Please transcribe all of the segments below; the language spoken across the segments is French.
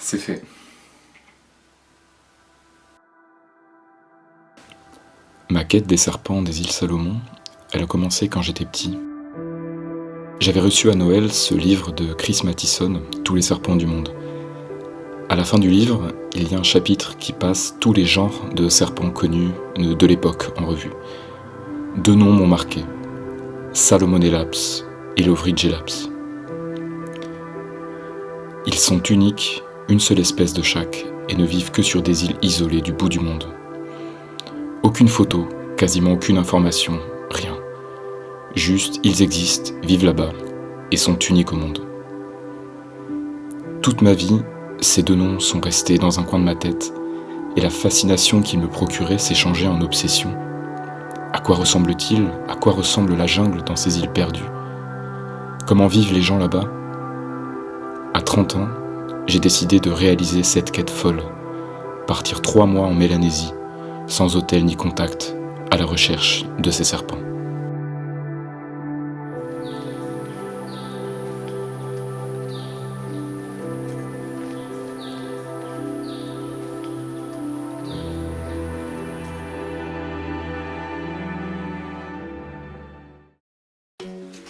c'est fait. Ma quête des serpents des îles Salomon, elle a commencé quand j'étais petit. J'avais reçu à Noël ce livre de Chris Mathison, Tous les serpents du monde. À la fin du livre, il y a un chapitre qui passe tous les genres de serpents connus de l'époque en revue. 2 noms m'ont marqué, Salmonelaps et Lovridgelaps. Ils sont uniques, une seule espèce de chaque, et ne vivent que sur des îles isolées du bout du monde. Aucune photo, quasiment aucune information, rien. Juste, ils existent, vivent là-bas, et sont uniques au monde. Toute ma vie, ces 2 noms sont restés dans un coin de ma tête, et la fascination qu'ils me procuraient s'est changée en obsession. À quoi ressemble-t-il ? À quoi ressemble la jungle dans ces îles perdues ? Comment vivent les gens là-bas ? À 30 ans, j'ai décidé de réaliser cette quête folle, partir 3 mois en Mélanésie, sans hôtel ni contact, à la recherche de ces serpents.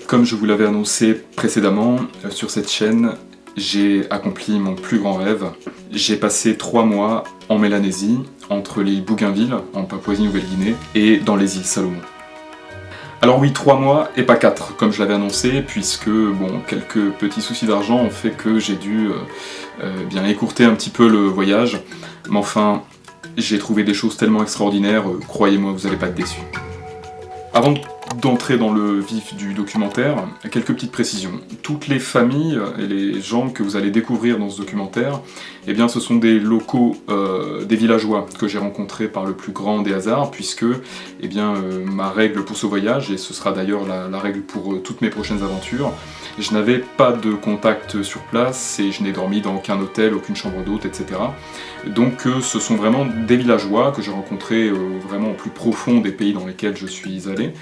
Comme je vous l'avais annoncé précédemment, sur cette chaîne, j'ai accompli mon plus grand rêve. J'ai passé 3 mois en Mélanésie, entre les îles Bougainville, en Papouasie-Nouvelle-Guinée, et dans les îles Salomon. Alors oui, 3 mois et pas 4, comme je l'avais annoncé, puisque quelques petits soucis d'argent ont fait que j'ai dû bien écourter un petit peu le voyage. Mais enfin, j'ai trouvé des choses tellement extraordinaires, croyez-moi, vous n'allez pas être déçus. Avant d'entrer dans le vif du documentaire, quelques petites précisions. Toutes les familles et les gens que vous allez découvrir dans ce documentaire, eh bien, ce sont des locaux, des villageois que j'ai rencontrés par le plus grand des hasards, puisque eh bien, ma règle pour ce voyage, et ce sera d'ailleurs la règle pour toutes mes prochaines aventures, je n'avais pas de contact sur place et je n'ai dormi dans aucun hôtel, aucune chambre d'hôte, etc. Donc ce sont vraiment des villageois que j'ai rencontrés vraiment au plus profond des pays dans lesquels je suis allé.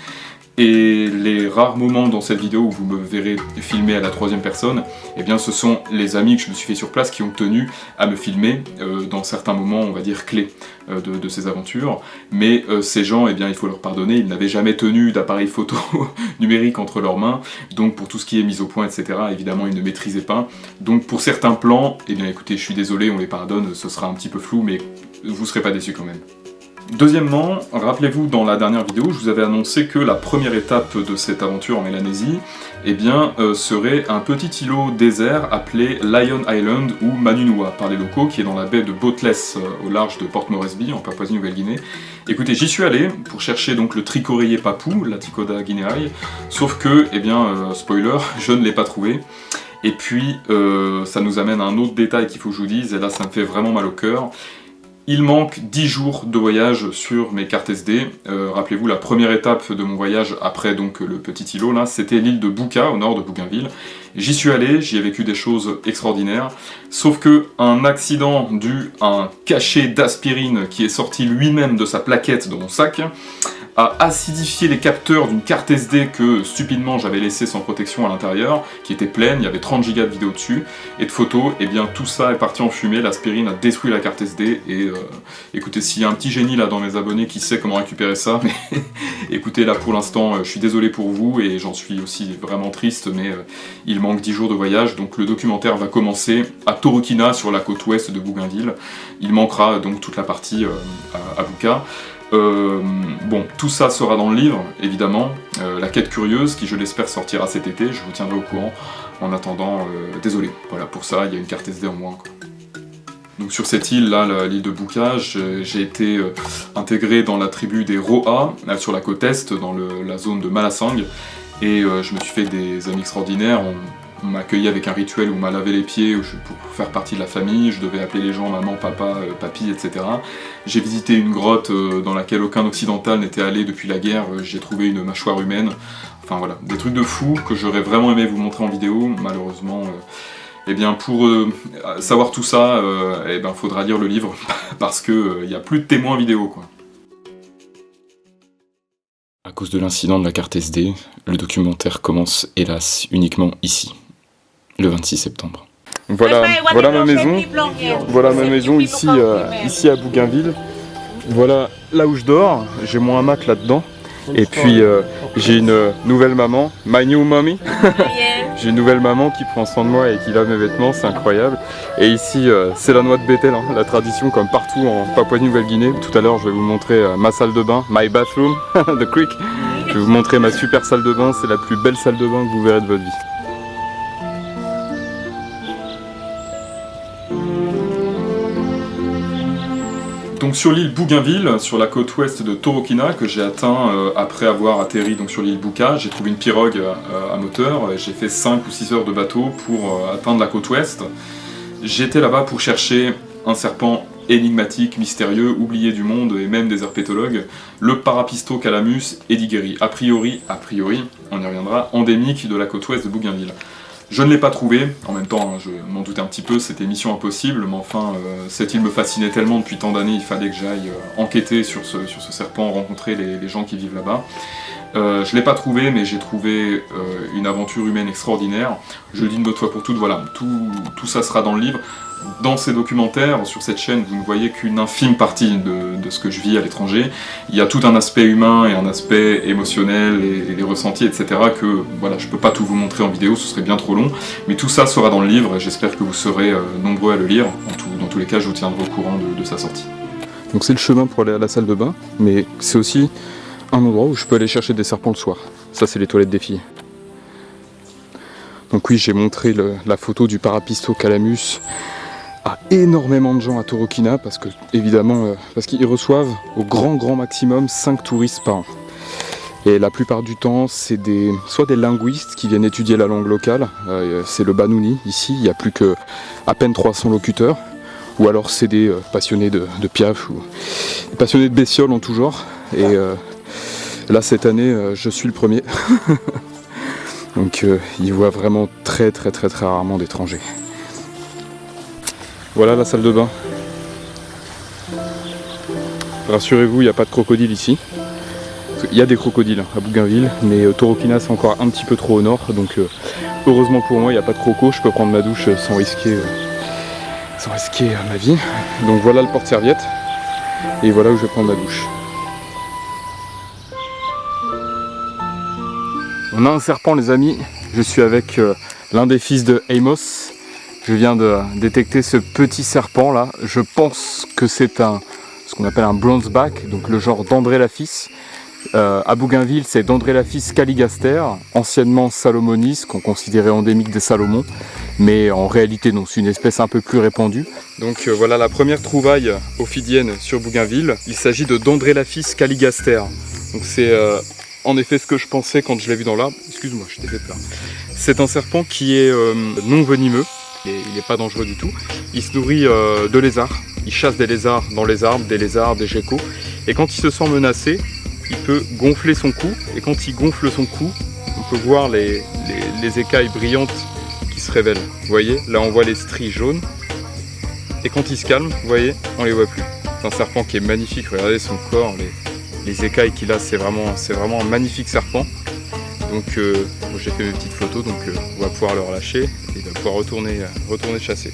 Et les rares moments dans cette vidéo où vous me verrez filmer à la 3e personne, eh bien ce sont les amis que je me suis fait sur place qui ont tenu à me filmer dans certains moments, on va dire, clés de ces aventures. Mais ces gens, eh bien il faut leur pardonner, ils n'avaient jamais tenu d'appareil photo numérique entre leurs mains, donc pour tout ce qui est mise au point, etc., évidemment ils ne maîtrisaient pas. Donc pour certains plans, eh bien écoutez, je suis désolé, on les pardonne, ce sera un petit peu flou, mais vous serez pas déçus quand même. Deuxièmement, rappelez-vous, dans la dernière vidéo, je vous avais annoncé que la première étape de cette aventure en Mélanésie, eh bien, serait un petit îlot désert appelé Lion Island ou Manunua par les locaux, qui est dans la baie de Boatles au large de Port Moresby, en Papouasie-Nouvelle-Guinée. Écoutez, j'y suis allé pour chercher donc le tricoréier papou, Laticoda guineae, sauf que, eh bien, spoiler, je ne l'ai pas trouvé. Et puis, ça nous amène à un autre détail qu'il faut que je vous dise, et là ça me fait vraiment mal au cœur. Il manque 10 jours de voyage sur mes cartes SD. Rappelez-vous, la première étape de mon voyage après donc le petit îlot là, c'était l'île de Buka, au nord de Bougainville. J'y suis allé, j'y ai vécu des choses extraordinaires, sauf que un accident dû à un cachet d'aspirine qui est sorti lui-même de sa plaquette de mon sac a acidifié les capteurs d'une carte SD que stupidement j'avais laissée sans protection à l'intérieur, qui était pleine, il y avait 30 Go de vidéos dessus, et de photos, et bien tout ça est parti en fumée, l'aspirine a détruit la carte SD, et écoutez, s'il y a un petit génie là dans mes abonnés qui sait comment récupérer ça, mais écoutez, là pour l'instant, je suis désolé pour vous, et j'en suis aussi vraiment triste, mais il manque 10 jours de voyage, donc le documentaire va commencer à Torokina, sur la côte ouest de Bougainville. Il manquera donc toute la partie à Buka. Tout ça sera dans le livre, évidemment. La quête curieuse, qui je l'espère sortira cet été, je vous tiendrai au courant. En attendant, désolé, voilà, pour ça, il y a une carte SD en moins, quoi. Donc sur cette île, là, l'île de Buka, j'ai été intégré dans la tribu des Roa, là, sur la côte est, dans la zone de Malasang, et je me suis fait des amis extraordinaires. On m'a accueilli avec un rituel où on m'a lavé les pieds pour faire partie de la famille, je devais appeler les gens maman, papa, papy, etc. J'ai visité une grotte dans laquelle aucun occidental n'était allé depuis la guerre, j'ai trouvé une mâchoire humaine. Enfin voilà, des trucs de fou que j'aurais vraiment aimé vous montrer en vidéo, malheureusement. Eh bien pour savoir tout ça, eh ben, faudra lire le livre, parce que y a plus de témoins vidéo, quoi. À cause de l'incident de la carte SD, le documentaire commence hélas uniquement ici, le 26 septembre. Voilà, voilà ma maison ici, ici à Bougainville. Voilà là où je dors, j'ai mon hamac là-dedans. Et puis j'ai une nouvelle maman, my new mommy. J'ai une nouvelle maman qui prend soin de moi et qui lave mes vêtements, c'est incroyable. Et ici c'est la noix de Bethel, hein, la tradition comme partout en Papouasie-Nouvelle-Guinée. Tout à l'heure je vais vous montrer ma salle de bain, my bathroom, the creek. Je vais vous montrer ma super salle de bain, c'est la plus belle salle de bain que vous verrez de votre vie. Donc sur l'île Bougainville, sur la côte ouest de Torokina, que j'ai atteint après avoir atterri donc, sur l'île Buka, j'ai trouvé une pirogue à moteur, j'ai fait 5 ou 6 heures de bateau pour atteindre la côte ouest. J'étais là-bas pour chercher un serpent énigmatique, mystérieux, oublié du monde et même des herpétologues, le Parapistocalamus edigeri, a priori, on y reviendra, endémique de la côte ouest de Bougainville. Je ne l'ai pas trouvé, en même temps je m'en doutais un petit peu, c'était mission impossible, mais enfin cette île me fascinait tellement depuis tant d'années, il fallait que j'aille enquêter sur ce serpent, rencontrer les gens qui vivent là-bas. Je ne l'ai pas trouvé, mais j'ai trouvé une aventure humaine extraordinaire. Je le dis une bonne fois pour toutes, voilà, tout ça sera dans le livre. Dans ces documentaires, sur cette chaîne, vous ne voyez qu'une infime partie de ce que je vis à l'étranger. Il y a tout un aspect humain et un aspect émotionnel et les ressentis, etc. que voilà, je ne peux pas tout vous montrer en vidéo, ce serait bien trop long. Mais tout ça sera dans le livre et j'espère que vous serez nombreux à le lire. Dans tous les cas, je vous tiendrai au courant de sa sortie. Donc c'est le chemin pour aller à la salle de bain, mais c'est aussi un endroit où je peux aller chercher des serpents le soir. Ça, c'est les toilettes des filles. Donc oui, j'ai montré la photo du Parapistocalamus à énormément de gens à Torokina parce que, évidemment, parce qu'ils reçoivent au grand maximum 5 touristes par an. Et la plupart du temps, c'est soit des linguistes qui viennent étudier la langue locale, c'est le Banouni ici, il n'y a plus que à peine 300 locuteurs, ou alors c'est des passionnés de Piaf ou des passionnés de bestioles en tout genre. Et là, cette année, je suis le premier. Donc, ils voient vraiment très rarement d'étrangers. Voilà la salle de bain. Rassurez-vous, il n'y a pas de crocodile ici. Il y a des crocodiles à Bougainville, mais Torokina c'est encore un petit peu trop au nord. Donc heureusement pour moi, il n'y a pas de croco, je peux prendre ma douche sans risquer ma vie. Donc voilà le porte-serviette. Et voilà où je vais prendre ma douche. On a un serpent les amis, je suis avec l'un des fils de Amos. Je viens de détecter ce petit serpent là, je pense que c'est ce qu'on appelle un bronzeback, donc le genre d'Andrelaphis. À Bougainville c'est d'Andrelaphis caligaster, anciennement Salomonis, qu'on considérait endémique des Salomons, mais en réalité non, c'est une espèce un peu plus répandue. Donc voilà la première trouvaille ophidienne sur Bougainville, il s'agit de d'Andrelaphis caligaster. Donc c'est en effet ce que je pensais quand je l'ai vu dans l'arbre. Excuse-moi, je t'ai fait peur. C'est un serpent qui est non venimeux, il n'est pas dangereux du tout. Il se nourrit de lézards, il chasse des lézards dans les arbres, des lézards, des geckos. Et quand il se sent menacé, il peut gonfler son cou. Et quand il gonfle son cou, on peut voir les écailles brillantes qui se révèlent. Vous voyez, là on voit les stries jaunes. Et quand il se calme, vous voyez, on les voit plus. C'est un serpent qui est magnifique, regardez son corps, les écailles qu'il a, c'est vraiment un magnifique serpent. Donc j'ai fait mes petites photos, donc on va pouvoir le relâcher et il va pouvoir retourner chasser.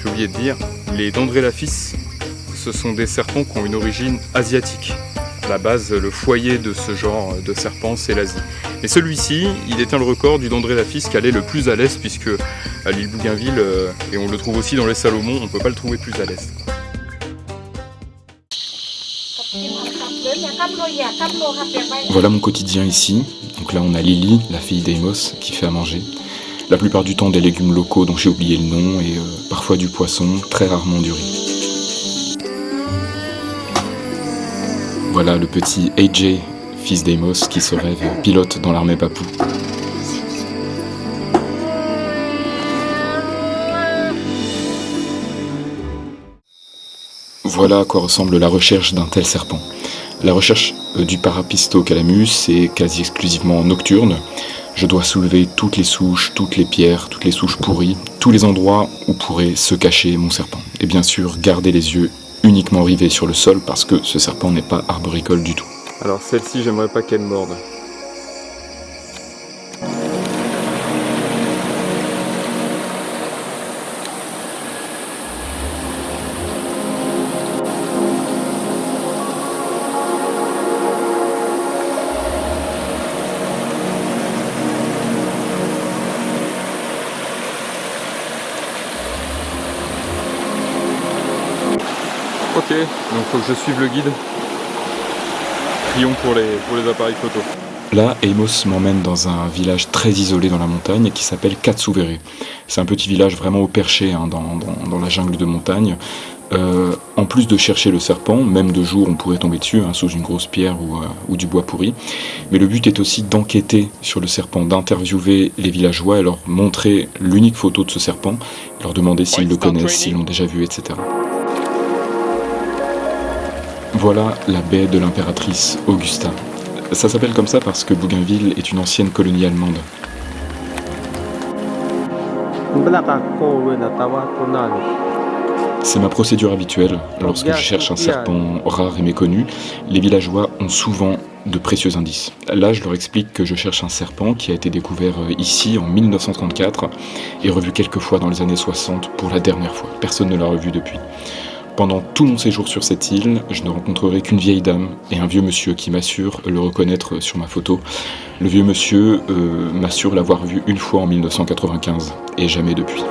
J'ai oublié de dire, les d'Andrelaphis, ce sont des serpents qui ont une origine asiatique. À la base, le foyer de ce genre de serpent, c'est l'Asie. Et celui-ci, il détient le record du d'Andrelaphis qui allait le plus à l'est, puisque à l'île Bougainville, et on le trouve aussi dans les Salomons, on ne peut pas le trouver plus à l'est. Voilà mon quotidien ici. Donc là on a Lily, la fille d'Amos, qui fait à manger. La plupart du temps des légumes locaux dont j'ai oublié le nom et parfois du poisson, très rarement du riz. Voilà le petit AJ, fils d'Amos, qui se rêve pilote dans l'armée papou. Voilà à quoi ressemble la recherche d'un tel serpent. La recherche du Parapistocalamus est quasi exclusivement nocturne. Je dois soulever toutes les souches, toutes les pierres, toutes les souches pourries, tous les endroits où pourrait se cacher mon serpent. Et bien sûr, garder les yeux uniquement rivés sur le sol parce que ce serpent n'est pas arboricole du tout. Alors celle-ci, j'aimerais pas qu'elle morde. Donc il faut que je suive le guide. Prions pour les appareils photo. Là, Amos m'emmène dans un village très isolé dans la montagne qui s'appelle Katsuvere. C'est un petit village vraiment au perché dans la jungle de montagne. En plus de chercher le serpent, même de jour on pourrait tomber dessus sous une grosse pierre ou du bois pourri. Mais le but est aussi d'enquêter sur le serpent, d'interviewer les villageois et leur montrer l'unique photo de ce serpent, leur demander s'ils le connaissent, s'ils l'ont déjà vu, etc. Voilà la baie de l'impératrice Augusta. Ça s'appelle comme ça parce que Bougainville est une ancienne colonie allemande. C'est ma procédure habituelle. Lorsque je cherche un serpent rare et méconnu, les villageois ont souvent de précieux indices. Là, je leur explique que je cherche un serpent qui a été découvert ici en 1934 et revu quelques fois dans les années 60 pour la dernière fois. Personne ne l'a revu depuis. Pendant tout mon séjour sur cette île, je ne rencontrerai qu'une vieille dame et un vieux monsieur qui m'assure le reconnaître sur ma photo. Le vieux monsieur m'assure l'avoir vu une fois en 1995 et jamais depuis.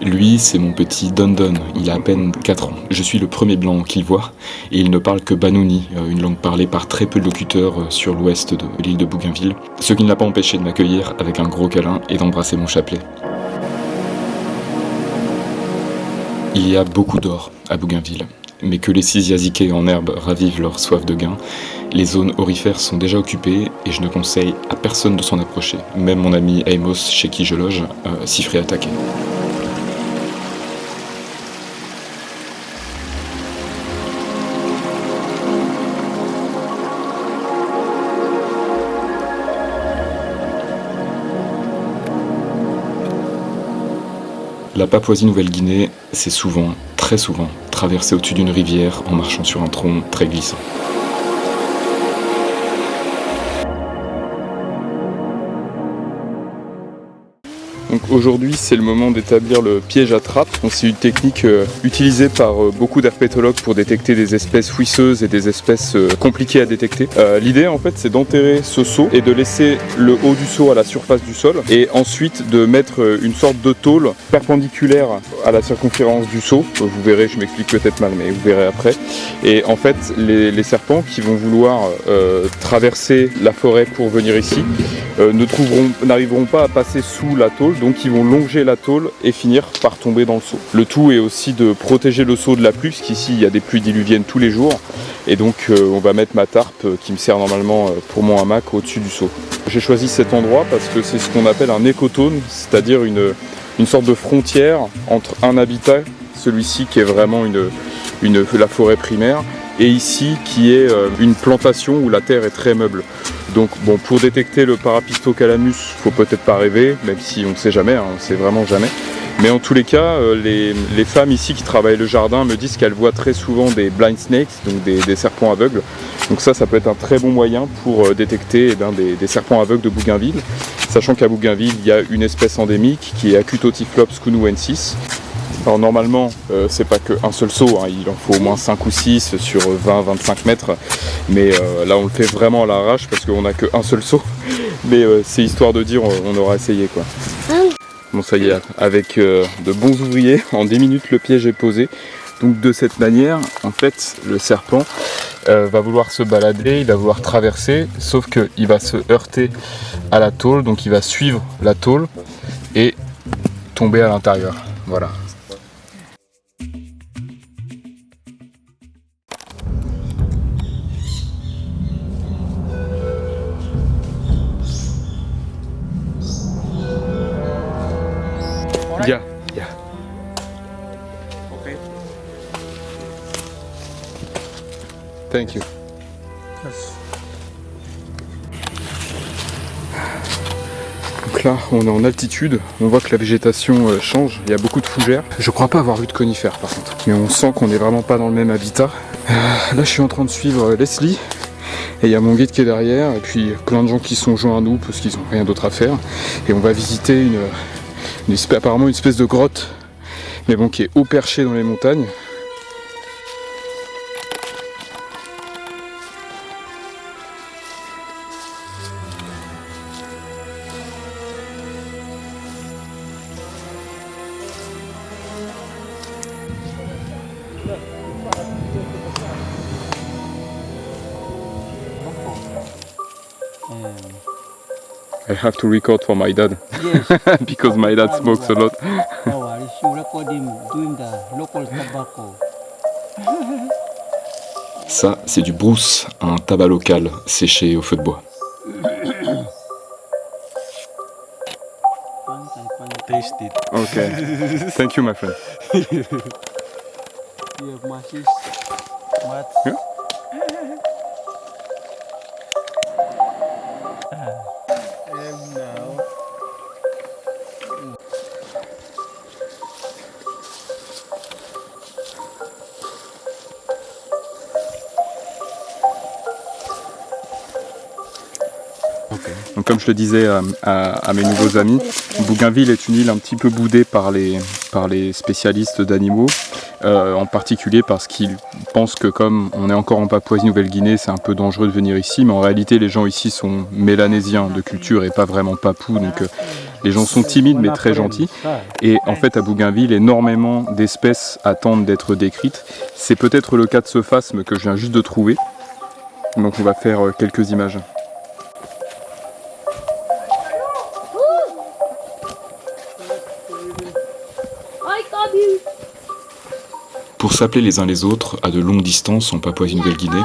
Lui, c'est mon petit Don Don, il a à peine 4 ans. Je suis le premier blanc qu'il voit, et il ne parle que Banouni, une langue parlée par très peu de locuteurs sur l'ouest de l'île de Bougainville, ce qui ne l'a pas empêché de m'accueillir avec un gros câlin et d'embrasser mon chapelet. Il y a beaucoup d'or à Bougainville, mais que les Sisiaziquets en herbe ravivent leur soif de gain, les zones aurifères sont déjà occupées et je ne conseille à personne de s'en approcher. Même mon ami Amos, chez qui je loge, s'y ferait attaquer. La Papouasie-Nouvelle-Guinée, c'est souvent, très souvent, traversé au-dessus d'une rivière en marchant sur un tronc très glissant. Donc aujourd'hui c'est le moment d'établir le piège à trappe. C'est une technique utilisée par beaucoup d'herpétologues pour détecter des espèces fouisseuses et des espèces compliquées à détecter. L'idée en fait c'est d'enterrer ce seau et de laisser le haut du seau à la surface du sol et ensuite de mettre une sorte de tôle perpendiculaire à la circonférence du seau. Vous verrez, je m'explique peut-être mal mais vous verrez après. Et en fait les serpents qui vont vouloir traverser la forêt pour venir ici n'arriveront pas à passer sous la tôle, donc ils vont longer la tôle et finir par tomber dans le seau. Le tout est aussi de protéger le seau de la pluie, puisqu'ici il y a des pluies diluviennes tous les jours, et donc on va mettre ma tarpe qui me sert normalement pour mon hamac au-dessus du seau. J'ai choisi cet endroit parce que c'est ce qu'on appelle un écotone, c'est-à-dire une sorte de frontière entre un habitat, celui-ci qui est vraiment la forêt primaire, et ici qui est une plantation où la terre est très meuble. Donc bon, pour détecter le Parapistocalamus, faut peut-être pas rêver, même si on ne sait jamais, on ne sait vraiment jamais. Mais en tous les cas, les femmes ici qui travaillent le jardin me disent qu'elles voient très souvent des blind snakes, donc des serpents aveugles. Donc ça peut être un très bon moyen pour détecter des serpents aveugles de Bougainville. Sachant qu'à Bougainville, il y a une espèce endémique qui est Acutotyphlops kunuensis. Alors normalement, c'est pas qu'un seul saut, il en faut au moins 5 ou 6 sur 20-25 mètres. Mais là, on le fait vraiment à l'arrache parce qu'on n'a qu'un seul saut. Mais c'est histoire de dire, on aura essayé quoi. Bon, ça y est, avec de bons ouvriers, en 10 minutes, le piège est posé. Donc de cette manière, en fait, le serpent va vouloir se balader, il va vouloir traverser, sauf qu'il va se heurter à la tôle, donc il va suivre la tôle et tomber à l'intérieur. Voilà. Yeah. Okay. Thank you. Yes. Donc là, on est en altitude, on voit que la végétation change, il y a beaucoup de fougères. Je crois pas avoir vu de conifères par contre, mais on sent qu'on est vraiment pas dans le même habitat. Là, je suis en train de suivre Leslie, et il y a mon guide qui est derrière, et puis plein de gens qui sont joints à nous parce qu'ils ont rien d'autre à faire. Et on va visiter apparemment une espèce de grotte, mais bon, qui est haut perché dans les montagnes. I have to record for my dad. Yes. Because my dad smokes a lot. No worries, you record him doing the local tobacco. Ça, c'est du brousse, un tabac local séché au feu de bois. Taste it. Okay. Thank you, my friend. You have mashes, mats. Yeah. And now, Donc comme je le disais à mes nouveaux amis, Bougainville est une île un petit peu boudée par les spécialistes d'animaux, en particulier parce qu'ils pensent que comme on est encore en Papouasie-Nouvelle-Guinée, c'est un peu dangereux de venir ici, mais en réalité les gens ici sont mélanésiens de culture et pas vraiment papous, donc les gens sont timides mais très gentils. Et en fait à Bougainville, énormément d'espèces attendent d'être décrites. C'est peut-être le cas de ce phasme que je viens juste de trouver, donc on va faire quelques images. Pour s'appeler les uns les autres à de longues distances en Papouasie-Nouvelle-Guinée,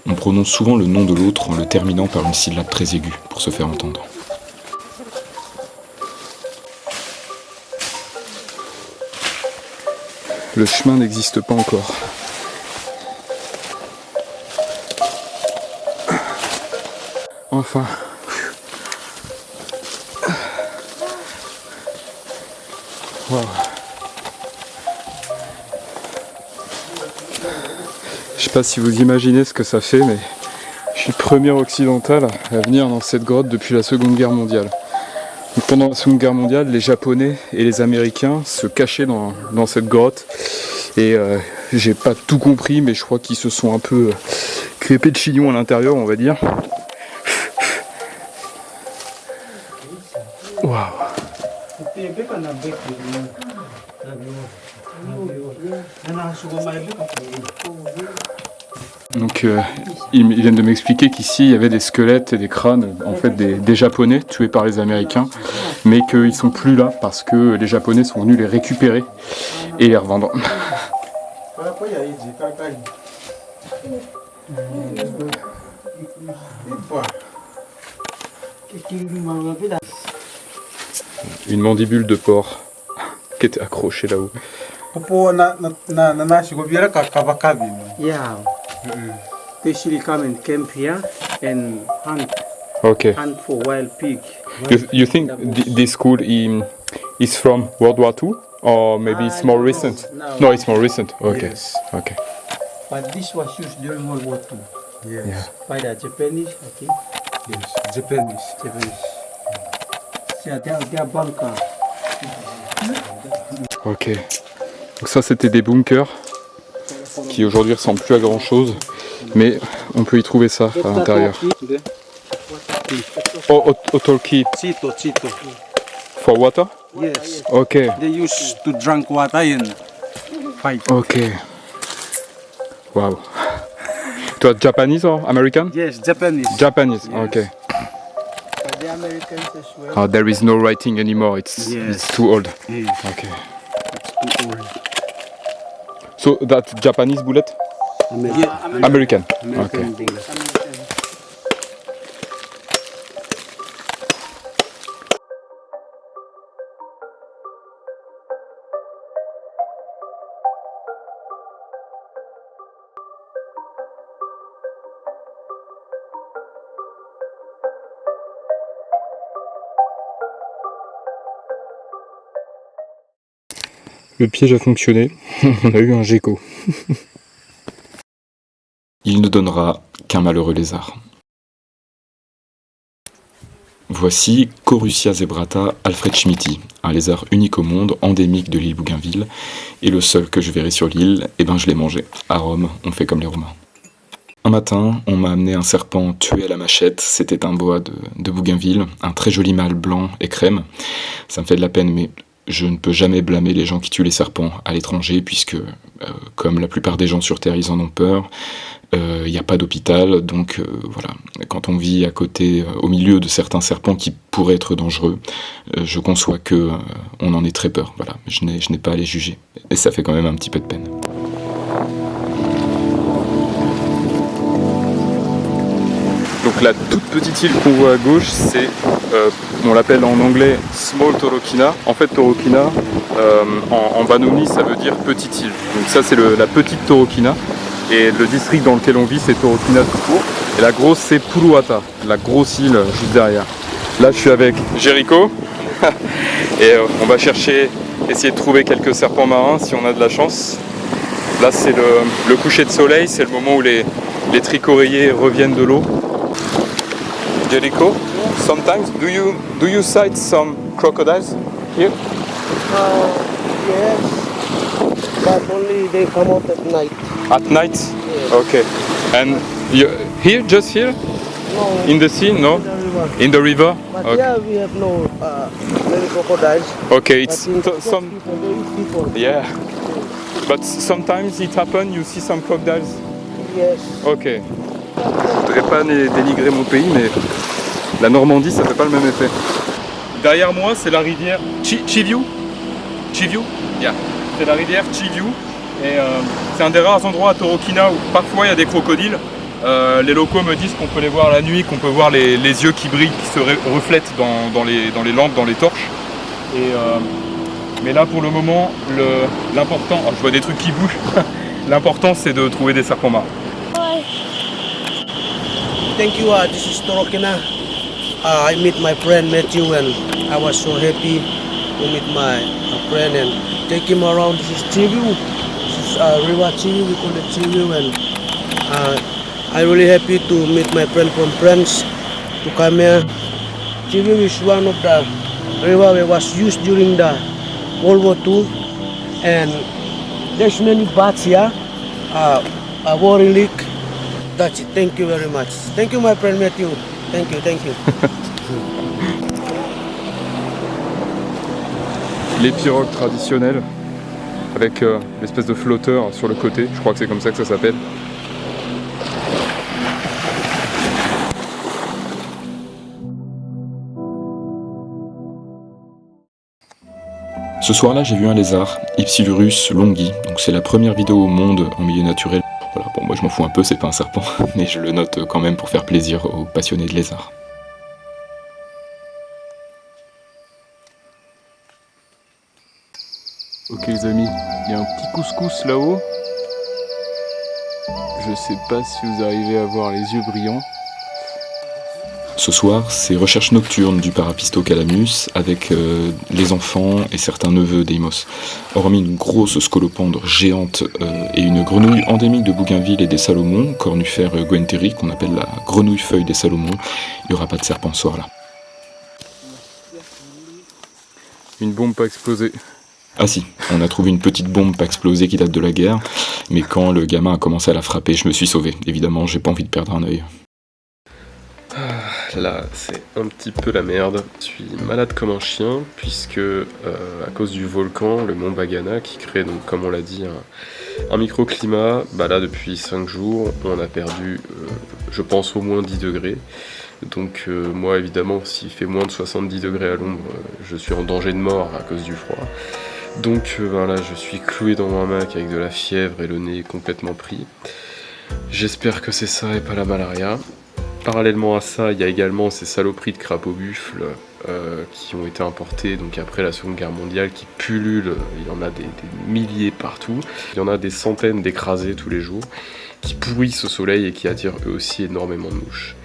on prononce souvent le nom de l'autre en le terminant par une syllabe très aiguë pour se faire entendre. Le chemin n'existe pas encore. Enfin. Wow. Je sais pas si vous imaginez ce que ça fait, mais je suis le premier occidental à venir dans cette grotte depuis la Seconde Guerre mondiale. Donc pendant la Seconde Guerre mondiale, les Japonais et les Américains se cachaient dans cette grotte. Et j'ai pas tout compris, mais je crois qu'ils se sont un peu crêpés de chignon à l'intérieur, on va dire. Waouh. Donc ils viennent de m'expliquer qu'ici il y avait des squelettes et des crânes en fait des Japonais tués par les Américains, mais qu'ils sont plus là parce que les Japonais sont venus les récupérer et les revendre. Une mandibule de porc qui était accrochée là-haut. yeah, they usually come and camp here and Okay. hunt for wild pig. You think this school is from World War II or maybe it's more recent? No, it's more recent. Okay. Yes. Okay. But this was used during World War II Yes. by the Japanese, I think. Yes. Japanese. Yeah, they are bunker. Ok. Donc ça c'était des bunkers qui aujourd'hui ressemblent plus à grand chose, mais on peut y trouver ça à l'intérieur. Oh, Otorki Chito. for water? Yes. Ok. They used to drink water and fight. Ok. Wow. Toi Japanese or American? Yes, Japanese. Japanese. Ok. But the Americans as well. Oh, there is no writing anymore. It's too old. Yes, Okay. it's too old. So that Japanese bullet? Yeah, American. American Okay. bullet. Le piège a fonctionné, on a eu un gecko. Il ne donnera qu'un malheureux lézard. Voici Corussia zebrata Alfred Schmitty, un lézard unique au monde, endémique de l'île Bougainville, et le seul que je verrai sur l'île, eh ben je l'ai mangé. À Rome, on fait comme les Romains. Un matin, on m'a amené un serpent tué à la machette, c'était un boa de Bougainville, un très joli mâle blanc et crème. Ça me fait de la peine, mais je ne peux jamais blâmer les gens qui tuent les serpents à l'étranger, puisque, comme la plupart des gens sur Terre, ils en ont peur. Il n'y a pas d'hôpital, donc voilà. Quand on vit à côté, au milieu de certains serpents qui pourraient être dangereux, je conçois que on en ait très peur. Voilà, je n'ai pas à les juger, et ça fait quand même un petit peu de peine. Donc la toute petite île qu'on voit à gauche, c'est, on l'appelle en anglais Small Torokina. En fait, Torokina, en Banumi, ça veut dire petite île. Donc ça, c'est la petite Torokina. Et le district dans lequel on vit, c'est Torokina tout court. Et la grosse, c'est Puluata, la grosse île juste derrière. Là, je suis avec Jericho. Et on va essayer de trouver quelques serpents marins si on a de la chance. Là, c'est le coucher de soleil, c'est le moment où les tricoréiers reviennent de l'eau. Jericho, sometimes do you sight some crocodiles here? Yes, but only they come out at night. At night? Yes. Okay. And here, just here? No, In the sea? No? in the river. In the river? But Okay. here we have no many crocodiles. Okay, But it's in some. people, they eat people. Yeah. But sometimes it happens, you see some crocodiles. Yes. Ok. Je voudrais pas dénigrer mon pays, mais la Normandie, ça fait pas le même effet. Derrière moi, c'est la rivière Chiviu. Chiviu? Yeah. C'est la rivière Chiviu. Et c'est un des rares endroits à Torokina où parfois il y a des crocodiles. Les locaux me disent qu'on peut les voir la nuit, qu'on peut voir les yeux qui brillent, qui se reflètent dans les lampes, dans les torches. Mais là, pour le moment, l'important... Oh, je vois des trucs qui bougent. L'important, c'est de trouver des serpents marins. Thank you. This is Torokina. I meet my friend Matthew, and I was so happy to meet my friend and take him around. This is Chiviu. This is River Chiviu. We call it Chiviu, and I'm really happy to meet my friend from France to come here. Chiviu is one of the river that was used during the World War II, and there's many bats here. A war relic. That's it. Thank you very much. Thank you, my friend Matthew. Thank you, thank you. Les pirogues traditionnelles avec l'espèce de flotteur sur le côté, je crois que c'est comme ça que ça s'appelle. Ce soir-là, j'ai vu un lézard, Ipsilurus longhi, donc c'est la première vidéo au monde en milieu naturel. Voilà, bon, moi je m'en fous un peu, c'est pas un serpent, mais je le note quand même pour faire plaisir aux passionnés de lézards. Ok les amis, il y a un petit couscous là-haut. Je sais pas si vous arrivez à voir les yeux brillants. Ce soir, c'est recherche nocturne du Parapistocalamus avec les enfants et certains neveux d'Amos. Hormis une grosse scolopendre géante et une grenouille endémique de Bougainville et des Salomons, Cornufera guenteri, qu'on appelle la grenouille feuille des Salomons, il n'y aura pas de serpent ce soir-là. Une bombe pas explosée. Ah si, on a trouvé une petite bombe pas explosée qui date de la guerre, mais quand le gamin a commencé à la frapper, je me suis sauvé. Évidemment, j'ai pas envie de perdre un œil. Là, c'est un petit peu la merde. Je suis malade comme un chien, puisque à cause du volcan, le mont Bagana, qui crée, donc, comme on l'a dit, un microclimat, bah là, depuis 5 jours, on a perdu, je pense, au moins 10 degrés. Donc moi, évidemment, s'il fait moins de 70 degrés à l'ombre, je suis en danger de mort à cause du froid. Donc là, je suis cloué dans mon hamac avec de la fièvre et le nez complètement pris. J'espère que c'est ça et pas la malaria. Parallèlement à ça, il y a également ces saloperies de crapauds buffles qui ont été importées donc après la Seconde Guerre mondiale, qui pullulent, il y en a des milliers partout. Il y en a des centaines d'écrasés tous les jours, qui pourrissent au soleil et qui attirent eux aussi énormément de mouches.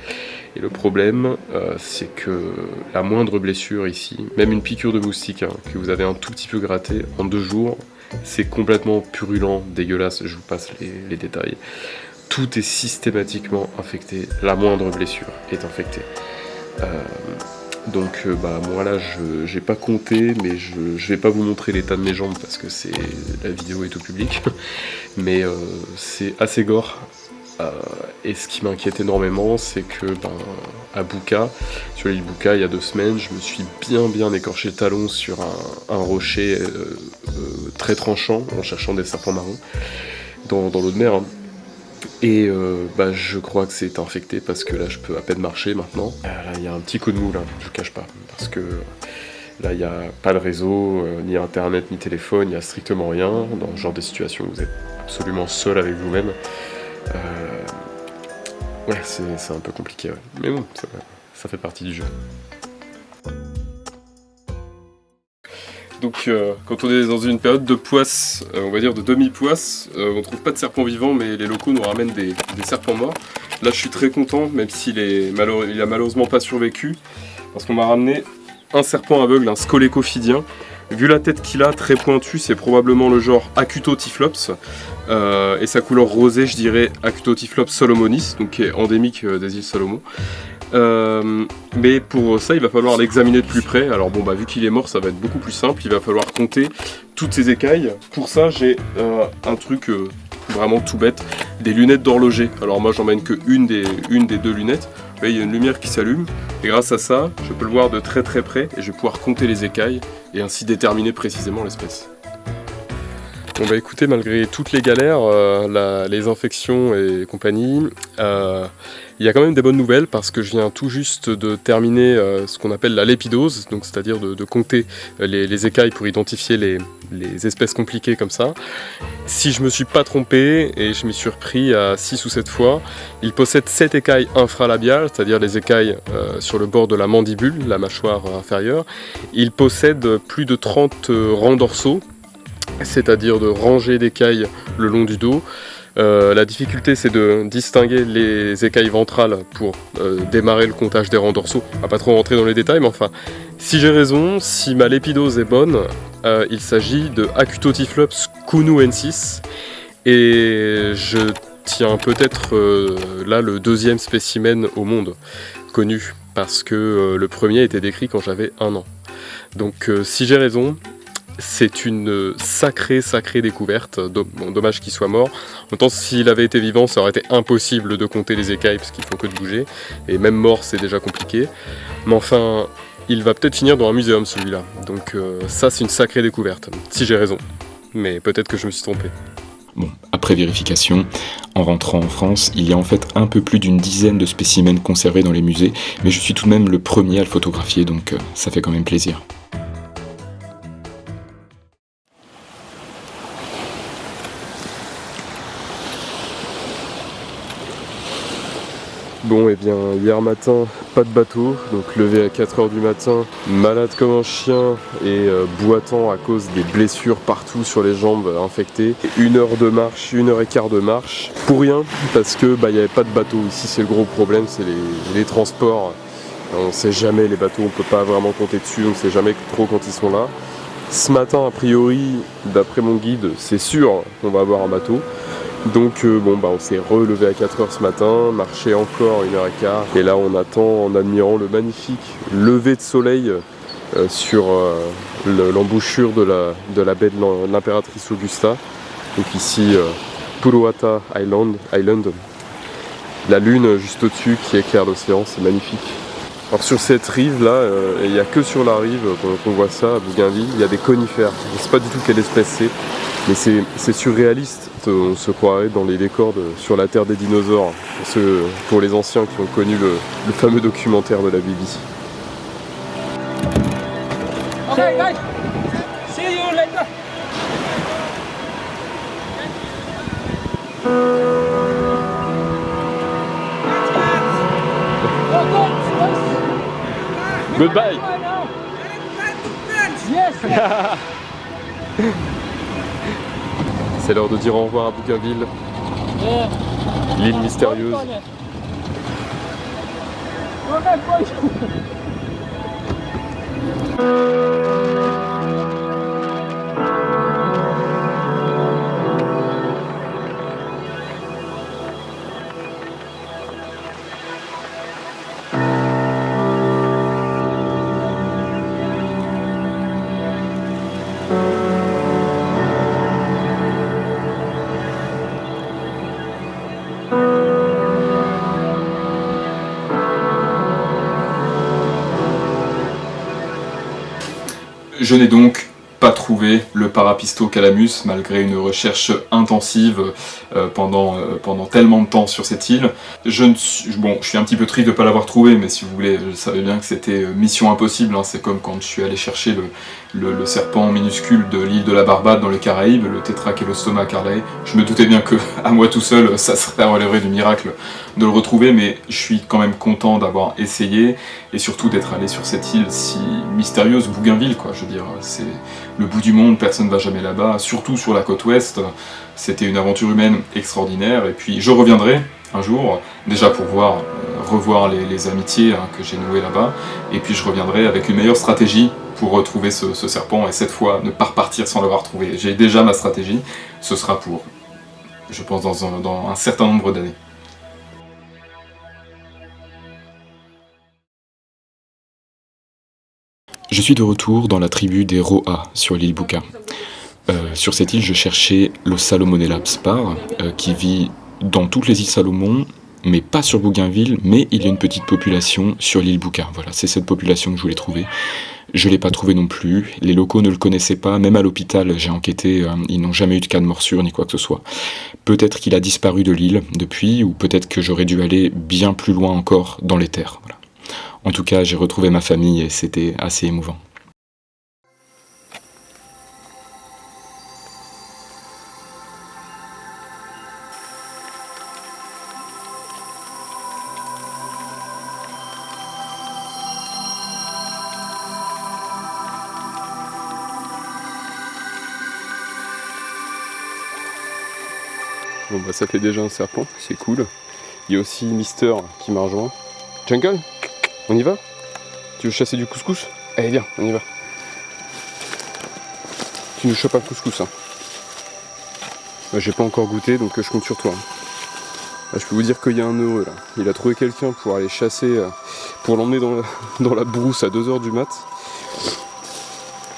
Et le problème, c'est que la moindre blessure ici, même une piqûre de moustique que vous avez un tout petit peu gratté en 2 jours, c'est complètement purulent, dégueulasse, je vous passe les détails. Tout est systématiquement infecté, la moindre blessure est infectée. Donc moi là j'ai pas compté, mais je vais pas vous montrer l'état de mes jambes parce que la vidéo est au public, mais c'est assez gore. Et ce qui m'inquiète énormément, c'est que à Buka, sur l'île Buka, il y a 2 semaines, je me suis bien écorché le talon sur un rocher très tranchant en cherchant des serpents marrons dans l'eau de mer. Et je crois que c'est infecté parce que là je peux à peine marcher maintenant. Là il y a un petit coup de mou là, je vous cache pas, parce que là il n'y a pas de réseau, ni internet, ni téléphone, il n'y a strictement rien. Dans ce genre de situation, vous êtes absolument seul avec vous-même. Ouais, c'est un peu compliqué, ouais. Mais bon, ça fait partie du jeu. Donc quand on est dans une période de poisse, on va dire de demi-poisse, on trouve pas de serpents vivants, mais les locaux nous ramènent des serpents morts. Là je suis très content, même s'il a malheureusement pas survécu, parce qu'on m'a ramené un serpent aveugle, un scolécophidien. Vu la tête qu'il a, très pointue, c'est probablement le genre Acutotyphlops, et sa couleur rosée, je dirais Acutotyphlops solomonis, donc qui est endémique des îles Salomon. Mais pour ça, il va falloir l'examiner de plus près. Alors vu qu'il est mort, ça va être beaucoup plus simple. Il va falloir compter toutes ses écailles. Pour ça, j'ai un truc vraiment tout bête, des lunettes d'horloger. Alors moi, j'emmène que une des 2 lunettes. Là, il y a une lumière qui s'allume, et grâce à ça, je peux le voir de très près, et je vais pouvoir compter les écailles, et ainsi déterminer précisément l'espèce. Bon écoutez, malgré toutes les galères, les infections et compagnie, il y a quand même des bonnes nouvelles parce que je viens tout juste de terminer ce qu'on appelle la lépidose, donc c'est-à-dire de compter les écailles pour identifier les espèces compliquées comme ça. Si je me suis pas trompé, et je m'y suis repris à 6 ou 7 fois, il possède 7 écailles infralabiales, c'est-à-dire les écailles sur le bord de la mandibule, la mâchoire inférieure. Il possède plus de 30 rangs dorsaux, c'est-à-dire de rangées d'écailles le long du dos. La difficulté, c'est de distinguer les écailles ventrales pour démarrer le comptage des rangs dorsaux. On va pas trop rentrer dans les détails, mais enfin, si j'ai raison, si ma lépidose est bonne, il s'agit de Acutotyphlops cunuensis, et je tiens peut-être là le 2e spécimen au monde connu, parce que le premier a été décrit quand j'avais 1 an. Donc si j'ai raison, c'est une sacrée découverte. Dommage qu'il soit mort. En même temps, s'il avait été vivant, ça aurait été impossible de compter les écailles parce qu'ils font que de bouger. Et même mort, c'est déjà compliqué. Mais enfin, il va peut-être finir dans un muséum celui-là. Donc ça, c'est une sacrée découverte. Si j'ai raison. Mais peut-être que je me suis trompé. Bon, après vérification, en rentrant en France, il y a en fait un peu plus d'une dizaine de spécimens conservés dans les musées, mais je suis tout de même le premier à le photographier, donc ça fait quand même plaisir. Bon, et bien hier matin, pas de bateau, donc levé à 4h du matin, malade comme un chien et boitant à cause des blessures partout sur les jambes infectées. 1 heure de marche, 1h15 de marche, pour rien, parce que il n'y avait pas de bateau. Ici c'est le gros problème, c'est les transports. On ne sait jamais, les bateaux, on ne peut pas vraiment compter dessus, on ne sait jamais trop quand ils sont là. Ce matin, a priori, d'après mon guide, c'est sûr qu'on va avoir un bateau. Donc on s'est relevé à 4h ce matin, marché encore 1h15, et là on attend en admirant le magnifique lever de soleil sur l'embouchure de la baie de l'impératrice Augusta. Donc ici Puruata Island, la lune juste au-dessus qui éclaire l'océan, c'est magnifique. Alors sur cette rive là, il n'y a que sur la rive qu'on voit ça à Bougainville, il y a des conifères. Je ne sais pas du tout quelle espèce c'est, mais c'est surréaliste. On se croirait dans les décors sur la terre des dinosaures, pour les anciens qui ont connu le fameux documentaire de la BBC. Okay, guys. See you later. Goodbye. Yes. C'est l'heure de dire au revoir à Bougainville, l'île mystérieuse. Je n'ai donc pas trouvé le Parapisto Calamus malgré une recherche intensive pendant tellement de temps sur cette île. Je suis un petit peu triste de ne pas l'avoir trouvé, mais si vous voulez, je savais bien que c'était mission impossible, hein. C'est comme quand je suis allé chercher le serpent minuscule de l'île de la Barbade dans les Caraïbes, le Tetrachellostoma carlae. Je me doutais bien que à moi tout seul, ça serait relèverait du miracle de le retrouver, mais je suis quand même content d'avoir essayé, et surtout d'être allé sur cette île si mystérieuse, Bougainville, quoi. Je veux dire, c'est le bout du monde, personne ne va jamais là-bas, surtout sur la côte ouest. C'était une aventure humaine extraordinaire, et puis je reviendrai un jour, déjà pour revoir les amitiés, hein, que j'ai nouées là-bas, et puis je reviendrai avec une meilleure stratégie pour retrouver ce serpent, et cette fois ne pas repartir sans l'avoir trouvé. J'ai déjà ma stratégie, ce sera pour, je pense, dans un certain nombre d'années. Je suis de retour dans la tribu des Roa sur l'île Buka. Sur cette île, je cherchais le Salomonella pspar, qui vit dans toutes les îles Salomon, mais pas sur Bougainville, mais il y a une petite population sur l'île Buka. Voilà, c'est cette population que je voulais trouver. Je ne l'ai pas trouvé non plus, les locaux ne le connaissaient pas, même à l'hôpital, j'ai enquêté, ils n'ont jamais eu de cas de morsure ni quoi que ce soit. Peut-être qu'il a disparu de l'île depuis, ou peut-être que j'aurais dû aller bien plus loin encore dans les terres. Voilà. En tout cas, j'ai retrouvé ma famille et c'était assez émouvant. Bon bah ça fait déjà un serpent, c'est cool. Il y a aussi Mister qui m'a rejoint. Jungle, on y va? Tu veux chasser du couscous? Allez viens, on y va. Tu nous chopes un couscous, hein. Bah, j'ai pas encore goûté donc je compte sur toi. Bah, je peux vous dire qu'il y a un heureux là. Il a trouvé quelqu'un pour aller chasser, pour l'emmener dans la brousse à 2h du mat.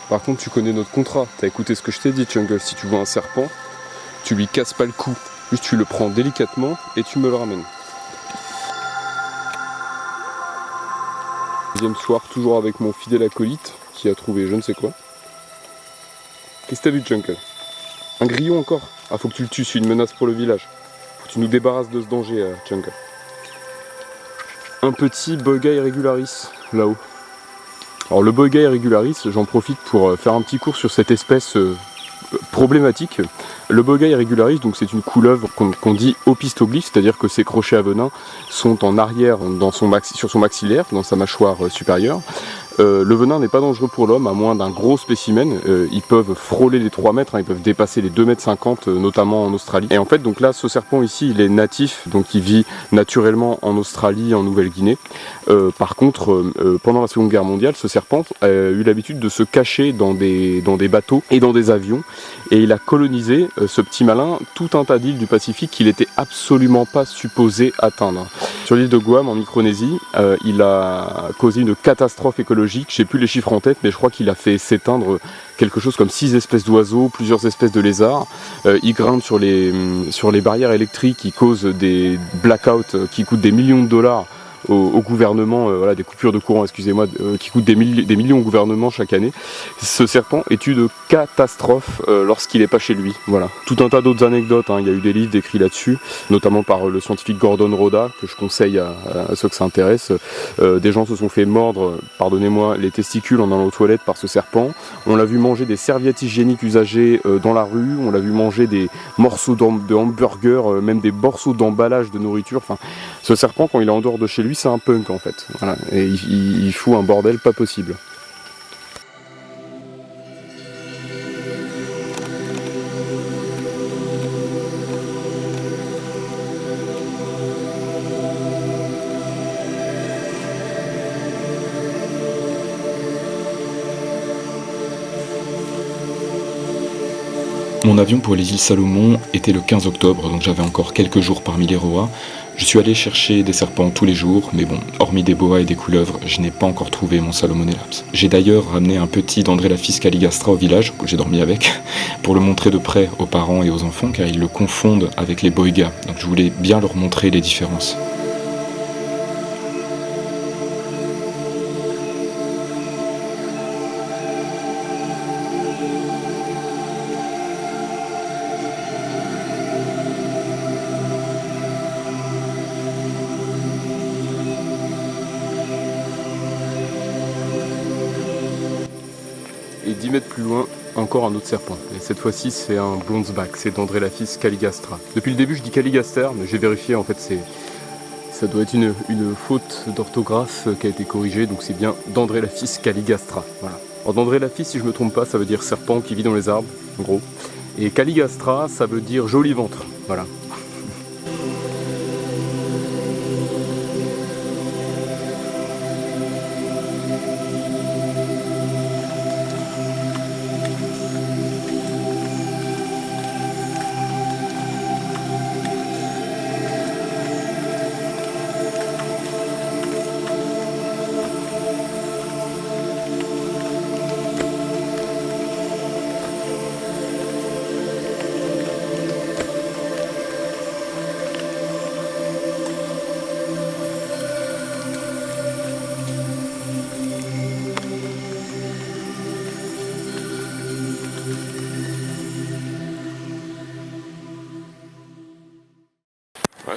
Par contre tu connais notre contrat, t'as écouté ce que je t'ai dit Jungle, si tu vois un serpent, tu lui casses pas le cou. Juste tu le prends délicatement et tu me le ramènes. Deuxième soir, toujours avec mon fidèle acolyte qui a trouvé je ne sais quoi. Qu'est-ce que t'as vu Jungle? Un grillon encore? Ah faut que tu le tues, c'est une menace pour le village. Faut que tu nous débarrasses de ce danger Jungle. Un petit Boigai regularis là-haut. Alors le Boigai regularis, j'en profite pour faire un petit cours sur cette espèce problématique. Le Boigai regularis, donc c'est une couleuvre qu'on dit opistoglyphe, c'est-à-dire que ses crochets à venin sont en arrière sur son maxillaire, dans sa mâchoire supérieure. Le venin n'est pas dangereux pour l'homme, à moins d'un gros spécimen. Ils peuvent frôler les 3 mètres, hein, ils peuvent dépasser les 2,50 m, notamment en Australie. Et en fait, donc là, ce serpent ici, il est natif, donc il vit naturellement en Australie, en Nouvelle-Guinée. Par contre, pendant la Seconde Guerre mondiale, ce serpent a eu l'habitude de se cacher dans des bateaux et dans des avions. Et il a colonisé, ce petit malin, tout un tas d'îles du Pacifique qu'il n'était absolument pas supposé atteindre. Sur l'île de Guam, en Micronésie, il a causé une catastrophe écologique. Je n'ai plus les chiffres en tête, mais je crois qu'il a fait s'éteindre quelque chose comme 6 espèces d'oiseaux, plusieurs espèces de lézards. Il grimpe sur les barrières électriques qui causent des blackouts qui coûtent des millions de dollars au gouvernement, voilà, des coupures de courant, excusez-moi, qui coûtent des millions au gouvernement chaque année. Ce serpent est une catastrophe lorsqu'il n'est pas chez lui. Voilà. Tout un tas d'autres anecdotes, hein. Il y a eu des livres décrits là-dessus, notamment par le scientifique Gordon Roda, que je conseille à ceux que ça intéresse. Des gens se sont fait mordre, pardonnez-moi, les testicules en allant aux toilettes par ce serpent. On l'a vu manger des serviettes hygiéniques usagées dans la rue, on l'a vu manger des morceaux de hamburgers, même des morceaux d'emballage de nourriture. Enfin, ce serpent, quand il est en dehors de chez lui, c'est un punk en fait. Voilà. Et il fout un bordel pas possible. Mon avion pour les îles Salomon était le 15 octobre, donc j'avais encore quelques jours parmi les roas. Je suis allé chercher des serpents tous les jours, mais bon, hormis des boas et des couleuvres, je n'ai pas encore trouvé mon Salmonella. J'ai d'ailleurs ramené un petit d'Andrelaphis caligastra au village, où j'ai dormi avec, pour le montrer de près aux parents et aux enfants, car ils le confondent avec les boigas, donc je voulais bien leur montrer les différences. Et 10 mètres plus loin, encore un autre serpent. Et cette fois-ci, c'est un bronzeback, c'est d'Andrelaphis caligastra. Depuis le début, je dis caligaster, mais j'ai vérifié, en fait, ça doit être une faute d'orthographe qui a été corrigée, donc c'est bien d'Andrelaphis caligastra. Voilà. Alors d'Andrelaphis, si je me trompe pas, ça veut dire serpent qui vit dans les arbres, en gros. Et caligastra, ça veut dire joli ventre. Voilà.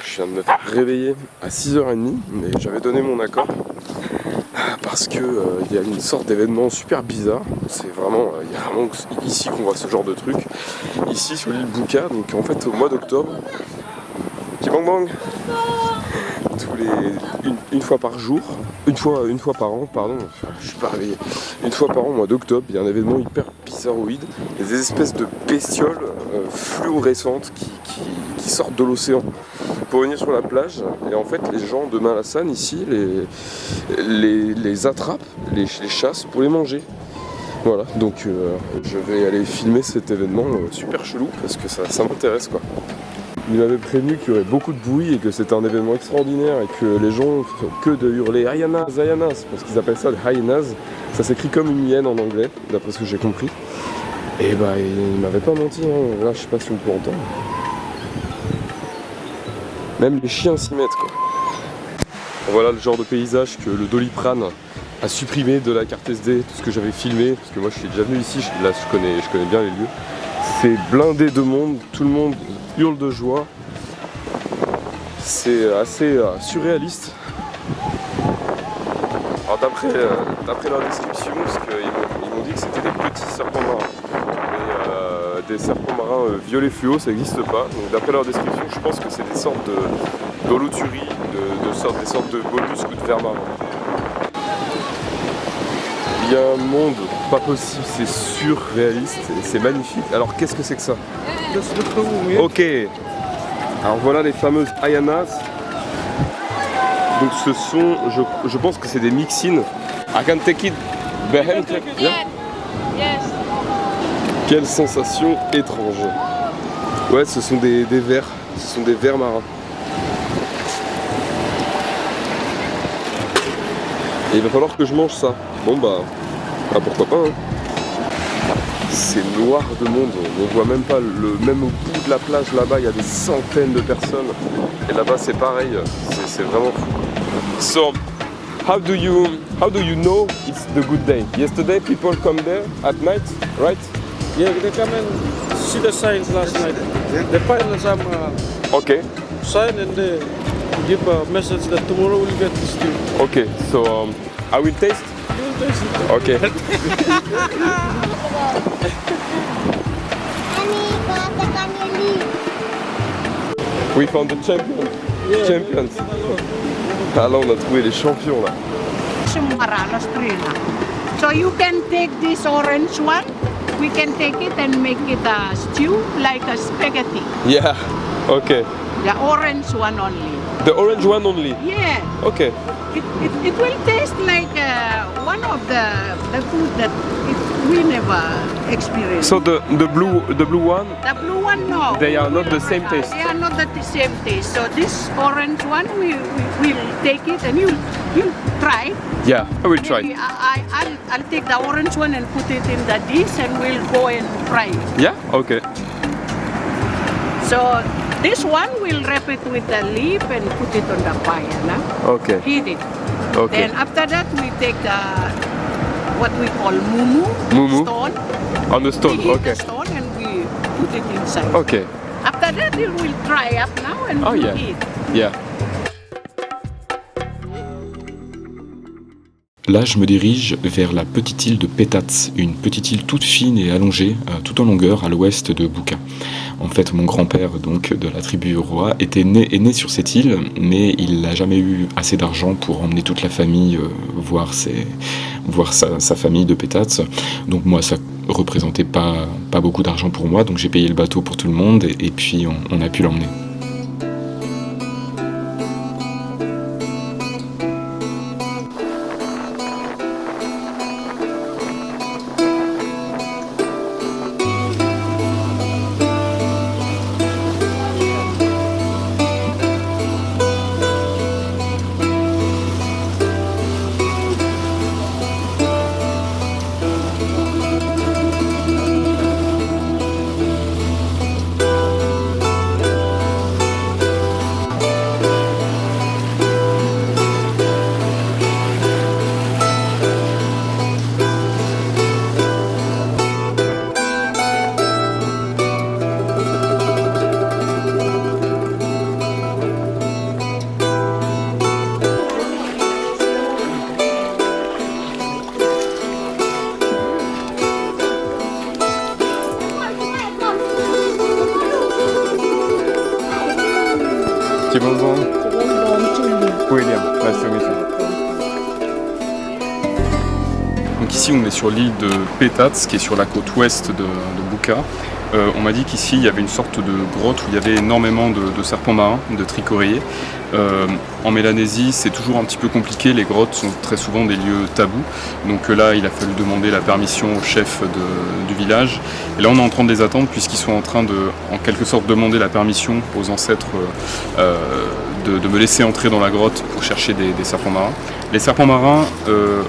Je viens de me faire réveiller à 6h30, mais j'avais donné mon accord parce que il y a une sorte d'événement super bizarre. C'est vraiment, il y a vraiment ici qu'on voit ce genre de truc. Ici sur l'île Buka, donc en fait au mois d'octobre, qui bang bang, une fois par jour, une fois par an, pardon, je suis pas réveillé. Une fois par an, au mois d'octobre, il y a un événement hyper bizarroïde. Il y a des espèces de bestioles fluorescentes qui sortent de l'océan pour venir sur la plage, et en fait les gens de Malasan ici les attrapent, les chassent pour les manger. Voilà, donc je vais aller filmer cet événement super chelou parce que ça m'intéresse quoi. Il m'avait prévenu qu'il y aurait beaucoup de bruit et que c'était un événement extraordinaire et que les gens font que de hurler Hyenas, Hyenas, parce qu'ils appellent ça le Hyenas. Ça s'écrit comme une hyène en anglais, d'après ce que j'ai compris. Et bah il m'avait pas menti, hein. Là je sais pas si vous pouvez entendre. Même les chiens s'y mettent quoi. Voilà le genre de paysage que le Doliprane a supprimé de la carte SD, tout ce que j'avais filmé, parce que moi je suis déjà venu ici, là je connais bien les lieux. C'est blindé de monde, tout le monde hurle de joie. C'est assez surréaliste. Alors d'après leur description, parce qu'ils m'ont dit que c'était des petits serpents marins. Mais des serpents marins violets fluo, ça n'existe pas. Donc d'après leur description, je pense que c'est des sortes d'holoturies, des sortes de mollusques ou de vers marins. Il y a un monde pas possible, c'est surréaliste et c'est magnifique. Alors qu'est-ce que c'est que ça? Ok. Alors voilà les fameuses Hyenas. Donc ce sont, je pense que c'est des mixines. I can take it behind. Yeah. Yes. Quelle sensation étrange. Ouais, ce sont des vers. Ce sont des vers marins. Et il va falloir que je mange ça. Bon bah pourquoi pas hein. C'est noir de monde, on voit même pas même au bout de la plage là-bas, il y a des centaines de personnes. Et là-bas c'est pareil, c'est vraiment fou. So, how do you know it's the good day? Yesterday people come there at night, right? Yeah, they come and see the signs last night. They find some sign and they give a message that tomorrow we'll get this too. Okay, so I will taste. Okay. We found the champion. Yeah. Champions. Ah là on a trouvé les champions là. So you can take this orange one, we can take it and make it a stew like a spaghetti. Yeah, okay. The orange one only. The orange one only? Yeah. Okay. It will taste like one of the food that we never experienced. So the blue one, The blue one, no. they are not the same taste. They are not the same taste. So this orange one, we will take it and you try. Yeah, I will try. Maybe I'll take the orange one and put it in the dish and we'll go and fry it. Yeah, okay. So this one we'll wrap it with the leaf and put it on the fire. Nah? Okay. Heat it. Okay. Then after that we take the what we call mumu, Mumu. stone. On the stone. We heat Okay. the stone and we put it inside. Okay. After that it will dry up now and Oh, we'll yeah. eat. Yeah. Là, je me dirige vers la petite île de Petats, une petite île toute fine et allongée, tout en longueur, à l'ouest de Buka. En fait, mon grand-père, donc de la tribu Uroa, est né sur cette île, mais il n'a jamais eu assez d'argent pour emmener toute la famille voir sa famille de Petats. Donc moi, ça représentait pas beaucoup d'argent pour moi, donc j'ai payé le bateau pour tout le monde et puis on a pu l'emmener. William, nice to meet you. Donc ici on est sur l'île de Petats, qui est sur la côte ouest de Buka. On m'a dit qu'ici il y avait une sorte de grotte où il y avait énormément de serpents marins, de trichoréiers. En Mélanésie c'est toujours un petit peu compliqué, les grottes sont très souvent des lieux tabous. Donc là il a fallu demander la permission au chef du village. Et là on est en train de les attendre puisqu'ils sont en train de, en quelque sorte, demander la permission aux ancêtres de me laisser entrer dans la grotte pour chercher des serpents marins. Les serpents marins,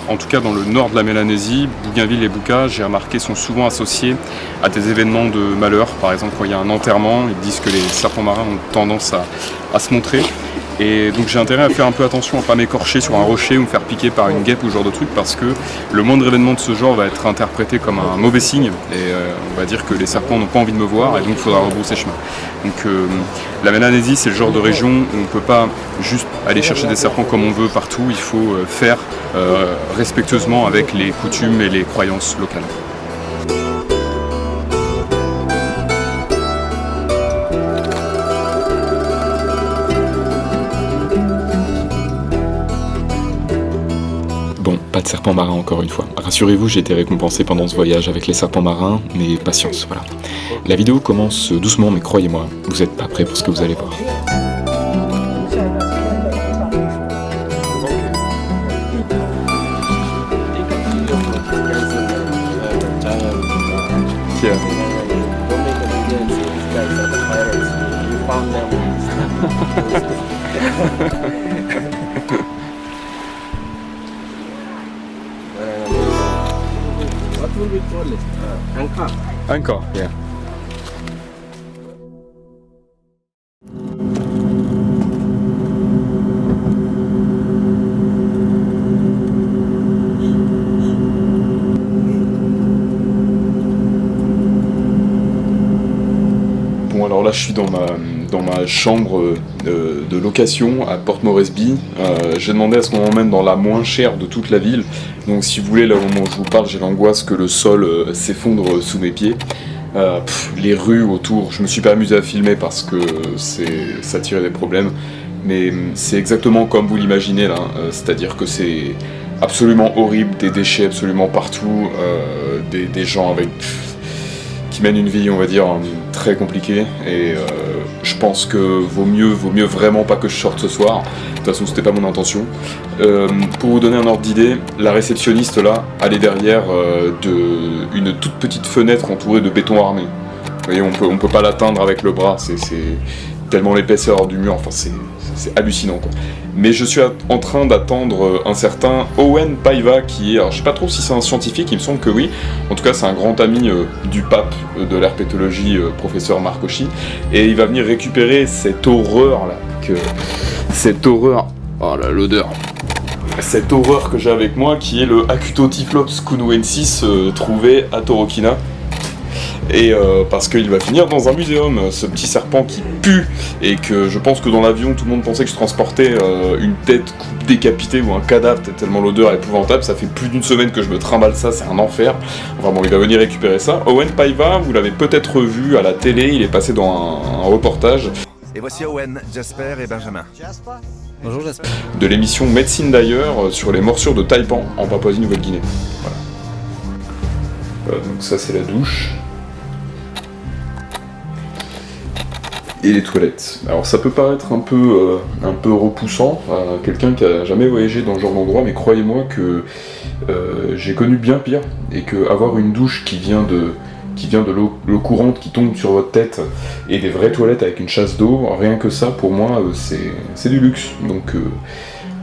en tout cas dans le nord de la Mélanésie, Bougainville et Buka, j'ai remarqué, sont souvent associés à des événements de malheur. Par exemple, quand il y a un enterrement, ils disent que les serpents marins ont tendance à se montrer. Et donc j'ai intérêt à faire un peu attention à ne pas m'écorcher sur un rocher ou me faire piquer par une guêpe ou ce genre de truc, parce que le moindre événement de ce genre va être interprété comme un mauvais signe et on va dire que les serpents n'ont pas envie de me voir et donc il faudra rebrousser chemin. Donc la Mélanésie c'est le genre de région où on ne peut pas juste aller chercher des serpents comme on veut partout, il faut faire respectueusement avec les coutumes et les croyances locales. Bon, pas de serpents marins encore une fois. Rassurez-vous, j'ai été récompensé pendant ce voyage avec les serpents marins, mais patience, voilà. La vidéo commence doucement, mais croyez-moi, vous n'êtes pas prêts pour ce que vous allez voir. What will we call it? Angkor. Encore, yeah. Bon, alors là je suis dans ma chambre de location à Port Moresby. J'ai demandé à ce qu'on m'emmène dans la moins chère de toute la ville. Donc si vous voulez, là au moment où je vous parle, j'ai l'angoisse que le sol s'effondre sous mes pieds. Les rues autour, je me suis pas amusé à filmer parce que ça tirait des problèmes. Mais c'est exactement comme vous l'imaginez là, c'est-à-dire que c'est absolument horrible, des déchets absolument partout, des gens avec... qui mènent une vie, on va dire, très compliquée, et je pense que vaut mieux vraiment pas que je sorte ce soir, toute façon c'était pas mon intention. Pour vous donner un ordre d'idée, la réceptionniste là, elle est derrière une toute petite fenêtre entourée de béton armé. Vous voyez, on peut pas l'atteindre avec le bras, c'est tellement l'épaisseur du mur, enfin c'est hallucinant quoi. Mais je suis en train d'attendre un certain Owen Paiva qui est, alors je sais pas trop si c'est un scientifique, il me semble que oui, en tout cas c'est un grand ami du pape de l'herpétologie, professeur Marcosci, et il va venir récupérer cette horreur là, oh là l'odeur, cette horreur que j'ai avec moi qui est le Acutotyphlops cunuensis trouvé à Torokina. Et parce qu'il va finir dans un muséum, ce petit serpent qui pue, et que je pense que dans l'avion tout le monde pensait que je transportais une tête décapitée ou un cadavre, tellement l'odeur est épouvantable, ça fait plus d'une semaine que je me trimballe ça, c'est un enfer. Enfin bon, il va venir récupérer ça. Owen Paiva, vous l'avez peut-être vu à la télé, il est passé dans un reportage. Et voici Owen, Jasper et Benjamin. Bonjour Jasper. De l'émission Médecine d'ailleurs sur les morsures de taipan en Papouasie-Nouvelle-Guinée. Voilà. Donc ça c'est la douche. Et les toilettes. Alors ça peut paraître un peu repoussant à quelqu'un qui a jamais voyagé dans ce genre d'endroit, mais croyez-moi que j'ai connu bien pire, et que avoir une douche qui vient de l'eau courante qui tombe sur votre tête, et des vraies toilettes avec une chasse d'eau, rien que ça pour moi c'est du luxe. Donc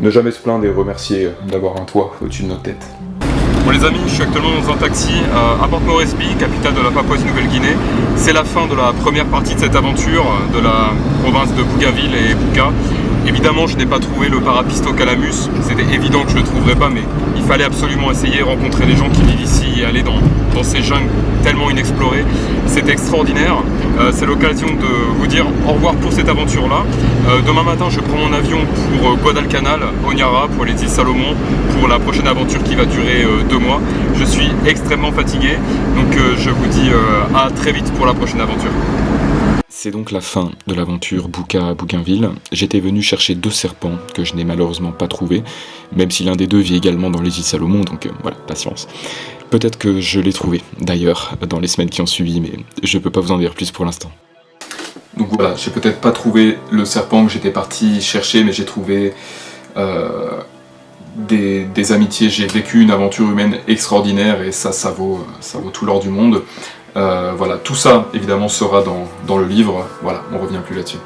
ne jamais se plaindre et remercier d'avoir un toit au-dessus de notre tête. Bon les amis, je suis actuellement dans un taxi à Port Moresby, capitale de la Papouasie-Nouvelle-Guinée. C'est la fin de la première partie de cette aventure de la province de Bougainville et Buka. Évidemment, je n'ai pas trouvé le Parapistocalamus, c'était évident que je ne le trouverais pas, mais il fallait absolument essayer, rencontrer les gens qui vivent ici et aller dans ces jungles tellement inexplorées. C'est extraordinaire, c'est l'occasion de vous dire au revoir pour cette aventure-là. Demain matin, je prends mon avion pour Guadalcanal, Honiara, pour les îles Salomon, pour la prochaine aventure qui va durer 2 mois. Je suis extrêmement fatigué, donc je vous dis à très vite pour la prochaine aventure. C'est donc la fin de l'aventure Buka à Bougainville. J'étais venu chercher 2 serpents que je n'ai malheureusement pas trouvés, même si l'un des 2 vit également dans les îles Salomon, donc voilà, patience. Peut-être que je l'ai trouvé, d'ailleurs, dans les semaines qui ont suivi, mais je peux pas vous en dire plus pour l'instant. Donc voilà, j'ai peut-être pas trouvé le serpent que j'étais parti chercher, mais j'ai trouvé des amitiés, j'ai vécu une aventure humaine extraordinaire, et ça vaut tout l'or du monde. Voilà, tout ça évidemment sera dans le livre, voilà, on revient plus là-dessus.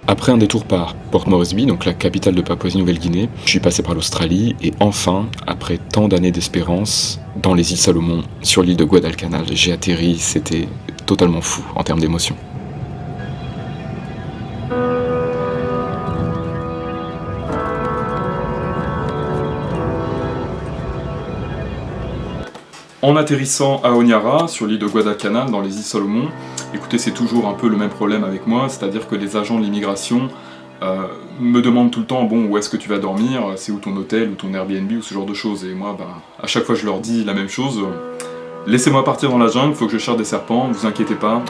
Après un détour par Port Moresby, donc la capitale de Papouasie-Nouvelle-Guinée, je suis passé par l'Australie, et enfin, après tant d'années d'espérance, dans les îles Salomon, sur l'île de Guadalcanal, j'ai atterri, c'était totalement fou en termes d'émotion. En atterrissant à Honiara, sur l'île de Guadalcanal, dans les îles Salomon, écoutez, c'est toujours un peu le même problème avec moi, c'est-à-dire que les agents de l'immigration me demandent tout le temps, bon, où est-ce que tu vas dormir, c'est où ton hôtel, ou ton Airbnb, ou ce genre de choses, et moi, à chaque fois je leur dis la même chose, laissez-moi partir dans la jungle, il faut que je cherche des serpents, vous inquiétez pas,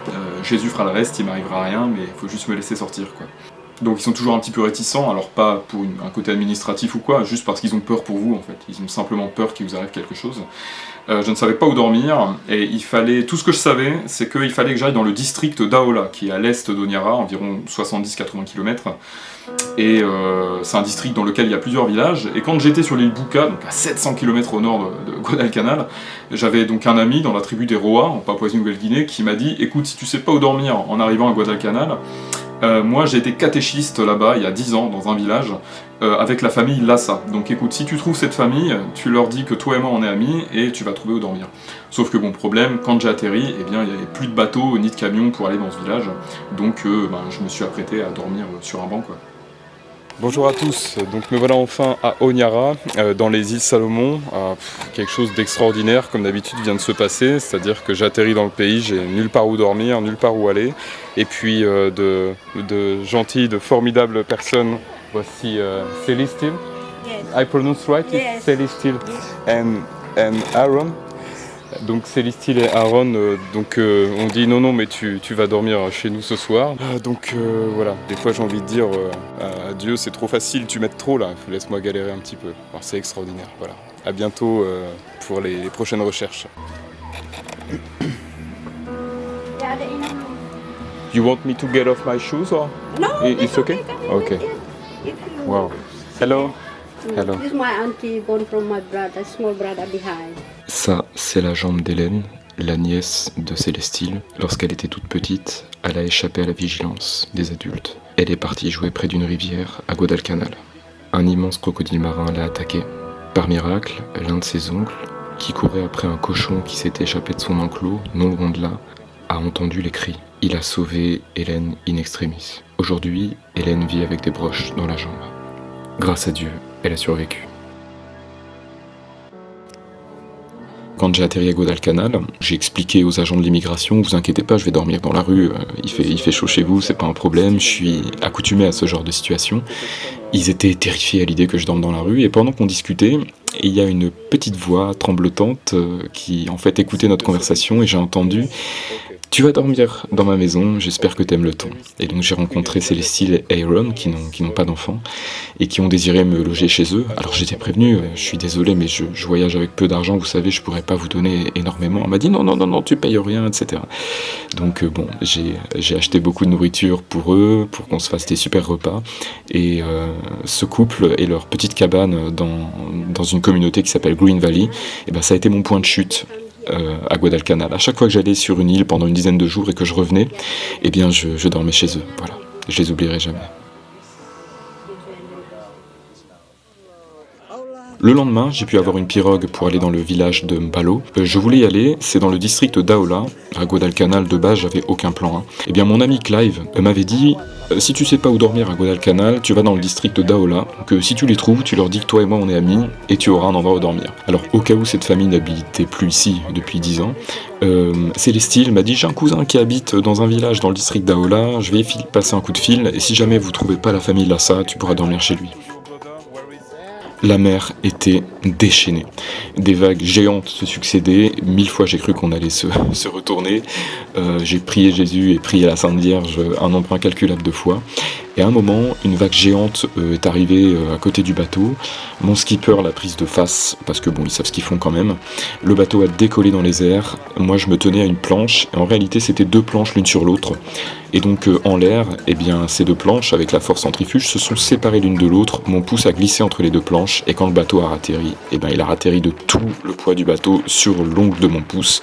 Jésus fera le reste, il m'arrivera rien, mais il faut juste me laisser sortir, quoi. Donc ils sont toujours un petit peu réticents, alors pas pour un côté administratif ou quoi, juste parce qu'ils ont peur pour vous en fait, ils ont simplement peur qu'il vous arrive quelque chose. Je ne savais pas où dormir, et tout ce que je savais, c'est qu'il fallait que j'aille dans le district d'Aola, qui est à l'est d'Honiara, environ 70-80 km, et c'est un district dans lequel il y a plusieurs villages, et quand j'étais sur l'île Buka, donc à 700 km au nord de Guadalcanal, j'avais donc un ami dans la tribu des Roa, en Papouasie-Nouvelle-Guinée, qui m'a dit, écoute, si tu sais pas où dormir en arrivant à Guadalcanal, moi j'ai été catéchiste là-bas il y a 10 ans dans un village avec la famille Lassa. Donc écoute, si tu trouves cette famille, tu leur dis que toi et moi on est amis et tu vas trouver où dormir. Sauf que bon problème, quand j'ai atterri, eh bien il n'y avait plus de bateau ni de camion pour aller dans ce village. Donc je me suis apprêté à dormir sur un banc quoi. Bonjour à tous, donc me voilà enfin à Honiara, dans les îles Salomon. Quelque chose d'extraordinaire comme d'habitude vient de se passer, c'est-à-dire que j'atterris dans le pays, j'ai nulle part où dormir, nulle part où aller, et puis de gentilles, de formidables personnes. Voici Celestil, yes. I pronounce right? Yes. Celestil and Aaron. Donc Celestil et Aaron, on dit non mais tu vas dormir chez nous ce soir. Voilà, des fois j'ai envie de dire adieu, c'est trop facile, tu m'aides trop là, laisse-moi galérer un petit peu. Alors, c'est extraordinaire, voilà. À bientôt pour les prochaines recherches. You want me to get off my shoes or? No, It's okay? Okay. Wow. Hello. Hello. This is my auntie born from my brother, small brother behind. Ça, c'est la jambe d'Hélène, la nièce de Célestine. Lorsqu'elle était toute petite, elle a échappé à la vigilance des adultes. Elle est partie jouer près d'une rivière à Guadalcanal. Un immense crocodile marin l'a attaquée. Par miracle, l'un de ses oncles, qui courait après un cochon qui s'était échappé de son enclos, non loin de là, a entendu les cris. Il a sauvé Hélène in extremis. Aujourd'hui, Hélène vit avec des broches dans la jambe. Grâce à Dieu, elle a survécu. Quand j'ai atterri à Guadalcanal, j'ai expliqué aux agents de l'immigration, vous inquiétez pas, je vais dormir dans la rue, il fait chaud chez vous, c'est pas un problème, je suis accoutumé à ce genre de situation. Ils étaient terrifiés à l'idée que je dorme dans la rue, et pendant qu'on discutait, il y a une petite voix tremblotante qui en fait écoutait notre conversation, et j'ai entendu « Tu vas dormir dans ma maison, j'espère que t'aimes le temps ». Et donc j'ai rencontré Célestine et Aaron, qui n'ont pas d'enfants, et qui ont désiré me loger chez eux. Alors j'étais prévenu, je suis désolé, mais je voyage avec peu d'argent, vous savez, je pourrais pas vous donner énormément. On m'a dit non, tu payes rien, etc. Donc bon, j'ai acheté beaucoup de nourriture pour eux, pour qu'on se fasse des super repas. Et ce couple et leur petite cabane dans une communauté qui s'appelle Green Valley, et ben ça a été mon point de chute. À Guadalcanal. À chaque fois que j'allais sur une île pendant une dizaine de jours et que je revenais, eh bien je dormais chez eux. Voilà, je les oublierai jamais. Le lendemain, j'ai pu avoir une pirogue pour aller dans le village de Mbalo. Je voulais y aller, c'est dans le district d'Aola. À Guadalcanal, de base, j'avais aucun plan. Eh bien, mon ami Clive m'avait dit si tu sais pas où dormir à Guadalcanal, tu vas dans le district d'Aola. Que si tu les trouves, tu leur dis que toi et moi on est amis et tu auras un endroit où dormir. Alors, au cas où cette famille n'habitait plus ici depuis 10 ans, Célestine m'a dit j'ai un cousin qui habite dans un village dans le district d'Aola. Je vais passer un coup de fil et si jamais vous trouvez pas la famille Lassa, tu pourras dormir chez lui. La mer était déchaînée. Des vagues géantes se succédaient. 1000 fois j'ai cru qu'on allait se retourner. J'ai prié Jésus et prié la Sainte Vierge un nombre incalculable de fois. Et à un moment, une vague géante est arrivée à côté du bateau. Mon skipper l'a prise de face, parce que bon, ils savent ce qu'ils font quand même. Le bateau a décollé dans les airs. Moi, je me tenais à une planche. Et en réalité, c'était 2 planches l'une sur l'autre. Et donc, en l'air, eh bien, ces 2 planches, avec la force centrifuge, se sont séparées l'une de l'autre. Mon pouce a glissé entre les 2 planches. Et quand le bateau a ratterri, eh bien, il a ratterri de tout le poids du bateau sur l'ongle de mon pouce.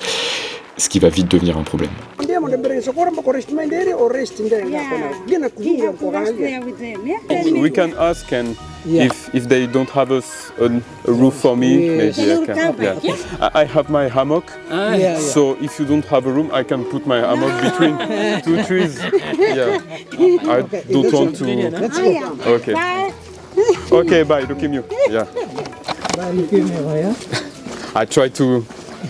Ce qui va vite devenir un problème. We can ask and if they don't have a roof for me, maybe I can. Yeah. I have my hammock, so if you don't have a room, I can put my hammock between 2 trees. Yeah, I don't want to. Okay. Okay, bye, leukemia. Yeah. I try to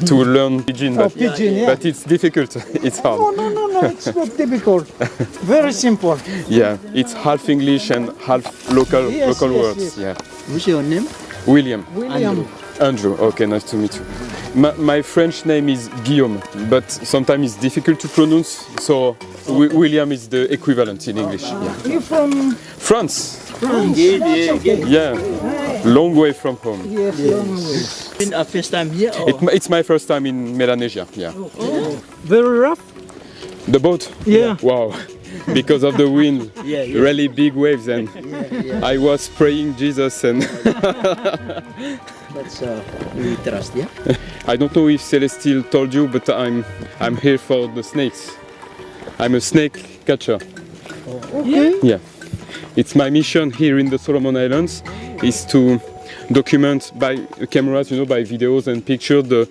learn pidgin, but it's difficult. It's hard. No, it's not difficult. Very simple. Yeah, it's half English and half local words. Yes. Yeah. What's your name? William. Andrew. Okay, nice to meet you. My French name is Guillaume, but sometimes it's difficult to pronounce, so William is the equivalent in English. Yeah. You from France? France? Yeah, long way from home. Yes, long way. Been a first time here? Or? It's my first time in Melanesia. Yeah. Very rough? The boat? Yeah. Wow. Because of the wind, really big waves, and I was praying Jesus and. That's we trust, yeah? I don't know if Celestine told you, but I'm here for the snakes. I'm a snake catcher. Okay. Yeah. It's my mission here in the Solomon Islands is to document by cameras, by videos and pictures the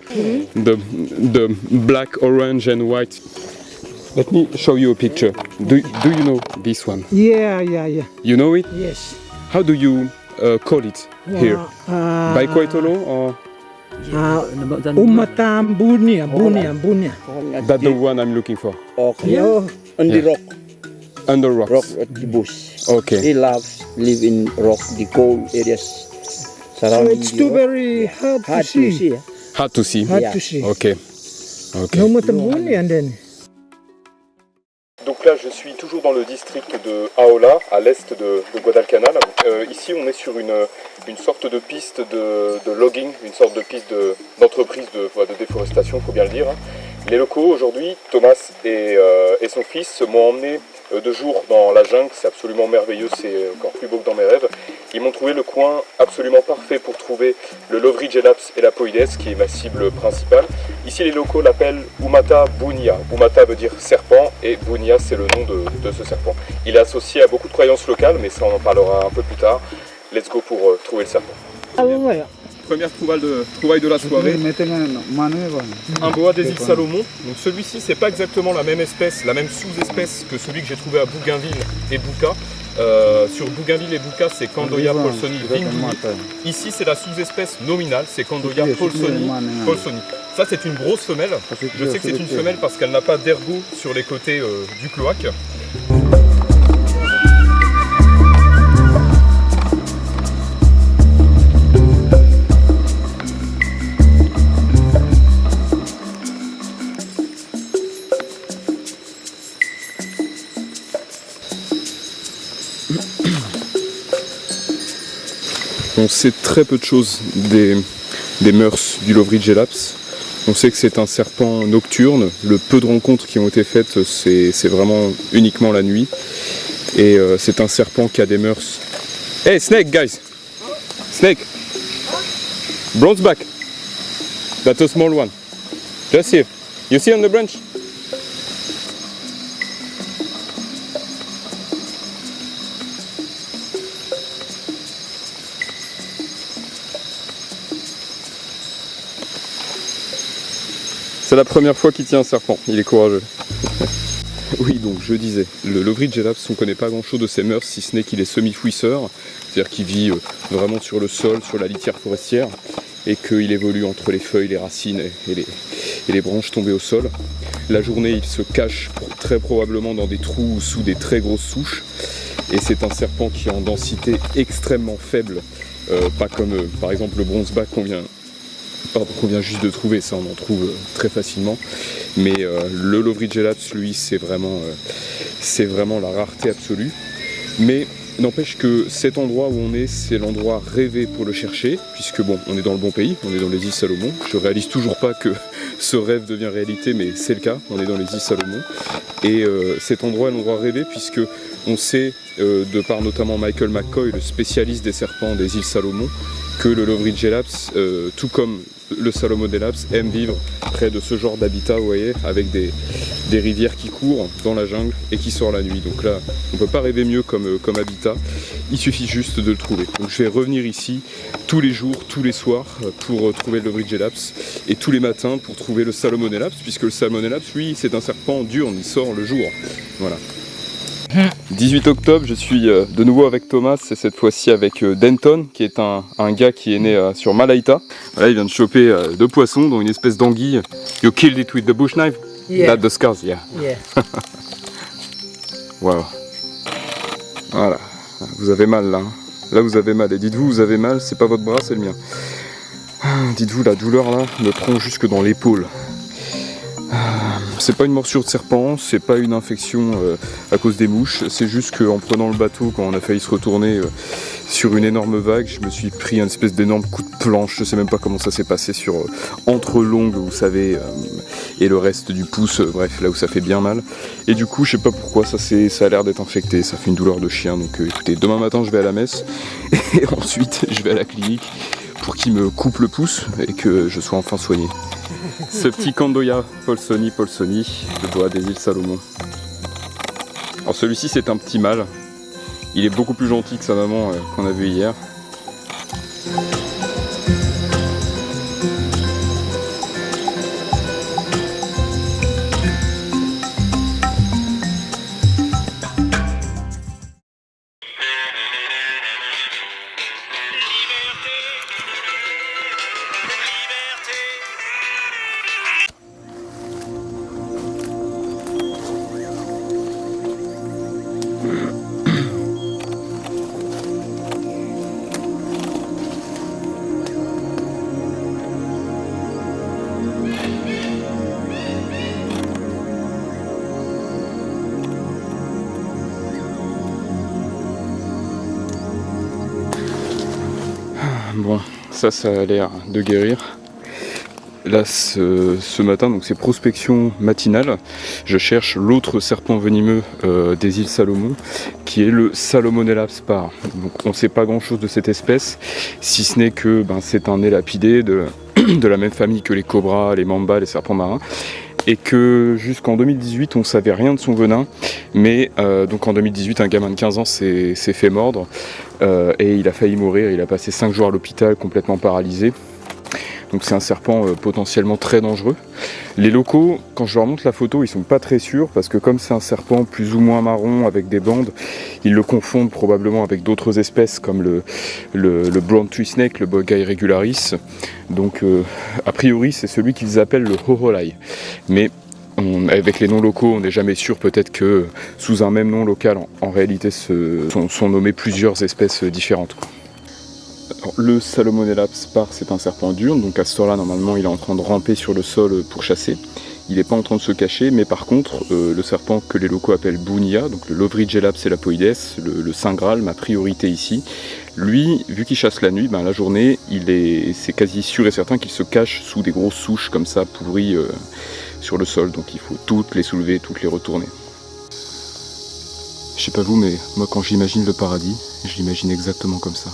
black, orange and white. Let me show you a picture. Do you know this one? Yeah. You know it? Yes. How do you call it here? By Kwaitolo or? Umatam Bunia. That's the one I'm looking for. Yeah. On the rock. Under rocks. Rock at the bush. Okay. They live in rock, the cold areas So surrounding it's the too rock. very hard to see. Hard to see. Hard to see. Ok. No Matabuni and then. Donc là, je suis toujours dans le district de Aola, à l'est de Guadalcanal. Ici, on est sur une sorte de piste de logging, une sorte de piste d'entreprise de déforestation, il faut bien le dire. Les locaux aujourd'hui, Thomas et son fils m'ont emmené 2 jours dans la jungle, c'est absolument merveilleux, c'est encore plus beau que dans mes rêves. Ils m'ont trouvé le coin absolument parfait pour trouver le Lovridge Elaps et la Poides, qui est ma cible principale. Ici les locaux l'appellent Umata Bunia. Umata veut dire serpent et Bunia c'est le nom de ce serpent. Il est associé à beaucoup de croyances locales, mais ça on en parlera un peu plus tard. Let's go pour trouver le serpent. Première trouvaille de la soirée, un boa des îles Salomon. Donc celui-ci c'est pas exactement la même espèce, la même sous-espèce que celui que j'ai trouvé à Bougainville et Bouka. Sur Bougainville et Bouka c'est Candoya paulsoni vinduni. Ici c'est la sous-espèce nominale, c'est Candoya paulsoni. Ça c'est une grosse femelle. Je sais que c'est une femelle parce qu'elle n'a pas d'ergot sur les côtés du cloaque. On sait très peu de choses des mœurs du Lovridge Elaps. On sait que c'est un serpent nocturne. Le peu de rencontres qui ont été faites, c'est vraiment uniquement la nuit. Et c'est un serpent qui a des mœurs. Hey, snake, guys! Snake! Bronzeback! That's a small one. Just here. You see on the branch? C'est la première fois qu'il tient un serpent, il est courageux. Oui, donc je disais, le Lovridge Elaps, on ne connaît pas grand chose de ses mœurs, si ce n'est qu'il est semi-fouisseur, c'est-à-dire qu'il vit vraiment sur le sol, sur la litière forestière, et qu'il évolue entre les feuilles, les racines et les branches tombées au sol. La journée, il se cache très probablement dans des trous ou sous des très grosses souches, et c'est un serpent qui est en densité extrêmement faible, pas comme par exemple le bronzeback qu'on vient juste de trouver, ça on en trouve très facilement, mais le Lovridge Elaps, lui, c'est vraiment la rareté absolue. Mais n'empêche que cet endroit où on est, c'est l'endroit rêvé pour le chercher, puisque bon, on est dans le bon pays, on est dans les îles Salomon. Je réalise toujours pas que ce rêve devient réalité, mais c'est le cas, on est dans les îles Salomon. Et cet endroit est l'endroit rêvé, puisque on sait, de par notamment Michael McCoy, le spécialiste des serpents des îles Salomon, que le Lovridge Elaps, tout comme le Salomon Elaps, aime vivre près de ce genre d'habitat, vous voyez, avec des rivières qui courent dans la jungle et qui sortent la nuit. Donc là, on ne peut pas rêver mieux comme habitat, il suffit juste de le trouver. Donc je vais revenir ici tous les jours, tous les soirs, pour trouver le Lovridge Elaps, et tous les matins pour trouver le Salomon Elaps, puisque le Salomon Elaps, lui, c'est un serpent diurne, il sort le jour. Voilà. 18 octobre, je suis de nouveau avec Thomas, et cette fois-ci avec Denton, qui est un gars qui est né sur Malaita. Voilà, il vient de choper 2 poissons, dont une espèce d'anguille. You killed it with the bush knife? Yeah. That the scars, yeah. Yeah. Wow. Voilà, vous avez mal là. Là vous avez mal, et dites-vous, vous avez mal, c'est pas votre bras, c'est le mien. Dites-vous, la douleur là me prend jusque dans l'épaule. C'est pas une morsure de serpent, c'est pas une infection à cause des mouches, c'est juste qu'en prenant le bateau, quand on a failli se retourner sur une énorme vague, je me suis pris un espèce d'énorme coup de planche, je sais même pas comment ça s'est passé sur entre l'ongle, vous savez, et le reste du pouce, bref, là où ça fait bien mal. Et du coup, je sais pas pourquoi, ça a l'air d'être infecté, ça fait une douleur de chien, donc écoutez, demain matin je vais à la messe, et ensuite je vais à la clinique pour qu'il me coupe le pouce et que je sois enfin soigné. Ce petit Candoya paulsoni, le boa des îles Salomon. Alors celui-ci c'est un petit mâle. Il est beaucoup plus gentil que sa maman qu'on a vu hier. Bon, ça a l'air de guérir. Là, ce matin, donc c'est prospection matinale. Je cherche l'autre serpent venimeux des îles Salomon, qui est le Salomonella spar. Donc, on ne sait pas grand-chose de cette espèce, si ce n'est que c'est un élapidé de la même famille que les cobras, les mambas, les serpents marins. Et que jusqu'en 2018 on ne savait rien de son venin, mais donc en 2018 un gamin de 15 ans s'est fait mordre et il a failli mourir, il a passé 5 jours à l'hôpital complètement paralysé. Donc c'est un serpent potentiellement très dangereux. Les locaux, quand je leur montre la photo, ils sont pas très sûrs parce que comme c'est un serpent plus ou moins marron avec des bandes, ils le confondent probablement avec d'autres espèces comme le brown tree snake, le bogai regularis. Donc a priori c'est celui qu'ils appellent le hoholai. Mais avec les noms locaux, on n'est jamais sûr, peut-être que sous un même nom local, en réalité sont nommées plusieurs espèces différentes. Alors, le Salomonella spar, c'est un serpent diurne, donc à ce temps-là, normalement, il est en train de ramper sur le sol pour chasser. Il n'est pas en train de se cacher, mais par contre, le serpent que les locaux appellent Bounia, donc le Lovridgelaps elapoides, le Saint Graal, ma priorité ici, lui, vu qu'il chasse la nuit, la journée, c'est quasi sûr et certain qu'il se cache sous des grosses souches comme ça, pourries sur le sol, donc il faut toutes les soulever, toutes les retourner. Je sais pas vous, mais moi quand j'imagine le paradis, je l'imagine exactement comme ça.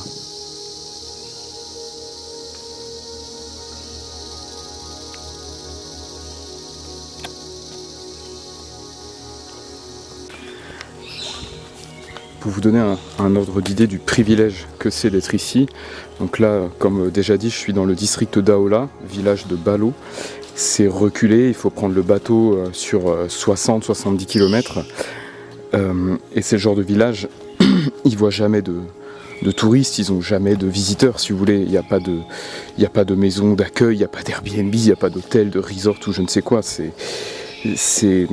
Pour vous donner un ordre d'idée du privilège que c'est d'être ici, donc là, comme déjà dit, je suis dans le district d'Aola, village de Balo. C'est reculé, il faut prendre le bateau sur 60-70 km. Et c'est le genre de village, ils voient jamais de touristes, ils n'ont jamais de visiteurs, si vous voulez. Il n'y a pas de maison d'accueil, il n'y a pas d'Airbnb, il n'y a pas d'hôtel, de resort ou je ne sais quoi. C'est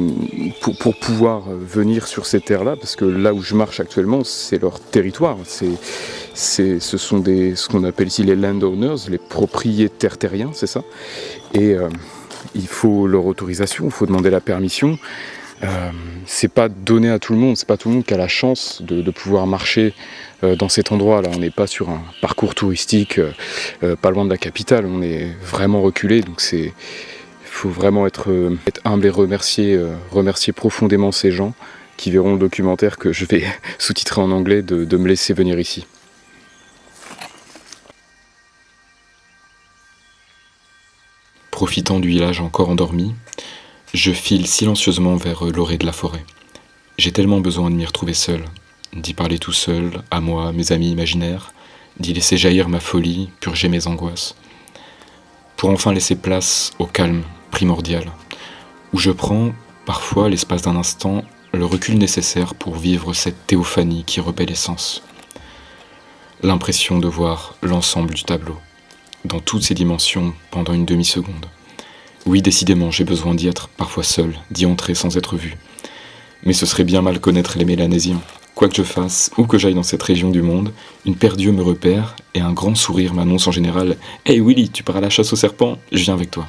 pour pouvoir venir sur ces terres-là, parce que là où je marche actuellement, c'est leur territoire. Ce sont ce qu'on appelle ici les landowners, les propriétaires terriens, c'est ça. Et il faut leur autorisation, il faut demander la permission. C'est pas donné à tout le monde, c'est pas tout le monde qui a la chance de pouvoir marcher dans cet endroit-là. On n'est pas sur un parcours touristique pas loin de la capitale, on est vraiment reculé, donc il faut vraiment être humble et remercier profondément ces gens qui verront le documentaire que je vais sous-titrer en anglais de me laisser venir ici. Profitant du village encore endormi, je file silencieusement vers l'orée de la forêt. J'ai tellement besoin de m'y retrouver seul, d'y parler tout seul, à moi, mes amis imaginaires, d'y laisser jaillir ma folie, purger mes angoisses, pour enfin laisser place au calme primordial, où je prends, parfois, l'espace d'un instant, le recul nécessaire pour vivre cette théophanie qui repaît les sens. L'impression de voir l'ensemble du tableau, dans toutes ses dimensions pendant une demi-seconde. Oui, décidément, j'ai besoin d'y être, parfois seul, d'y entrer sans être vu. Mais ce serait bien mal connaître les Mélanésiens. Quoi que je fasse, où que j'aille dans cette région du monde, une paire d'yeux me repère et un grand sourire m'annonce en général « Hey Willy, tu pars à la chasse aux serpents? Je viens avec toi. »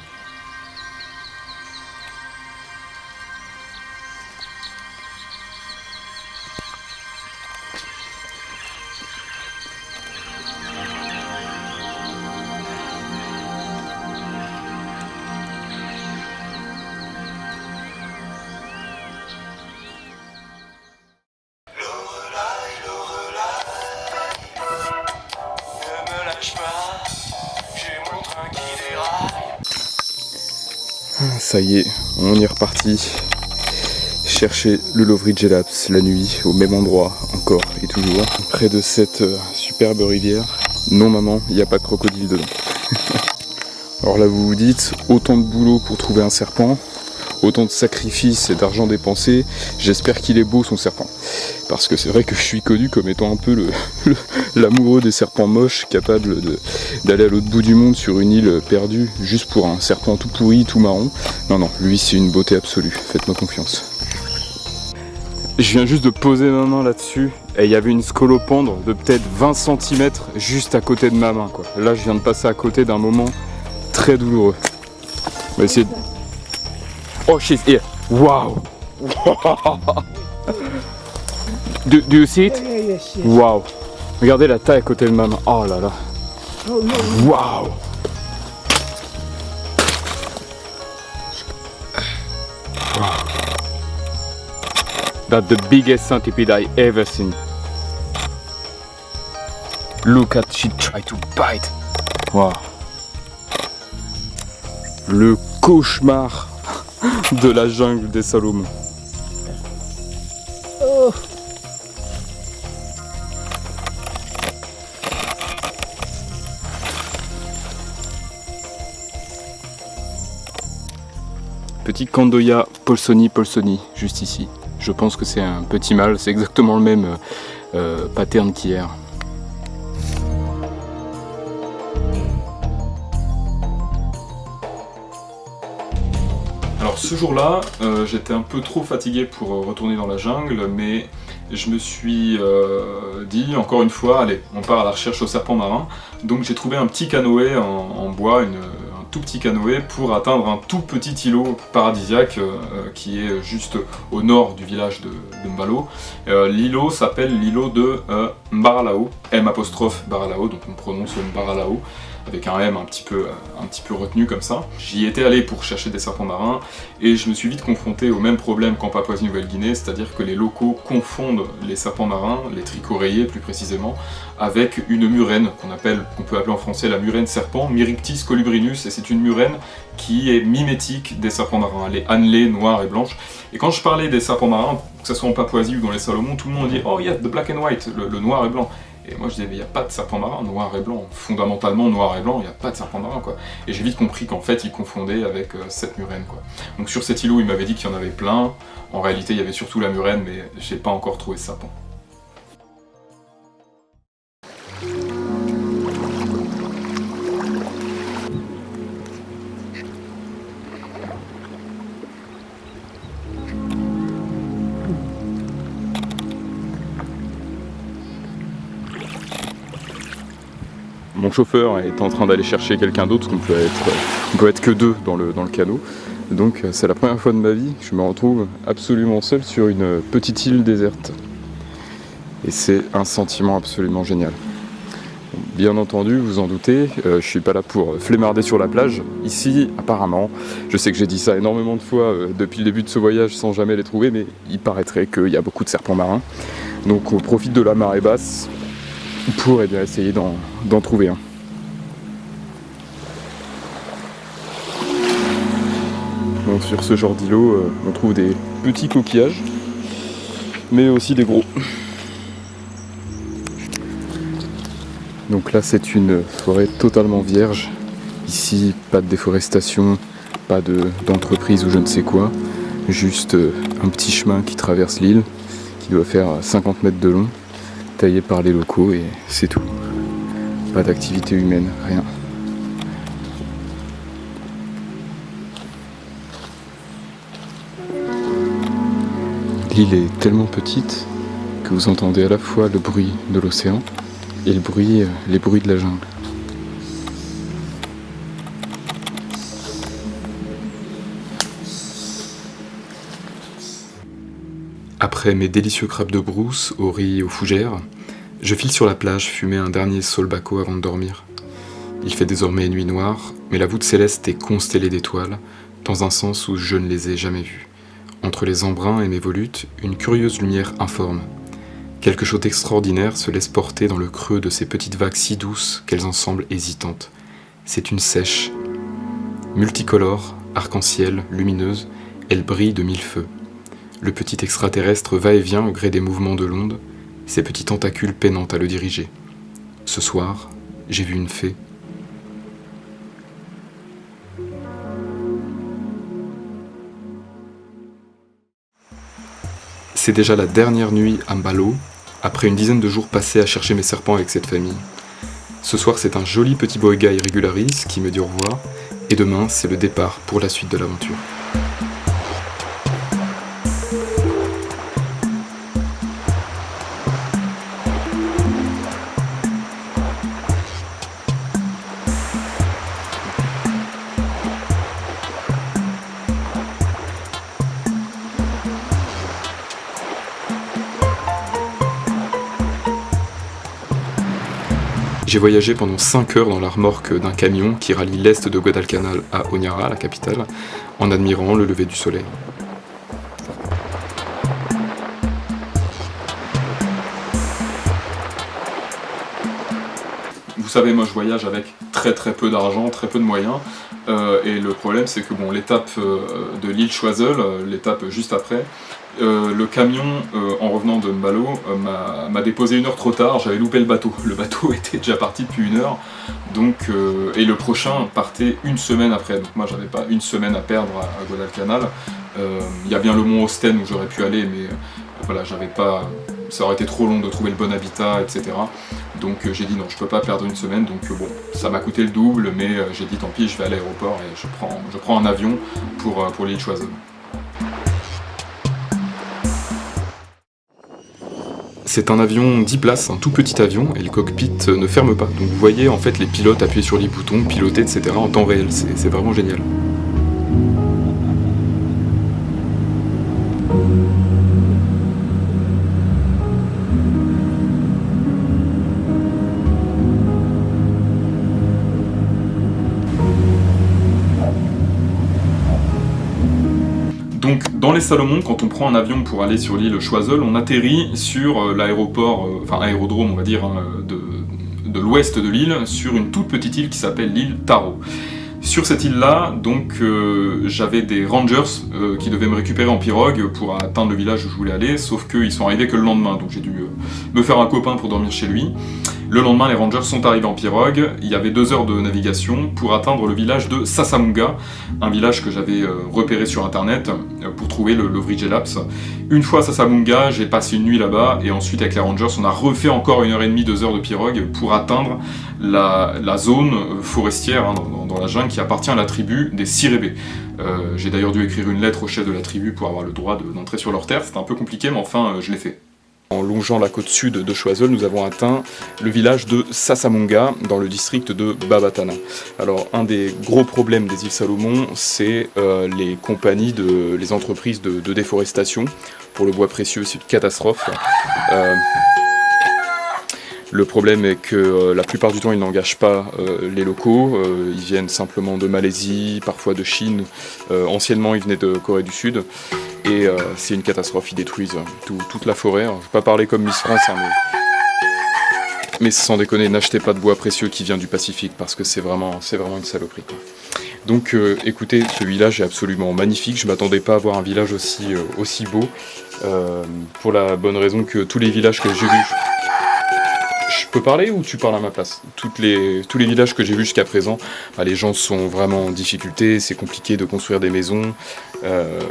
Ça y est, on y est reparti. Chercher le Lovridgelaps la nuit, au même endroit, encore et toujours, près de cette superbe rivière. Non maman, il n'y a pas de crocodile dedans. Alors là vous vous dites, autant de boulot pour trouver un serpent, autant de sacrifices et d'argent dépensé, j'espère qu'il est beau son serpent. Parce que c'est vrai que je suis connu comme étant un peu l'amoureux des serpents moches, capable d'aller à l'autre bout du monde sur une île perdue, juste pour un serpent tout pourri, tout marron. Non, lui c'est une beauté absolue, faites-moi confiance. Je viens juste de poser ma main là-dessus, et il y avait une scolopendre de peut-être 20 cm juste à côté de ma main, quoi. Là je viens de passer à côté d'un moment très douloureux. On va essayer de... Oh, she's here. Wow. Do you see it? Yes. Wow. Regardez la taille à côté de ma main. Oh là là. Wow. That's the biggest centipede I ever seen. Look at she try to bite. Wow. Le cauchemar de la jungle des Salomon. Oh. Petit Candoya polsoni, juste ici. Je pense que c'est un petit mâle, c'est exactement le même pattern qu'hier. Alors ce jour-là, j'étais un peu trop fatigué pour retourner dans la jungle, mais je me suis dit encore une fois, allez, on part à la recherche au serpent marin. Donc j'ai trouvé un petit canoë en bois, un tout petit canoë pour atteindre un tout petit îlot paradisiaque qui est juste au nord du village de Mbalo. L'îlot s'appelle l'îlot de Mbaralao, M' Baralao, donc on prononce Mbaralao, avec un M un petit peu retenu comme ça. J'y étais allé pour chercher des serpents marins et je me suis vite confronté au même problème qu'en Papouasie-Nouvelle-Guinée, c'est-à-dire que les locaux confondent les serpents marins, les trichoréiers plus précisément, avec une murène qu'on peut appeler en français la murène serpent, Myrichthys colubrinus, et c'est une murène qui est mimétique des serpents marins, elle est annelée, noire et blanche. Et quand je parlais des serpents marins, que ce soit en Papouasie ou dans les Salomon, tout le monde dit « Oh yeah, the black and white », le noir et blanc. Et moi je disais, mais il n'y a pas de serpent marin noir et blanc, fondamentalement noir et blanc, il n'y a pas de serpent marin quoi. Et j'ai vite compris qu'en fait ils confondaient avec cette murène quoi. Donc sur cet îlot il m'avait dit qu'il y en avait plein, en réalité il y avait surtout la murène, mais j'ai pas encore trouvé ce serpent. Mon chauffeur est en train d'aller chercher quelqu'un d'autre, parce qu'on peut être que deux dans le canot. Donc c'est la première fois de ma vie que je me retrouve absolument seul sur une petite île déserte. Et c'est un sentiment absolument génial. Bien entendu, vous en doutez, je suis pas là pour flemmarder sur la plage. Ici, apparemment, je sais que j'ai dit ça énormément de fois depuis le début de ce voyage sans jamais les trouver, mais il paraîtrait qu'il y a beaucoup de serpents marins. Donc on profite de la marée basse pour essayer d'en trouver un. Donc sur ce genre d'îlot, on trouve des petits coquillages, mais aussi des gros. Donc là c'est une forêt totalement vierge. Ici pas de déforestation, pas d'entreprise ou je ne sais quoi. Juste un petit chemin qui traverse l'île, qui doit faire 50 mètres de long, taillé par les locaux et c'est tout. Pas d'activité humaine, rien. L'île est tellement petite que vous entendez à la fois le bruit de l'océan et les bruits de la jungle. Après mes délicieux crêpes de brousse, au riz et aux fougères, je file sur la plage fumer un dernier solbako avant de dormir. Il fait désormais nuit noire, mais la voûte céleste est constellée d'étoiles, dans un sens où je ne les ai jamais vues. Entre les embruns et mes volutes, une curieuse lumière informe. Quelque chose d'extraordinaire se laisse porter dans le creux de ces petites vagues si douces qu'elles en semblent hésitantes. C'est une sèche. Multicolore, arc-en-ciel, lumineuse, elle brille de mille feux. Le petit extraterrestre va et vient au gré des mouvements de l'onde, ses petits tentacules peinant à le diriger. Ce soir, j'ai vu une fée. C'est déjà la dernière nuit à Mbalo, après une dizaine de jours passés à chercher mes serpents avec cette famille. Ce soir, c'est un joli petit boiga irregularis qui me dit au revoir, et demain, c'est le départ pour la suite de l'aventure. J'ai voyagé pendant 5 heures dans la remorque d'un camion qui relie l'est de Guadalcanal à Honiara, la capitale, en admirant le lever du soleil. vous savez, moi je voyage avec très peu d'argent, très peu de moyens, et le problème c'est que bon, l'étape de l'île Choiseul, l'étape juste après, le camion en revenant de Mbalo m'a déposé 1 heure trop tard, j'avais loupé le bateau était déjà parti depuis 1 heure, donc, et le prochain partait 1 semaine après, donc moi j'avais pas 1 semaine à perdre à Guadalcanal. Il y a bien le mont Osten où j'aurais pu aller, mais voilà, j'avais pas, ça aurait été trop long de trouver le bon habitat, etc. Donc j'ai dit non, je peux pas perdre 1 semaine, donc bon, ça m'a coûté le double, mais j'ai dit tant pis, je vais à l'aéroport et je prends un avion pour l'île Choiseul. C'est un avion 10 places, un tout petit avion, et le cockpit ne ferme pas. Donc vous voyez en fait les pilotes appuyer sur les boutons, piloter, etc. en temps réel, c'est vraiment génial. Donc dans les Salomon, quand on prend un avion pour aller sur l'île Choiseul, on atterrit sur l'aéroport, enfin aérodrome on va dire, hein, de l'ouest de l'île, sur une toute petite île qui s'appelle l'île Taro. Sur cette île-là, donc, j'avais des rangers qui devaient me récupérer en pirogue pour atteindre le village où je voulais aller, sauf qu'ils sont arrivés que le lendemain, donc j'ai dû me faire un copain pour dormir chez lui. Le lendemain, les rangers sont arrivés en pirogue, il y avait 2 heures de navigation pour atteindre le village de Sasamunga, un village que j'avais repéré sur internet pour trouver le Vrije-Laps. Une fois à Sasamunga, j'ai passé une nuit là-bas, et ensuite avec les rangers, on a refait encore 1h30, 2 heures de pirogue pour atteindre la zone forestière hein, dans la jungle qui appartient à la tribu des Sirébé. J'ai d'ailleurs dû écrire une lettre au chef de la tribu pour avoir le droit d'entrer sur leur terre, c'était un peu compliqué, mais enfin je l'ai fait. En longeant la côte sud de Choiseul, nous avons atteint le village de Sasamunga, dans le district de Babatana. Alors, un des gros problèmes des îles Salomon, c'est les compagnies, les entreprises de déforestation. Pour le bois précieux, c'est une catastrophe. Le problème est que la plupart du temps, ils n'engagent pas les locaux. Ils viennent simplement de Malaisie, parfois de Chine. Anciennement, ils venaient de Corée du Sud. Et c'est une catastrophe, ils détruisent toute la forêt. Alors, je ne vais pas parler comme Miss France, hein, mais sans déconner, n'achetez pas de bois précieux qui vient du Pacifique, parce que c'est vraiment une saloperie, quoi. Donc écoutez, ce village est absolument magnifique. Je ne m'attendais pas à voir un village aussi beau, pour la bonne raison que tous les villages que j'ai vus... Je peux parler ou tu parles à ma place? Tous les villages que j'ai vus jusqu'à présent, bah, les gens sont vraiment en difficulté, c'est compliqué de construire des maisons,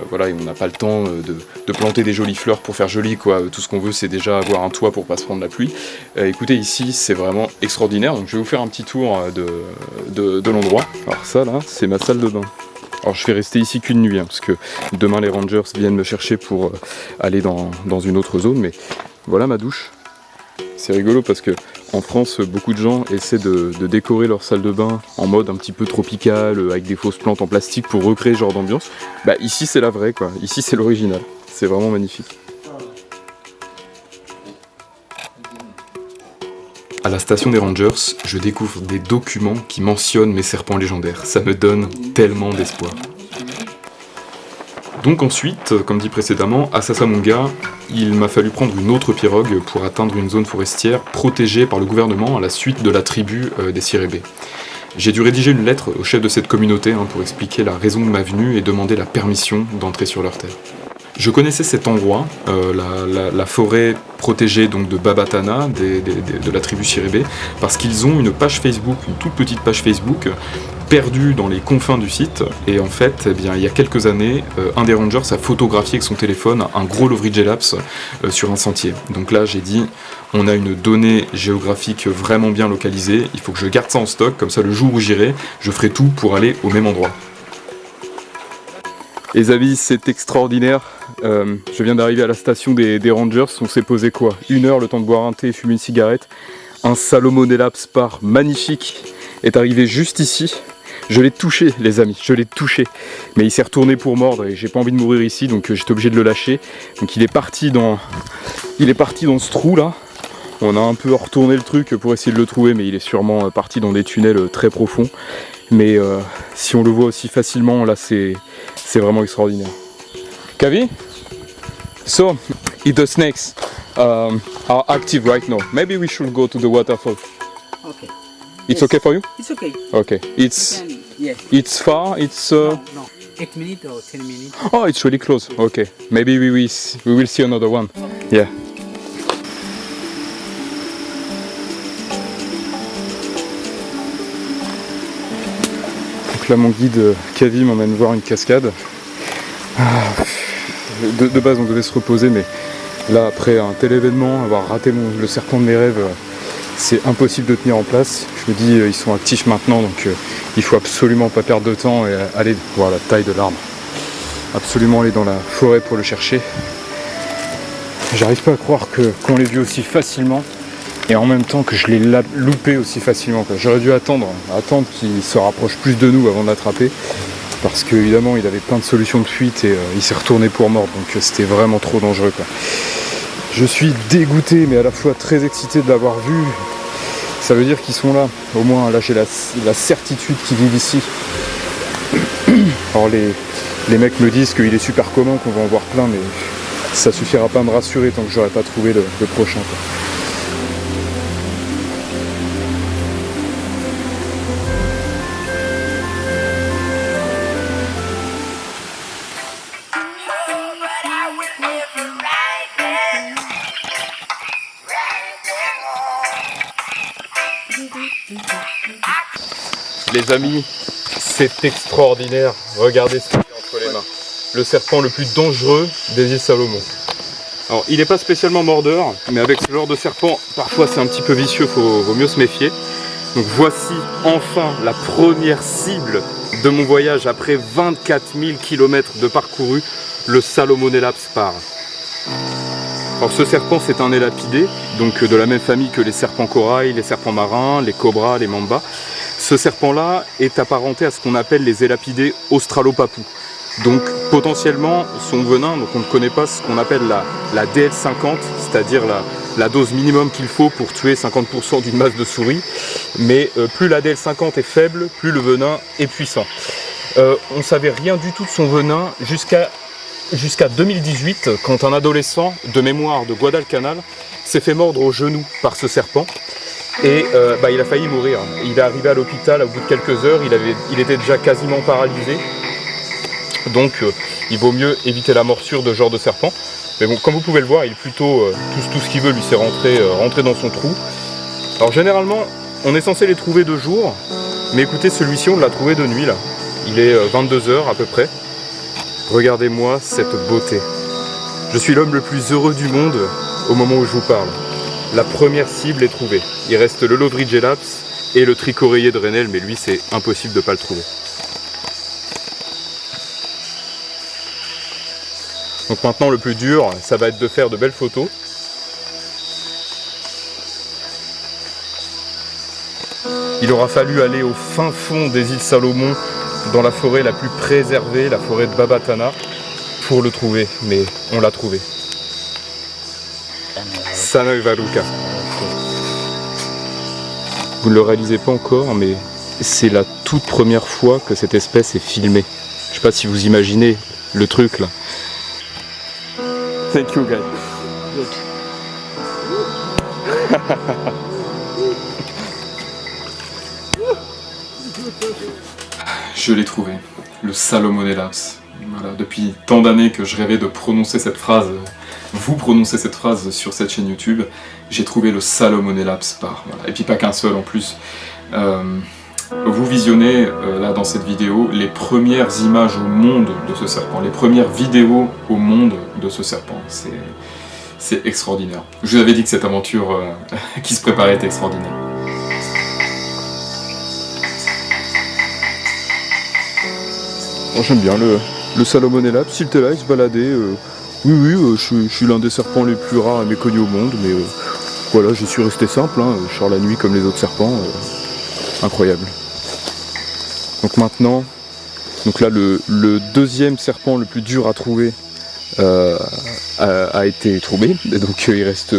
voilà, et on n'a pas le temps de planter des jolies fleurs pour faire joli, quoi. Tout ce qu'on veut, c'est déjà avoir un toit pour pas se prendre la pluie. Écoutez, ici, c'est vraiment extraordinaire, donc je vais vous faire un petit tour de l'endroit. Alors ça, là, c'est ma salle de bain. Alors je vais rester ici qu'une nuit, hein, parce que demain les rangers viennent me chercher pour aller dans une autre zone, mais voilà ma douche. C'est rigolo parce que en France, beaucoup de gens essaient de décorer leur salle de bain en mode un petit peu tropical, avec des fausses plantes en plastique pour recréer ce genre d'ambiance. Bah ici c'est la vraie, quoi. Ici c'est l'original. C'est vraiment magnifique. À la station des Rangers, je découvre des documents qui mentionnent mes serpents légendaires. Ça me donne tellement d'espoir. Donc ensuite, comme dit précédemment, à Sasamunga, il m'a fallu prendre une autre pirogue pour atteindre une zone forestière protégée par le gouvernement à la suite de la tribu des Sirébé. J'ai dû rédiger une lettre au chef de cette communauté hein, pour expliquer la raison de ma venue et demander la permission d'entrer sur leur terre. Je connaissais cet endroit, la forêt protégée donc de Babatana, de la tribu Sirébé, parce qu'ils ont une page Facebook, une toute petite page Facebook, perdue dans les confins du site, et en fait, eh bien, il y a quelques années, un des rangers a photographié avec son téléphone un gros Vrije-Laps sur un sentier. Donc là, j'ai dit, on a une donnée géographique vraiment bien localisée, il faut que je garde ça en stock, comme ça le jour où j'irai, je ferai tout pour aller au même endroit. Les amis, c'est extraordinaire. Je viens d'arriver à la station des Rangers. On s'est posé quoi? 1 heure, le temps de boire un thé et fumer une cigarette. Un Salomon-Laps par magnifique est arrivé juste ici. Je l'ai touché, les amis, je l'ai touché. Mais il s'est retourné pour mordre et j'ai pas envie de mourir ici, donc j'étais obligé de le lâcher. Donc il est parti dans ce trou là. On a un peu retourné le truc pour essayer de le trouver, mais il est sûrement parti dans des tunnels très profonds. Mais si on le voit aussi facilement, là c'est vraiment extraordinaire. Kavi? So, if the snakes are active right now, maybe we should go to the waterfall. Okay. It's okay for you? It's okay. Okay. It's Yes. it's far. It's No. 8 minutes or 10 minutes. oh, it's really close. Okay. Maybe we will see another one. Yeah. Donc là, mon guide Kavi m'emmène voir une cascade. De base, on devait se reposer, mais là, après un tel événement, avoir raté le serpent de mes rêves, c'est impossible de tenir en place. Je me dis, ils sont actifs maintenant, donc il faut absolument pas perdre de temps et aller voir la taille de l'arbre. Absolument aller dans la forêt pour le chercher. J'arrive pas à croire qu'on l'ait vu aussi facilement et en même temps que je l'ai loupé aussi facilement. J'aurais dû attendre qu'il se rapproche plus de nous avant de l'attraper. Parce qu'évidemment il avait plein de solutions de fuite et il s'est retourné pour mordre, donc c'était vraiment trop dangereux quoi. Je suis dégoûté mais à la fois très excité de l'avoir vu. Ça veut dire qu'ils sont là, au moins là j'ai la certitude qu'ils vivent ici. Alors les mecs me disent qu'il est super commun, qu'on va en voir plein, mais ça suffira pas à me rassurer tant que j'aurai pas trouvé le prochain quoi. Les amis, c'est extraordinaire. Regardez ce qu'il y a entre les mains. Le serpent le plus dangereux des îles Salomon. Alors, il n'est pas spécialement mordeur, mais avec ce genre de serpent, parfois c'est un petit peu vicieux, vaut mieux se méfier. Donc voici enfin la première cible de mon voyage après 24 000 km de parcouru, le Salomonella spar. Alors ce serpent c'est un élapidé, donc de la même famille que les serpents corail, les serpents marins, les cobras, les mambas. Ce serpent-là est apparenté à ce qu'on appelle les élapidés australopapous. Donc potentiellement son venin, donc on ne connaît pas ce qu'on appelle la DL50, c'est-à-dire la dose minimum qu'il faut pour tuer 50% d'une masse de souris. Mais plus la DL50 est faible, plus le venin est puissant. On ne savait rien du tout de son venin jusqu'à 2018, quand un adolescent de mémoire de Guadalcanal s'est fait mordre au genou par ce serpent. Et il a failli mourir. Il est arrivé à l'hôpital au bout de quelques heures, il était déjà quasiment paralysé. Donc il vaut mieux éviter la morsure de ce genre de serpent. Mais bon, comme vous pouvez le voir, il est plutôt tout ce qu'il veut, lui c'est rentrer dans son trou. Alors généralement, on est censé les trouver de jour, mais écoutez, celui-ci on l'a trouvé de nuit là. Il est 22 h à peu près. Regardez-moi cette beauté. Je suis l'homme le plus heureux du monde au moment où je vous parle. La première cible est trouvée. Il reste le Lovridgelaps et le trichoréier de Rennell, mais lui c'est impossible de ne pas le trouver. Donc maintenant le plus dur, ça va être de faire de belles photos. Il aura fallu aller au fin fond des îles Salomon, dans la forêt la plus préservée, la forêt de Babatana, pour le trouver, mais on l'a trouvé. Sanoivaluka. Vous ne le réalisez pas encore, mais c'est la toute première fois que cette espèce est filmée. Je ne sais pas si vous imaginez le truc là. Thank you guys. Je l'ai trouvé, le Salomonellaps. Voilà, depuis tant d'années que je rêvais de prononcer cette phrase, vous prononcez cette phrase sur cette chaîne YouTube, j'ai trouvé le Salomonella spar. Voilà. Et puis pas qu'un seul en plus. Vous visionnez là dans cette vidéo les premières images au monde de ce serpent, les premières vidéos au monde de ce serpent. C'est extraordinaire. Je vous avais dit que cette aventure qui se préparait était extraordinaire. Oh, j'aime bien le Salomonella, s'il était là, il se baladait. Oui, je suis l'un des serpents les plus rares et méconnus au monde, mais voilà, j'y suis resté simple, hein, je sors la nuit comme les autres serpents, incroyable. Donc maintenant, là le deuxième serpent le plus dur à trouver a été trouvé, et donc il reste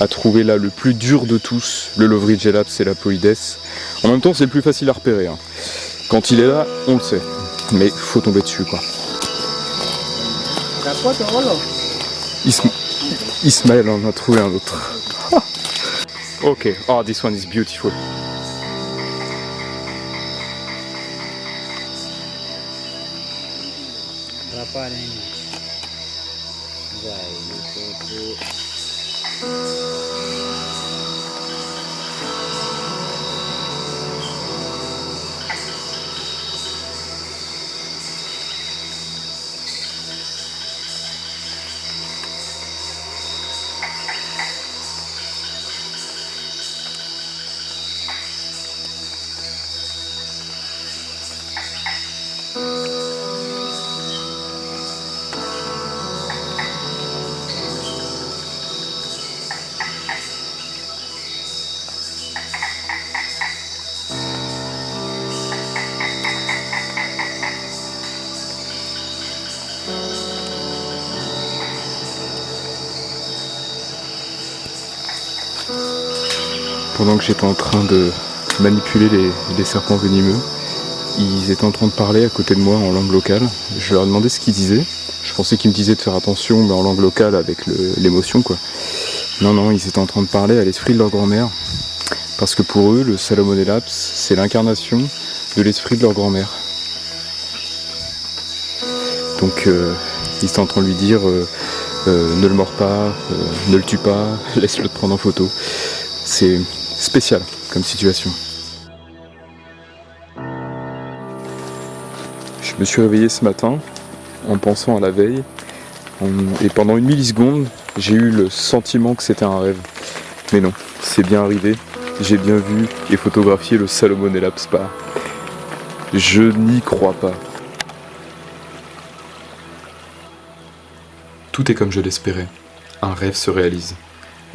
à trouver là le plus dur de tous, le Lovridgelaps et la Poides. En même temps c'est le plus facile à repérer, hein. Quand il est là, on le sait, mais faut tomber dessus quoi. Ismaël en a trouvé un autre. Ok, oh this one is beautiful. berapa ini? Pendant que j'étais en train de manipuler les serpents venimeux, ils étaient en train de parler à côté de moi en langue locale. Je leur ai demandé ce qu'ils disaient. Je pensais qu'ils me disaient de faire attention, mais en langue locale avec l'émotion quoi. Non, ils étaient en train de parler à l'esprit de leur grand-mère. Parce que pour eux, le Salmonella, c'est l'incarnation de l'esprit de leur grand-mère. Donc ils étaient en train de lui dire ne le mords pas, ne le tue pas, laisse-le te prendre en photo. C'est spécial comme situation. Je me suis réveillé ce matin en pensant à la veille et pendant une milliseconde j'ai eu le sentiment que c'était un rêve. Mais non, c'est bien arrivé, j'ai bien vu et photographié le Salmonella Spa. Je n'y crois pas. Tout est comme je l'espérais. Un rêve se réalise.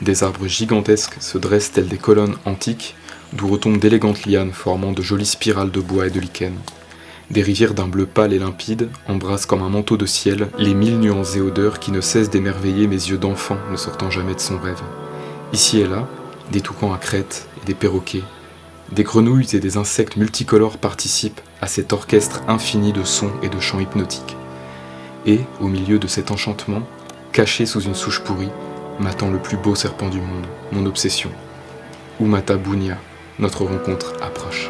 Des arbres gigantesques se dressent tels des colonnes antiques, d'où retombent d'élégantes lianes formant de jolies spirales de bois et de lichen. Des rivières d'un bleu pâle et limpide embrassent comme un manteau de ciel les 1000 nuances et odeurs qui ne cessent d'émerveiller mes yeux d'enfant ne sortant jamais de son rêve. Ici et là, des toucans à crête et des perroquets. Des grenouilles et des insectes multicolores participent à cet orchestre infini de sons et de chants hypnotiques. Et, au milieu de cet enchantement, caché sous une souche pourrie, m'attend le plus beau serpent du monde, mon obsession. Umata Bunya, notre rencontre approche.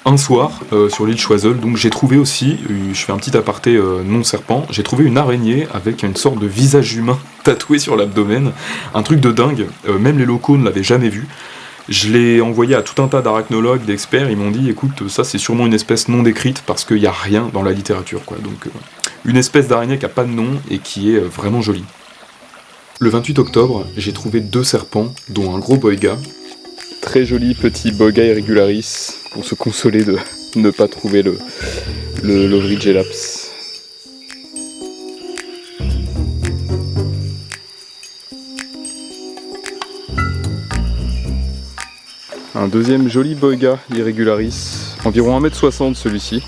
Un soir, sur l'île Choiseul, donc j'ai trouvé aussi, je fais un petit aparté non serpent, j'ai trouvé une araignée avec une sorte de visage humain tatoué sur l'abdomen, un truc de dingue, même les locaux ne l'avaient jamais vu. Je l'ai envoyé à tout un tas d'arachnologues, d'experts, ils m'ont dit écoute, ça c'est sûrement une espèce non décrite parce qu'il n'y a rien dans la littérature, quoi. Donc une espèce d'araignée qui n'a pas de nom et qui est vraiment jolie. Le 28 octobre, j'ai trouvé 2 serpents, dont un gros boiga. Très joli petit boiga irregularis, pour se consoler de ne pas trouver le Lovridgelaps. Un deuxième joli boiga irregularis, environ 1m60 celui-ci.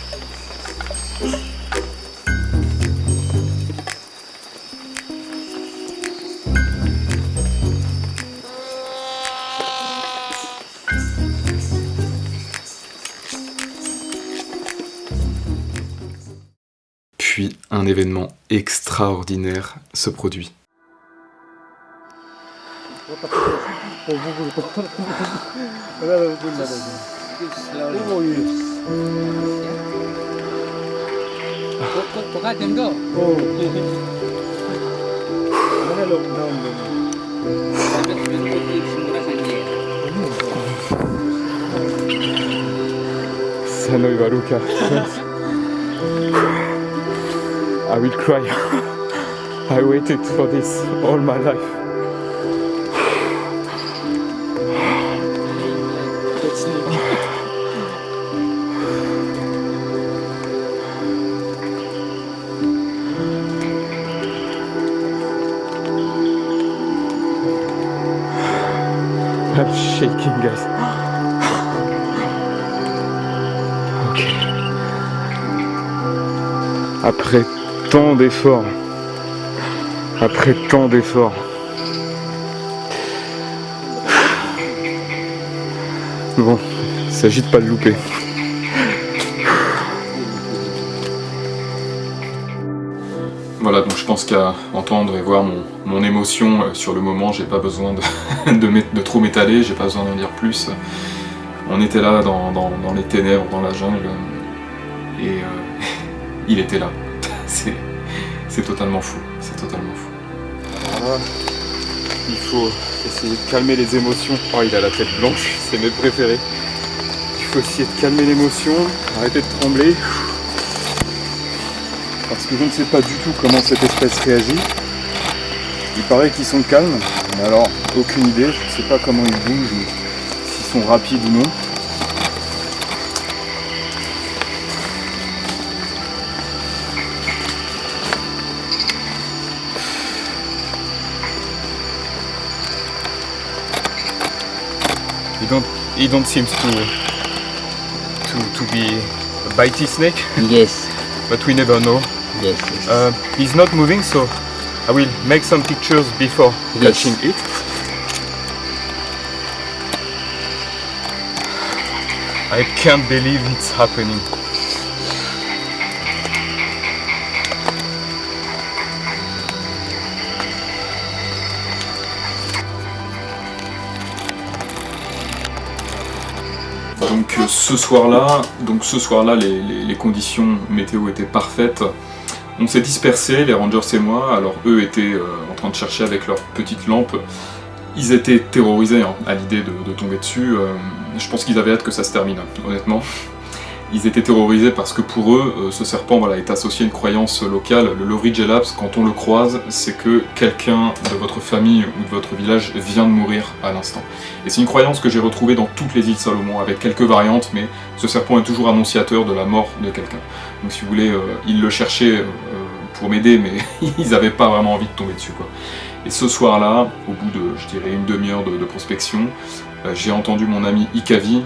Puis un événement extraordinaire se produit. Sanoi Varuka. I will cry. I waited for this all my life. shaking, guys. Ok. Après tant d'efforts. Bon, il s'agit de pas le louper. Voilà, donc je pense qu'à entendre et voir mon émotion sur le moment, j'ai pas besoin de trop m'étaler, j'ai pas besoin d'en dire plus. On était là dans les ténèbres, dans la jungle, et il était là. C'est totalement fou, c'est totalement fou. Alors là, il faut essayer de calmer les émotions. Oh, il a la tête blanche, c'est mes préférés. Il faut essayer de calmer l'émotion, arrêter de trembler. Parce que je ne sais pas du tout comment cette espèce réagit. Il paraît qu'ils sont calmes, mais alors aucune idée, je ne sais pas comment ils bougent, ou s'ils sont rapides ou non. He don't seem to be a bitey snake. Yes. But we never know. Yes. He's not moving, so I will make some pictures before catching it. I can't believe it's happening. Donc ce soir-là, les conditions météo étaient parfaites. On s'est dispersés, les rangers et moi, alors eux étaient en train de chercher avec leur petite lampe. Ils étaient terrorisés à l'idée de tomber dessus. Je pense qu'ils avaient hâte que ça se termine, honnêtement. Ils étaient terrorisés parce que pour eux, ce serpent est associé à une croyance locale. Le Lovri Jelaps, quand on le croise, c'est que quelqu'un de votre famille ou de votre village vient de mourir à l'instant. Et c'est une croyance que j'ai retrouvée dans toutes les îles Salomon, avec quelques variantes, mais ce serpent est toujours annonciateur de la mort de quelqu'un. Donc si vous voulez, ils le cherchaient pour m'aider, mais ils n'avaient pas vraiment envie de tomber dessus, quoi. Et ce soir-là, au bout de, je dirais, une demi-heure de prospection, j'ai entendu mon ami Ikavi,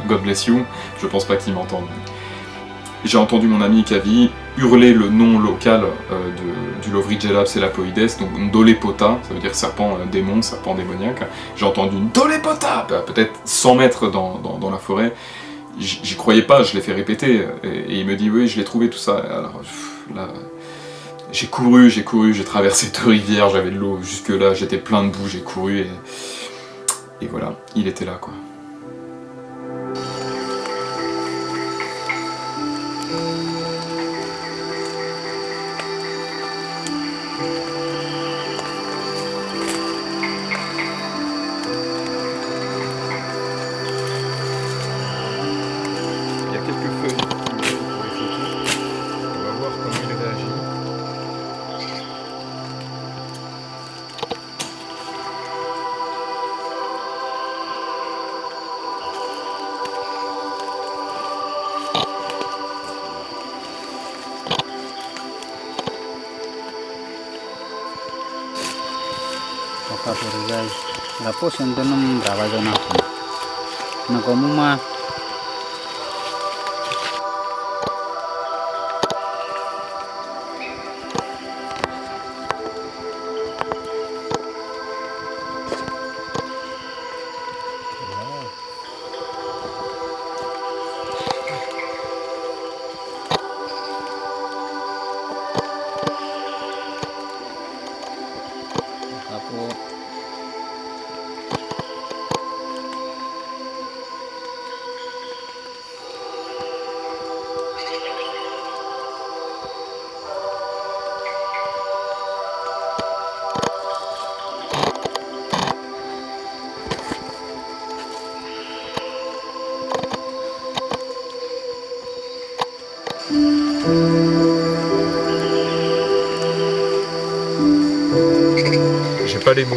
God bless you, je pense pas qu'il m'entende. J'ai entendu mon ami Ikavi hurler le nom local du Lovri Jelaps Elapoides, donc Ndolepota, ça veut dire serpent démon, serpent démoniaque. J'ai entendu Ndolepota, peut-être 100 mètres dans la forêt. J'y croyais pas, je l'ai fait répéter, et il me dit oui, je l'ai trouvé, tout ça. Alors là, j'ai couru, j'ai traversé 2 rivières, j'avais de l'eau jusque là, j'étais plein de boue, j'ai couru, et voilà, il était là, quoi. Il y a quelques feuilles pour les photos. On va voir comment il réagit. Guys, tapos andun ng trabaho na ako. Nagumuma. J'ai pas les mots,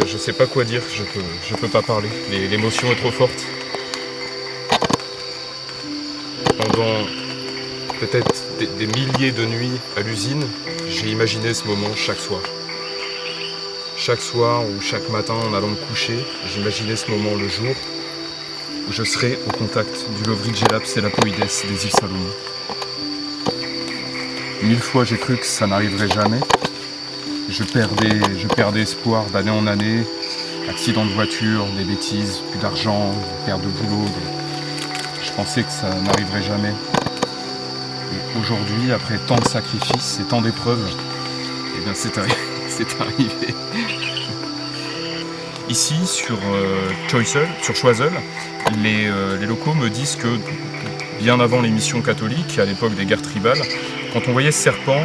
je sais pas quoi dire, je peux pas parler, l'émotion est trop forte. Pendant peut-être des milliers de nuits à l'usine, j'ai imaginé ce moment chaque soir. Chaque soir ou chaque matin en allant me coucher, j'imaginais ce moment le jour où je serai au contact du Lovridgielaps elapoides des îles Salomon. 1000 fois j'ai cru que ça n'arriverait jamais. Je perdais espoir d'année en année. Accidents de voiture, des bêtises, plus d'argent, perte de boulot. Je pensais que ça n'arriverait jamais. Et aujourd'hui, après tant de sacrifices et tant d'épreuves, eh bien c'est arrivé. Ici, sur Choiseul, les locaux me disent que bien avant les missions catholiques, à l'époque des guerres tribales, quand on voyait ce serpent,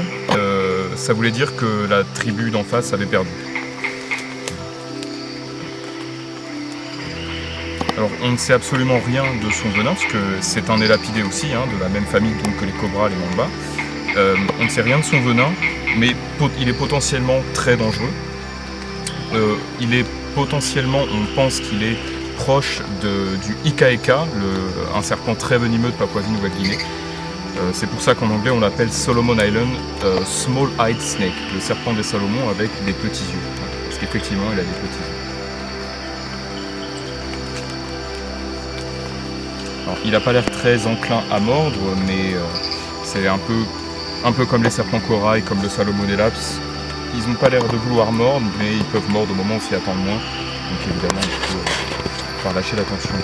ça voulait dire que la tribu d'en face avait perdu. Alors on ne sait absolument rien de son venin, parce que c'est un élapidé aussi, de la même famille donc, que les cobras, les mambas. On ne sait rien de son venin, mais il est potentiellement très dangereux. Il est potentiellement, on pense qu'il est proche du Ika-Ika, un serpent très venimeux de Papouasie-Nouvelle-Guinée. C'est pour ça qu'en anglais on l'appelle Solomon Island Small-Eyed Snake, le serpent des Salomon avec des petits yeux. Parce qu'effectivement il a des petits yeux. Alors, il n'a pas l'air très enclin à mordre, mais c'est un peu comme les serpents corail, comme le Salomon-Elaps. Ils n'ont pas l'air de vouloir mordre, mais ils peuvent mordre au moment où on s'y attend le moins. Donc évidemment, il faut faire lâcher l'attention.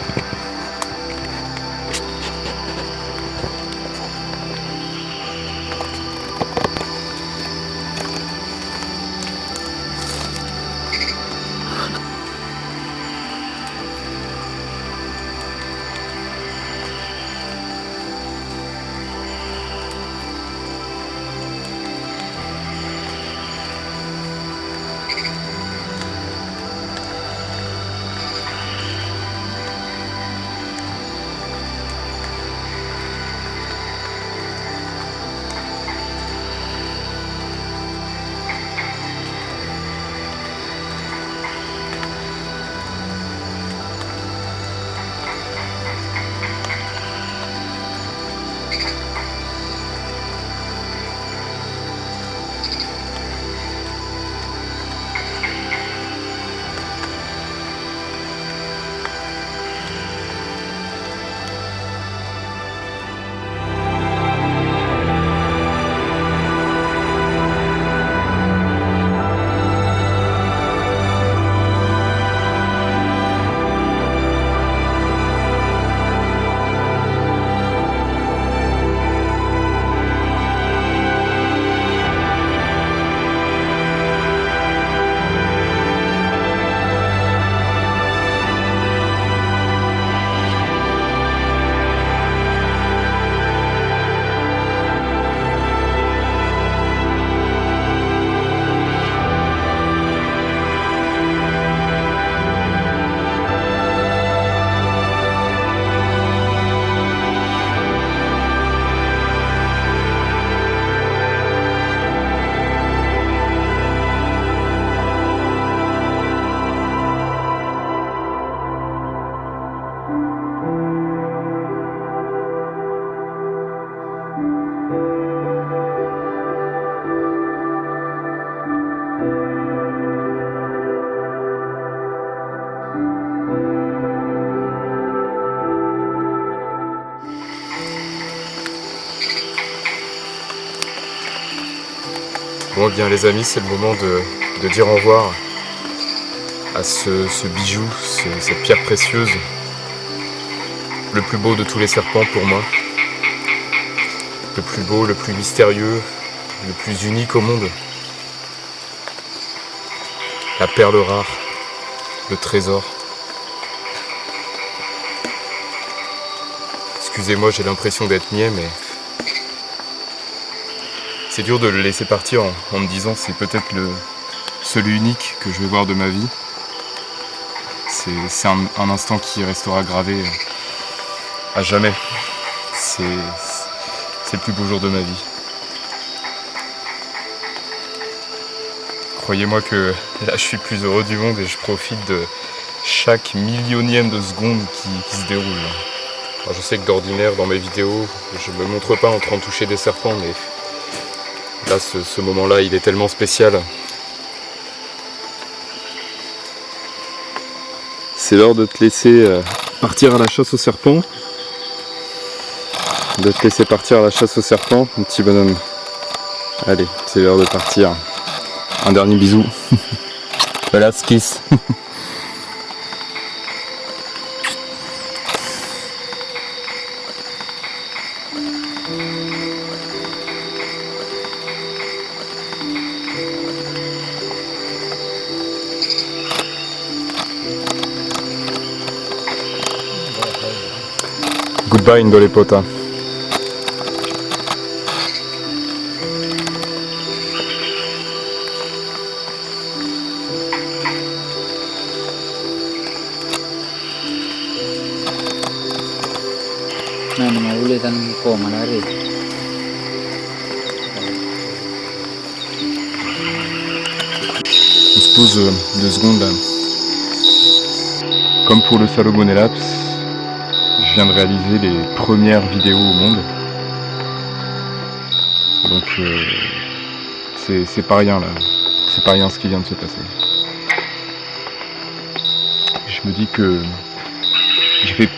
Bon, bien les amis, c'est le moment de dire au revoir à ce bijou, cette pierre précieuse, le plus beau de tous les serpents pour moi, le plus beau, le plus mystérieux, le plus unique au monde, la perle rare, le trésor. Excusez-moi, j'ai l'impression d'être niais, mais c'est dur de le laisser partir en me disant c'est peut-être celui unique que je vais voir de ma vie. C'est un instant qui restera gravé à jamais. C'est le plus beau jour de ma vie. Croyez-moi que là je suis le plus heureux du monde et je profite de chaque millionième de seconde qui se déroule. Alors, je sais que d'ordinaire dans mes vidéos je ne me montre pas en train de toucher des serpents, mais là ce moment-là il est tellement spécial. c'est l'heure de te laisser partir à la chasse aux serpents. De te laisser partir à la chasse aux serpents, mon petit bonhomme. Allez, c'est l'heure de partir. Un dernier bisou. Voilà, kiss. Goodbye Indolepota. Nah, maulitan ko manari. On se pose 2 secondes là. Comme pour le Salomon Elaps, je viens de réaliser les premières vidéos au monde. Donc c'est pas rien là. C'est pas rien ce qui vient de se passer. Je me dis que j'ai fait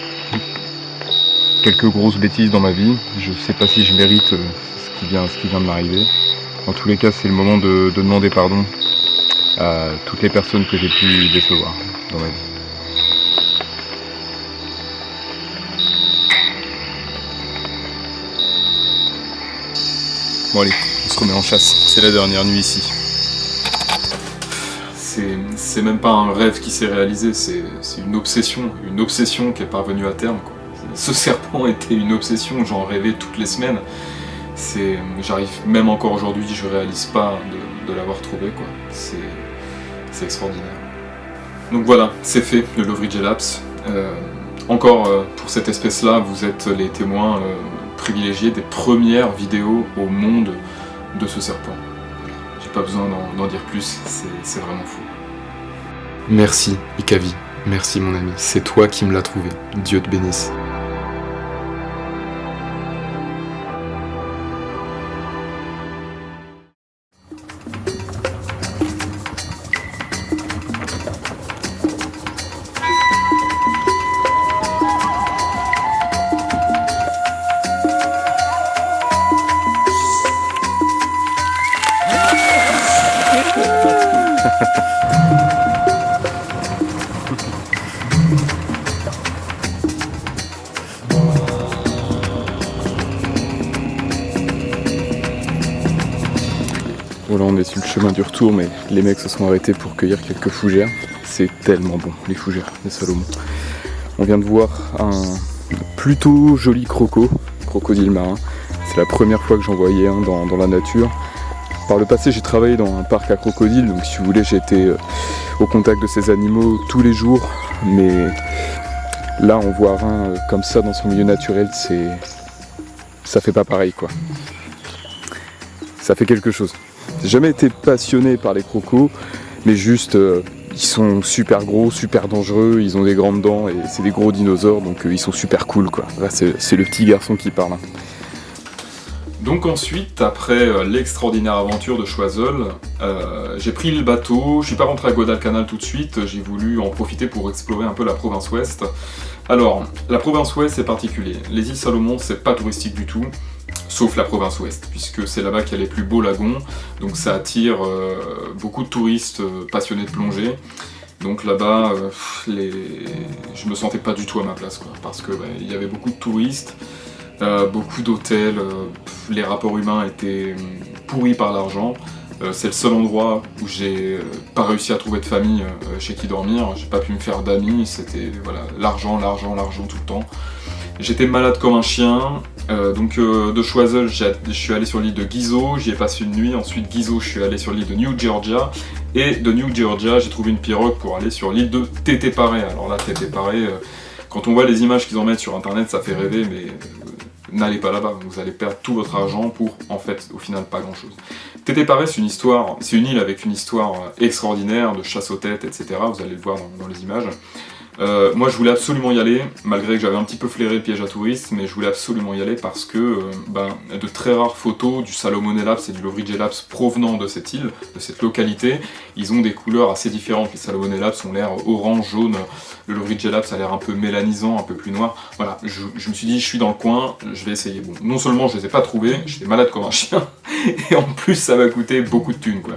quelques grosses bêtises dans ma vie. Je sais pas si je mérite ce qui vient de m'arriver. En tous les cas, c'est le moment de demander pardon à toutes les personnes que j'ai pu décevoir dans ma vie. Bon allez, on se remet en chasse. C'est la dernière nuit ici. C'est même pas un rêve qui s'est réalisé, c'est une obsession qui est parvenue à terme, quoi. Ce serpent était une obsession, j'en rêvais toutes les semaines. J'arrive même encore aujourd'hui, je réalise pas de l'avoir trouvé, quoi. C'est extraordinaire. Donc voilà, c'est fait, le Loveridge Elaps. Encore pour cette espèce-là, vous êtes les témoins privilégiés des premières vidéos au monde de ce serpent. J'ai pas besoin d'en dire plus, c'est vraiment fou. Merci Ikavi, merci mon ami, c'est toi qui me l'as trouvé. Dieu te bénisse. Voilà, on est sur le chemin du retour, mais les mecs se sont arrêtés pour cueillir quelques fougères. C'est tellement bon, les fougères, les Salomon. On vient de voir un plutôt joli crocodile marin. C'est la première fois que j'en voyais un dans la nature. Par le passé, j'ai travaillé dans un parc à crocodiles, donc si vous voulez, j'ai été au contact de ces animaux tous les jours. Mais là, en voir un comme ça dans son milieu naturel, ça fait pas pareil, quoi. Ça fait quelque chose. J'ai jamais été passionné par les crocos, mais juste ils sont super gros, super dangereux, ils ont des grandes dents et c'est des gros dinosaures, donc ils sont super cool, quoi. Là, c'est le petit garçon qui parle. Donc ensuite, après l'extraordinaire aventure de Choiseul, j'ai pris le bateau, je suis pas rentré à Guadalcanal tout de suite, j'ai voulu en profiter pour explorer un peu la province ouest. Alors, la province ouest c'est particulier, les îles Salomon c'est pas touristique du tout, sauf la province ouest, puisque c'est là-bas qu'il y a les plus beaux lagons, donc ça attire beaucoup de touristes passionnés de plongée. Donc là-bas, je me sentais pas du tout à ma place, quoi, parce que il y avait beaucoup de touristes, beaucoup d'hôtels, les rapports humains étaient pourris par l'argent. C'est le seul endroit où j'ai pas réussi à trouver de famille chez qui dormir, j'ai pas pu me faire d'amis, c'était voilà, l'argent tout le temps. J'étais malade comme un chien, donc de Choiseul, je suis allé sur l'île de Gizo, j'y ai passé une nuit, ensuite Gizo, je suis allé sur l'île de New Georgia, et de New Georgia, j'ai trouvé une pirogue pour aller sur l'île de Tétépare. Alors là, Tétépare, quand on voit les images qu'ils en mettent sur internet, ça fait rêver, mais n'allez pas là-bas, vous allez perdre tout votre argent pour, en fait, au final, pas grand-chose. Tétépare, c'est une île avec une histoire extraordinaire, de chasse aux têtes, etc., vous allez le voir dans les images. Moi je voulais absolument y aller, malgré que j'avais un petit peu flairé le piège à touristes, mais je voulais absolument y aller parce que de très rares photos du Salomon Labs et du Lovrije Labs provenant de cette île, de cette localité, ils ont des couleurs assez différentes. Les Salomon Labs ont l'air orange, jaune, le Lovrije Labs a l'air un peu mélanisant, un peu plus noir. Voilà, je me suis dit je suis dans le coin, je vais essayer. Bon, non seulement je les ai pas trouvés, j'étais malade comme un chien, et en plus ça m'a coûté beaucoup de thunes quoi.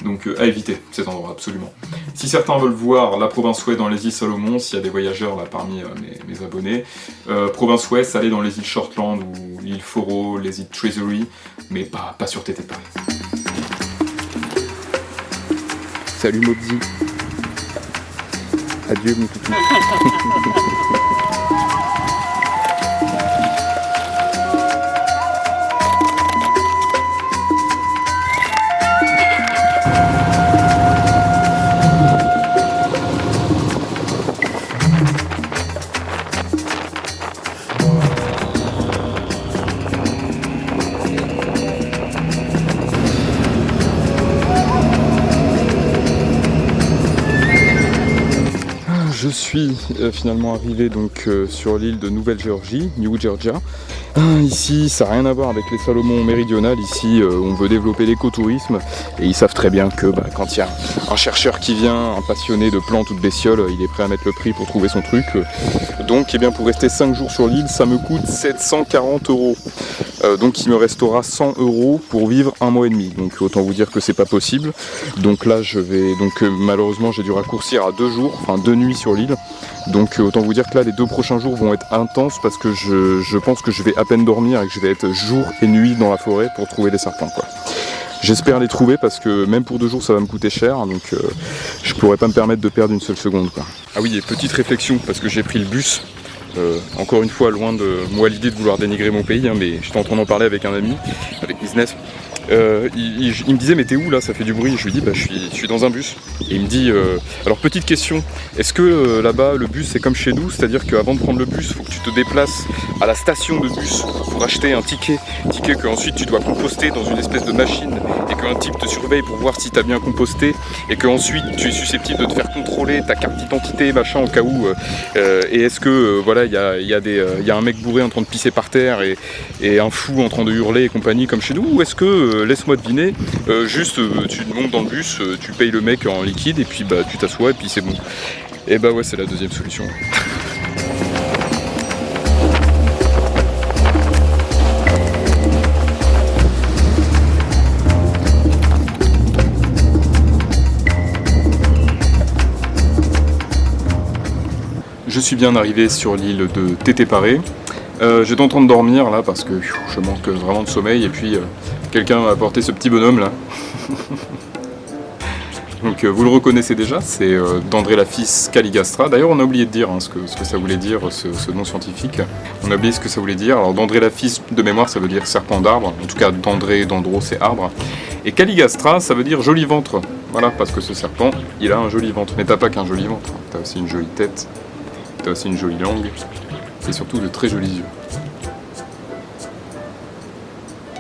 Donc à éviter cet endroit absolument. Si certains veulent voir la province ouest dans les îles Salomon, s'il y a des voyageurs là parmi mes abonnés, province ouest, allez dans les îles Shortland ou l'île Foro, les îles Treasury, mais pas sur TT Paris. Salut Mobzi. Adieu mon toutou. Je suis finalement arrivé donc sur l'île de Nouvelle-Géorgie, New Georgia. Ici, ça n'a rien à voir avec les Salomon méridionales. Ici, on veut développer l'écotourisme et ils savent très bien que quand il y a un chercheur qui vient, un passionné de plantes ou de bestioles, il est prêt à mettre le prix pour trouver son truc. Donc, eh bien, pour rester 5 jours sur l'île, ça me coûte 740 €. Donc, il me restera 100 € pour vivre 1 mois et demi. Donc, autant vous dire que c'est pas possible. Donc là, malheureusement, j'ai dû raccourcir à 2 jours, enfin 2 nuits sur l'île. Donc autant vous dire que là les 2 prochains jours vont être intenses parce que je pense que je vais à peine dormir et que je vais être jour et nuit dans la forêt pour trouver des serpents quoi. J'espère les trouver parce que même pour 2 jours ça va me coûter cher, donc je pourrais pas me permettre de perdre une seule seconde quoi. Ah oui, et petite réflexion parce que j'ai pris le bus. Encore une fois, loin de moi l'idée de vouloir dénigrer mon pays, mais j'étais en train d'en parler avec un ami, avec Business. Il me disait mais t'es où là, ça fait du bruit. Je lui dis je suis dans un bus. Et il me dit alors petite question, est-ce que là-bas le bus c'est comme chez nous, c'est-à-dire qu'avant de prendre le bus, il faut que tu te déplaces à la station de bus pour acheter un ticket que ensuite tu dois composter dans une espèce de machine et qu'un type te surveille pour voir si t'as bien composté et qu'ensuite tu es susceptible de te faire contrôler ta carte d'identité machin au cas où et est-ce que voilà il y a un mec bourré en train de pisser par terre et un fou en train de hurler et compagnie comme chez nous, ou est-ce que laisse-moi deviner, tu montes dans le bus, tu payes le mec en liquide et puis tu t'assois et puis c'est bon. Et ouais, c'est la deuxième solution. Je suis bien arrivé sur l'île de TT Paris. J'étais en train de dormir là parce que je manque vraiment de sommeil et puis quelqu'un m'a apporté ce petit bonhomme là. Donc vous le reconnaissez déjà, c'est d'André Lapis Calligastra. D'ailleurs on a oublié de dire ce que ça voulait dire, ce nom scientifique. On a oublié ce que ça voulait dire. Alors d'André Lapis de mémoire ça veut dire serpent d'arbre, en tout cas d'Andro c'est arbre. Et Calligastra ça veut dire joli ventre. Voilà, parce que ce serpent il a un joli ventre. Mais t'as pas qu'un joli ventre, t'as aussi une jolie tête, t'as aussi une jolie langue. Et surtout de très jolis yeux.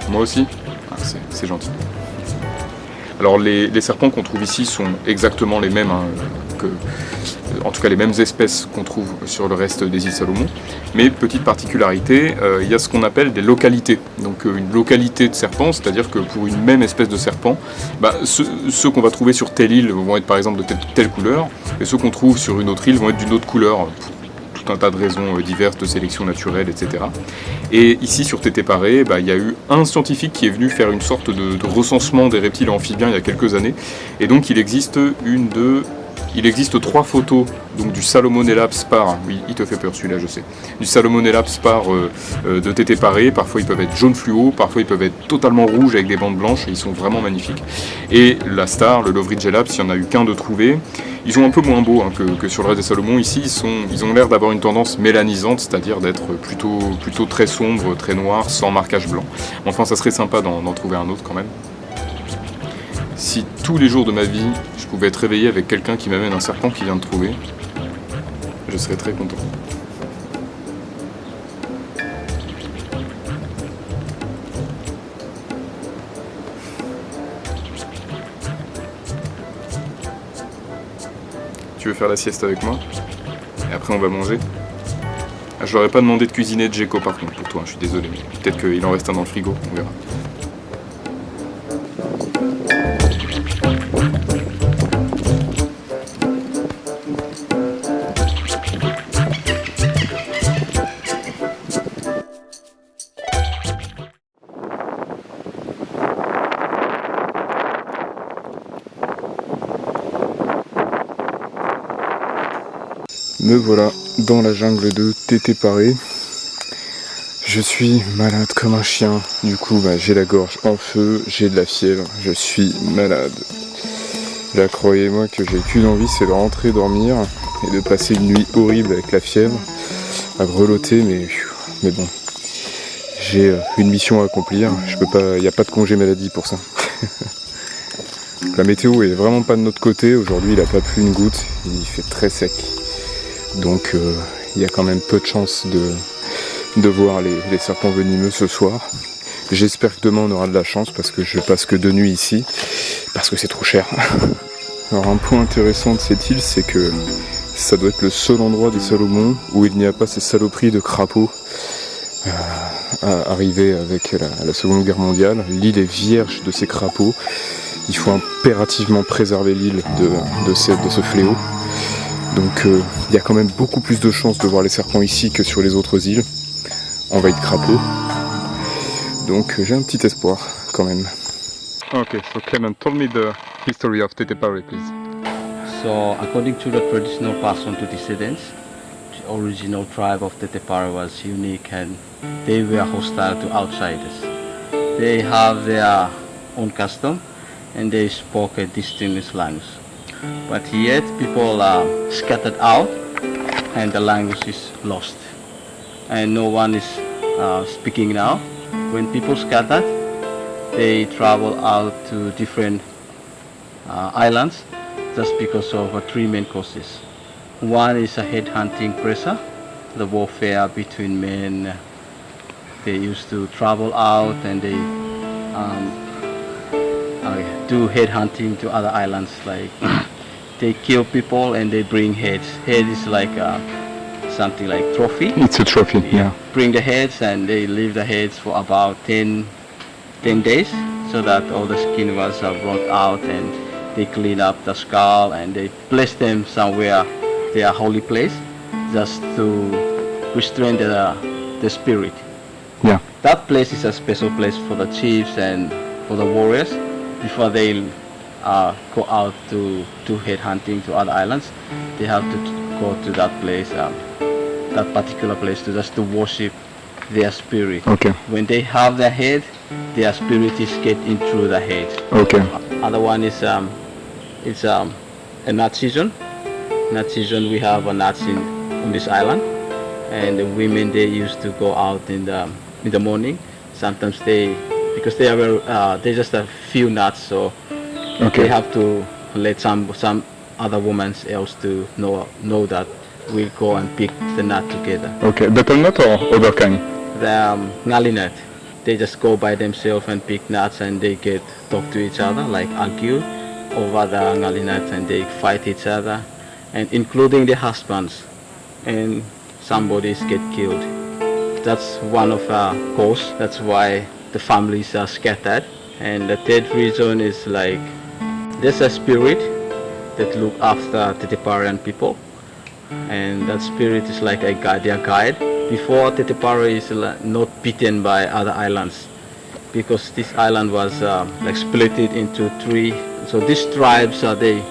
Moi aussi, c'est gentil. Alors les serpents qu'on trouve ici sont exactement les mêmes, en tout cas les mêmes espèces qu'on trouve sur le reste des îles Salomon. Mais petite particularité, il y a ce qu'on appelle des localités. Donc une localité de serpent, c'est-à-dire que pour une même espèce de serpent, ceux qu'on va trouver sur telle île vont être par exemple de telle couleur, et ceux qu'on trouve sur une autre île vont être d'une autre couleur. Un tas de raisons diverses de sélection naturelle, etc. Et ici sur TT Paris, il y a eu un scientifique qui est venu faire une sorte de recensement des reptiles amphibiens il y a quelques années. Et donc il existe 3 photos donc du Salomon Labs par, oui il te fait peur celui-là je sais, du Salomon Labs par de TT Paris. Parfois ils peuvent être jaune fluo, parfois ils peuvent être totalement rouges avec des bandes blanches et ils sont vraiment magnifiques. Et la star, le Lovrije Labs, il n'y en a eu qu'un de trouvé. Ils sont un peu moins beaux que sur le reste des Salomon. Ici ils ont l'air d'avoir une tendance mélanisante, c'est-à-dire d'être plutôt très sombre, très noir, sans marquage blanc. Enfin ça serait sympa d'en trouver un autre quand même. Si tous les jours de ma vie, je pouvais être réveillé avec quelqu'un qui m'amène un serpent qu'il vient de trouver, je serais très content. Tu veux faire la sieste avec moi ? après on va manger. Je leur ai pas demandé de cuisiner de Gecko par contre pour toi, je suis désolé, mais peut-être qu'il en reste un dans le frigo, on verra. Me voilà dans la jungle de Tété Paré. Je suis malade comme un chien. Du coup, j'ai la gorge en feu, j'ai de la fièvre, je suis malade. Là, croyez-moi que j'ai qu'une envie, c'est de rentrer dormir et de passer une nuit horrible avec la fièvre, à grelotter, mais bon. J'ai une mission à accomplir, je peux pas, il n'y a pas de congé maladie pour ça. La météo est vraiment pas de notre côté, aujourd'hui il n'a pas plu une goutte, il fait très sec. Donc il y a quand même peu de chances de voir les serpents venimeux ce soir. J'espère que demain on aura de la chance parce que je passe que 2 nuits ici, parce que c'est trop cher. Alors un point intéressant de cette île, c'est que ça doit être le seul endroit des Salomon où il n'y a pas ces saloperies de crapauds arrivés avec la Seconde Guerre mondiale. L'île est vierge de ces crapauds. Il faut impérativement préserver l'île de ce fléau. Donc il y a quand même beaucoup plus de chances de voir les serpents ici que sur les autres îles envahies de crapauds. Donc j'ai un petit espoir quand même. Okay, so Clement, tell me the history of Tété Paré, please. So according to the traditional person to descendants, the original tribe of Tété Paré was unique and they were hostile to outsiders. They have their own custom and they spoke a distinct language. But yet people are scattered out and the language is lost. And no one is speaking now. When people scattered, they travel out to different islands just because of 3 main causes. One is a headhunting pressure, the warfare between men. They used to travel out and they do headhunting to other islands, like they kill people and they bring heads. Head is like something like trophy. It's a trophy, yeah. Bring the heads and they leave the heads for about 10 days so that all the skin was brought out and they clean up the skull and they place them somewhere, their holy place, just to restrain the spirit. Yeah. That place is a special place for the chiefs and for the warriors before they go out to head hunting to other islands. They have to go to that place, that particular place, to worship their spirit. Okay. When they have their head, their spirit is getting through the head. Okay. Other one is it's a nut season. Nut season, we have a nuts on this island, and the women, they used to go out in the morning. Sometimes because they are they just a few nuts, so okay, they have to let some other women else to know that we'll go and pick the nut together. Okay, betel nut or other kind? The ngali nut, they just go by themselves and pick nuts and they talk to each other, like argue over the ngali nut, and they fight each other, and including the husbands, and somebody get killed. That's one of our cause. That's why the families are scattered. And the third reason is like there's a spirit that look after Tété Paréan people, and that spirit is like a guide, their guide. Before, Tété Paré is not beaten by other islands because this island was like split into 3. So these tribes they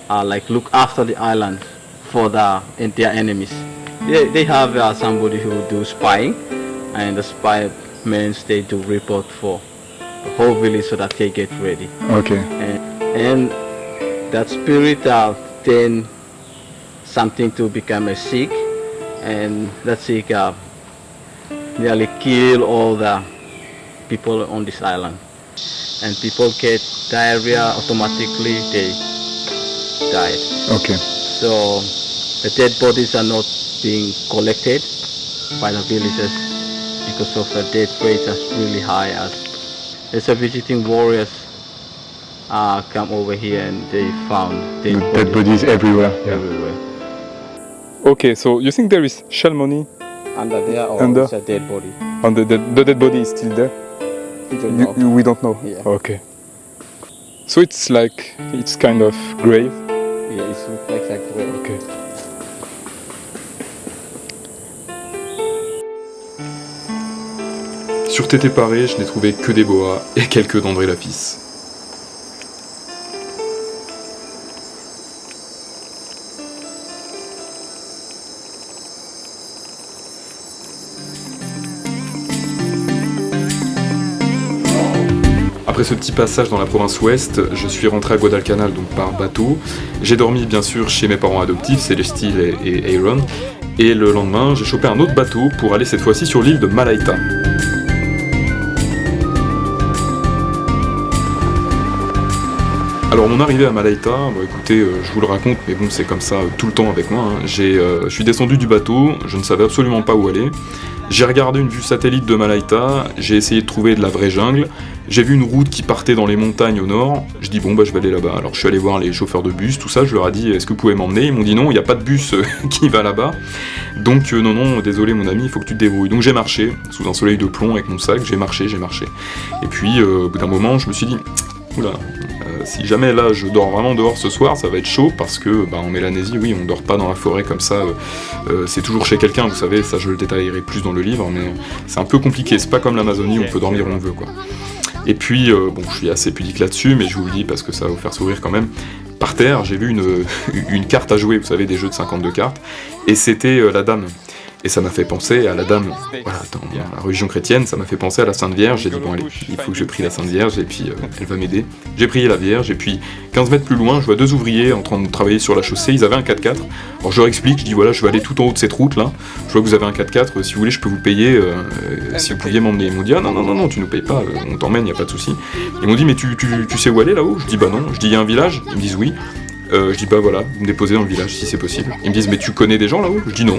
like look after the island for their enemies. They have somebody who do spying, and the spy means they do report for the whole village so that they get ready. Okay. And that spirit then something to become a sick, and that sick nearly kill all the people on this island. And people get diarrhea automatically, they die. Okay. So the dead bodies are not being collected by the villagers because of the death rate is really high. As a visiting warriors come over here and they found dead bodies everywhere. Yeah. Everywhere. Okay, so you think there is shell money Under there or Under? it's a dead body? and the dead body is still there? We don't know. We don't know. Yeah. Okay. So it's like it's kind of grave. Yeah, it's looks like grave. Okay. Sur Tété Paré, je n'ai trouvé que des boas et quelques d'André Lapis. Après ce petit passage dans la province ouest, je suis rentré à Guadalcanal donc par bateau. J'ai dormi bien sûr chez mes parents adoptifs, Célestine et Aaron. Et le lendemain, j'ai chopé un autre bateau pour aller cette fois-ci sur l'île de Malaita. Alors mon arrivée à Malaita, bon, écoutez, je vous le raconte, mais bon c'est comme ça tout le temps avec moi. Hein. Je suis descendu du bateau, je ne savais absolument pas où aller. J'ai regardé une vue satellite de Malaita, j'ai essayé de trouver de la vraie jungle. J'ai vu une route qui partait dans les montagnes au nord. Je dis bon bah je vais aller là-bas. Alors je suis allé voir les chauffeurs de bus, tout ça. Je leur ai dit est-ce que vous pouvez m'emmener? Ils m'ont dit non, il n'y a pas de bus qui va là-bas. Donc non, désolé mon ami, il faut que tu te débrouilles. Donc j'ai marché sous un soleil de plomb avec mon sac. J'ai marché. Et puis au bout d'un moment, je me suis dit oula. Si jamais là je dors vraiment dehors ce soir, ça va être chaud parce que en Mélanésie, oui, on dort pas dans la forêt comme ça, c'est toujours chez quelqu'un, vous savez, ça je le détaillerai plus dans le livre, mais c'est un peu compliqué, c'est pas comme l'Amazonie où on peut dormir où on veut quoi. Et puis, bon, je suis assez pudique là-dessus, mais je vous le dis parce que ça va vous faire sourire quand même. Par terre, j'ai vu une carte à jouer, vous savez, des jeux de 52 cartes, et c'était la dame. Et ça m'a fait penser à la dame, voilà, dans la religion chrétienne, ça m'a fait penser à la Sainte Vierge. J'ai dit bon allez, il faut que je prie la Sainte Vierge et puis elle va m'aider. J'ai prié la Vierge et puis 15 mètres plus loin, je vois deux ouvriers en train de travailler sur la chaussée, ils avaient un 4x4. Alors je leur explique, je dis voilà, je vais aller tout en haut de cette route là, je vois que vous avez un 4x4, si vous voulez je peux vous payer, si vous pouviez m'emmener. Ils m'ont dit ah non, tu nous payes pas, on t'emmène, y a pas de souci. Ils m'ont dit mais tu sais où aller là-haut? Je dis bah non, je dis y a un village, ils me disent oui. Je dis bah voilà, vous me déposez dans le village si c'est possible. Ils me disent mais tu connais des gens là-haut? Je dis non.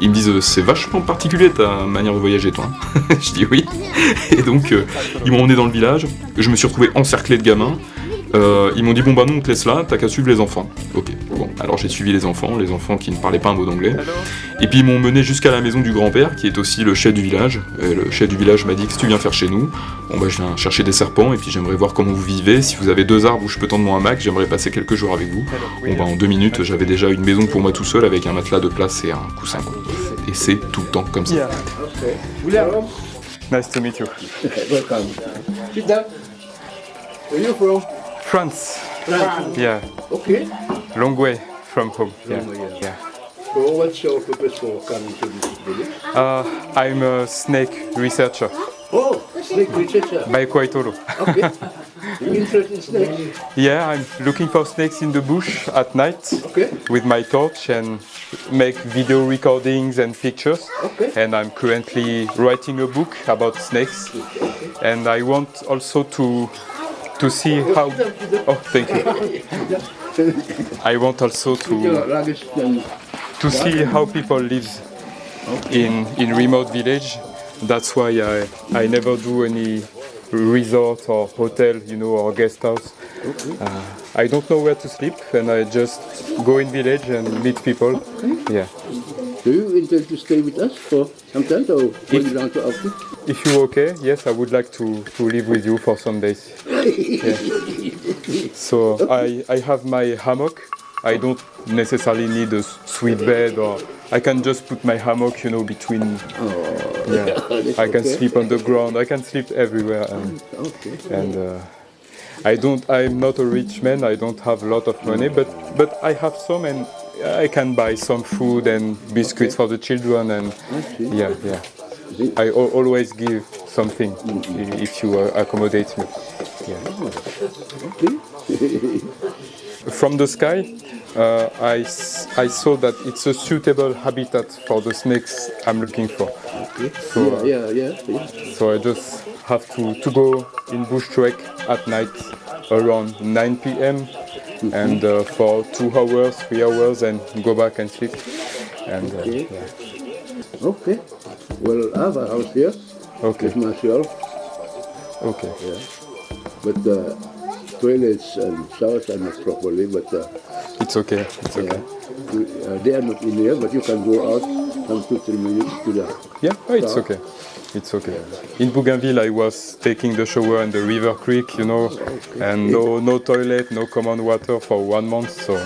Ils me disent c'est vachement particulier ta manière de voyager toi. Je dis oui. Et donc ils m'ont emmené dans le village, je me suis retrouvé encerclé de gamins. Ils m'ont dit bon bah non on te laisse là, t'as qu'à suivre les enfants. Ok, bon, alors j'ai suivi les enfants qui ne parlaient pas un mot d'anglais. Et puis ils m'ont mené jusqu'à la maison du grand-père qui est aussi le chef du village. Et le chef du village m'a dit qu'est-ce que tu viens faire chez nous? Bon bah je viens chercher des serpents et puis j'aimerais voir comment vous vivez. Si vous avez 2 arbres où je peux tendre mon hamac, j'aimerais passer quelques jours avec vous. Bon bah en 2 minutes j'avais déjà une maison pour moi tout seul avec un matelas de place et un coussin. Et c'est tout le temps comme ça. Yeah. Nice to meet you. Welcome. Sit down. Where are you from? France. France. Yeah. Okay. Long way from home. Yeah. Yeah. So what's your purpose for coming to this village? I'm a snake researcher Oh, snake researcher. by Kwaitolo. Okay. You interested in snakes? Yeah, I'm looking for snakes in the bush at night Okay. with my torch and make video recordings and pictures. Okay. And I'm currently writing a book about snakes. And I want also to see how. Oh, thank you. I want also to see how people live in remote village. That's why I never do any resort or hotel, or guest house. I don't know where to sleep, and I just go in village and meet people. Yeah. Do you intend to stay with us for some time or going down to Auckland? If you're okay, yes, I would like to live with you for some days. Yeah. So I have my hammock. I don't necessarily need a sweet bed, or I can just put my hammock, between. Yeah, I can sleep on the ground. I can sleep everywhere, and I'm not a rich man. I don't have a lot of money, but I have some, and I can buy some food and biscuits for the children, and yeah. I always give something if you accommodate me. Yeah. From the sky, I saw that it's a suitable habitat for the snakes I'm looking for. Okay. So, Yeah. So I just have to go in bush trek at night around 9 p.m. and for 2 hours, 3 hours, and go back and sleep. And Okay. yeah. Okay. Well, I have a house here. Okay. With myself. Okay. Yeah. But toilets and showers are not properly, but It's okay. It's okay. They are not in here, but you can go out some 2-3 minutes to the Yeah, oh, it's okay. It's okay. In Bougainville, I was taking the shower in the river creek, you know, and no toilet, no common water for 1 month. So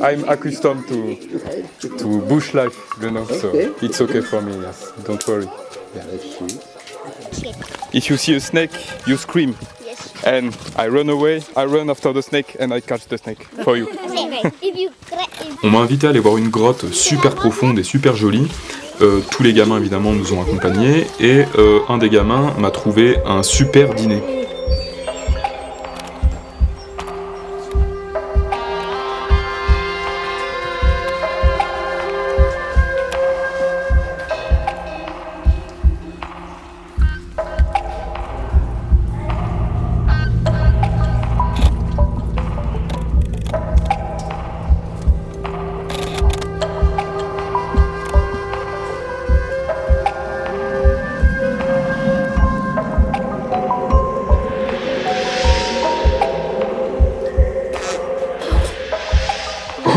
I'm accustomed to bush life, you know. So it's okay for me. Yes, don't worry. Yeah. If you see a snake, you scream. Yes. And I run away. I run after the snake, and I catch the snake for you. On m'a invité à aller voir une grotte super profonde et super jolie. Tous les gamins évidemment nous ont accompagnés et un des gamins m'a trouvé un super dîner.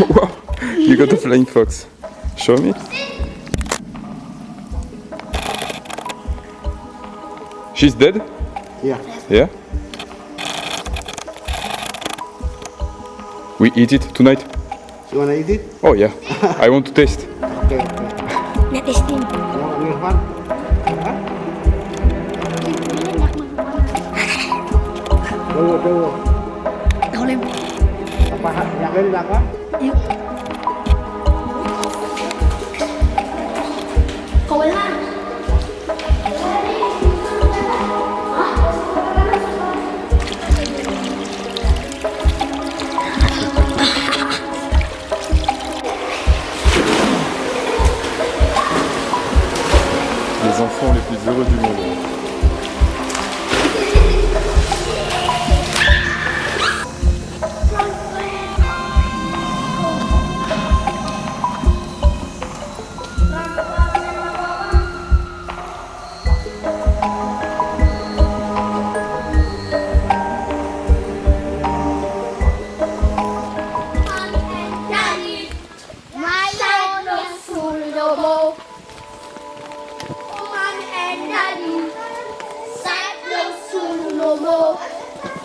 Wow, you got a flying fox. Show me. She's dead? Yeah. Yeah? We eat it tonight? You wanna eat it? Oh yeah, I want to taste. Okay. Not tasting. We're fun. Đâu. Đâu lên. Nhạc lên lạc quá. Yêu. Cậu ấy ha. Les enfants les plus heureux du monde.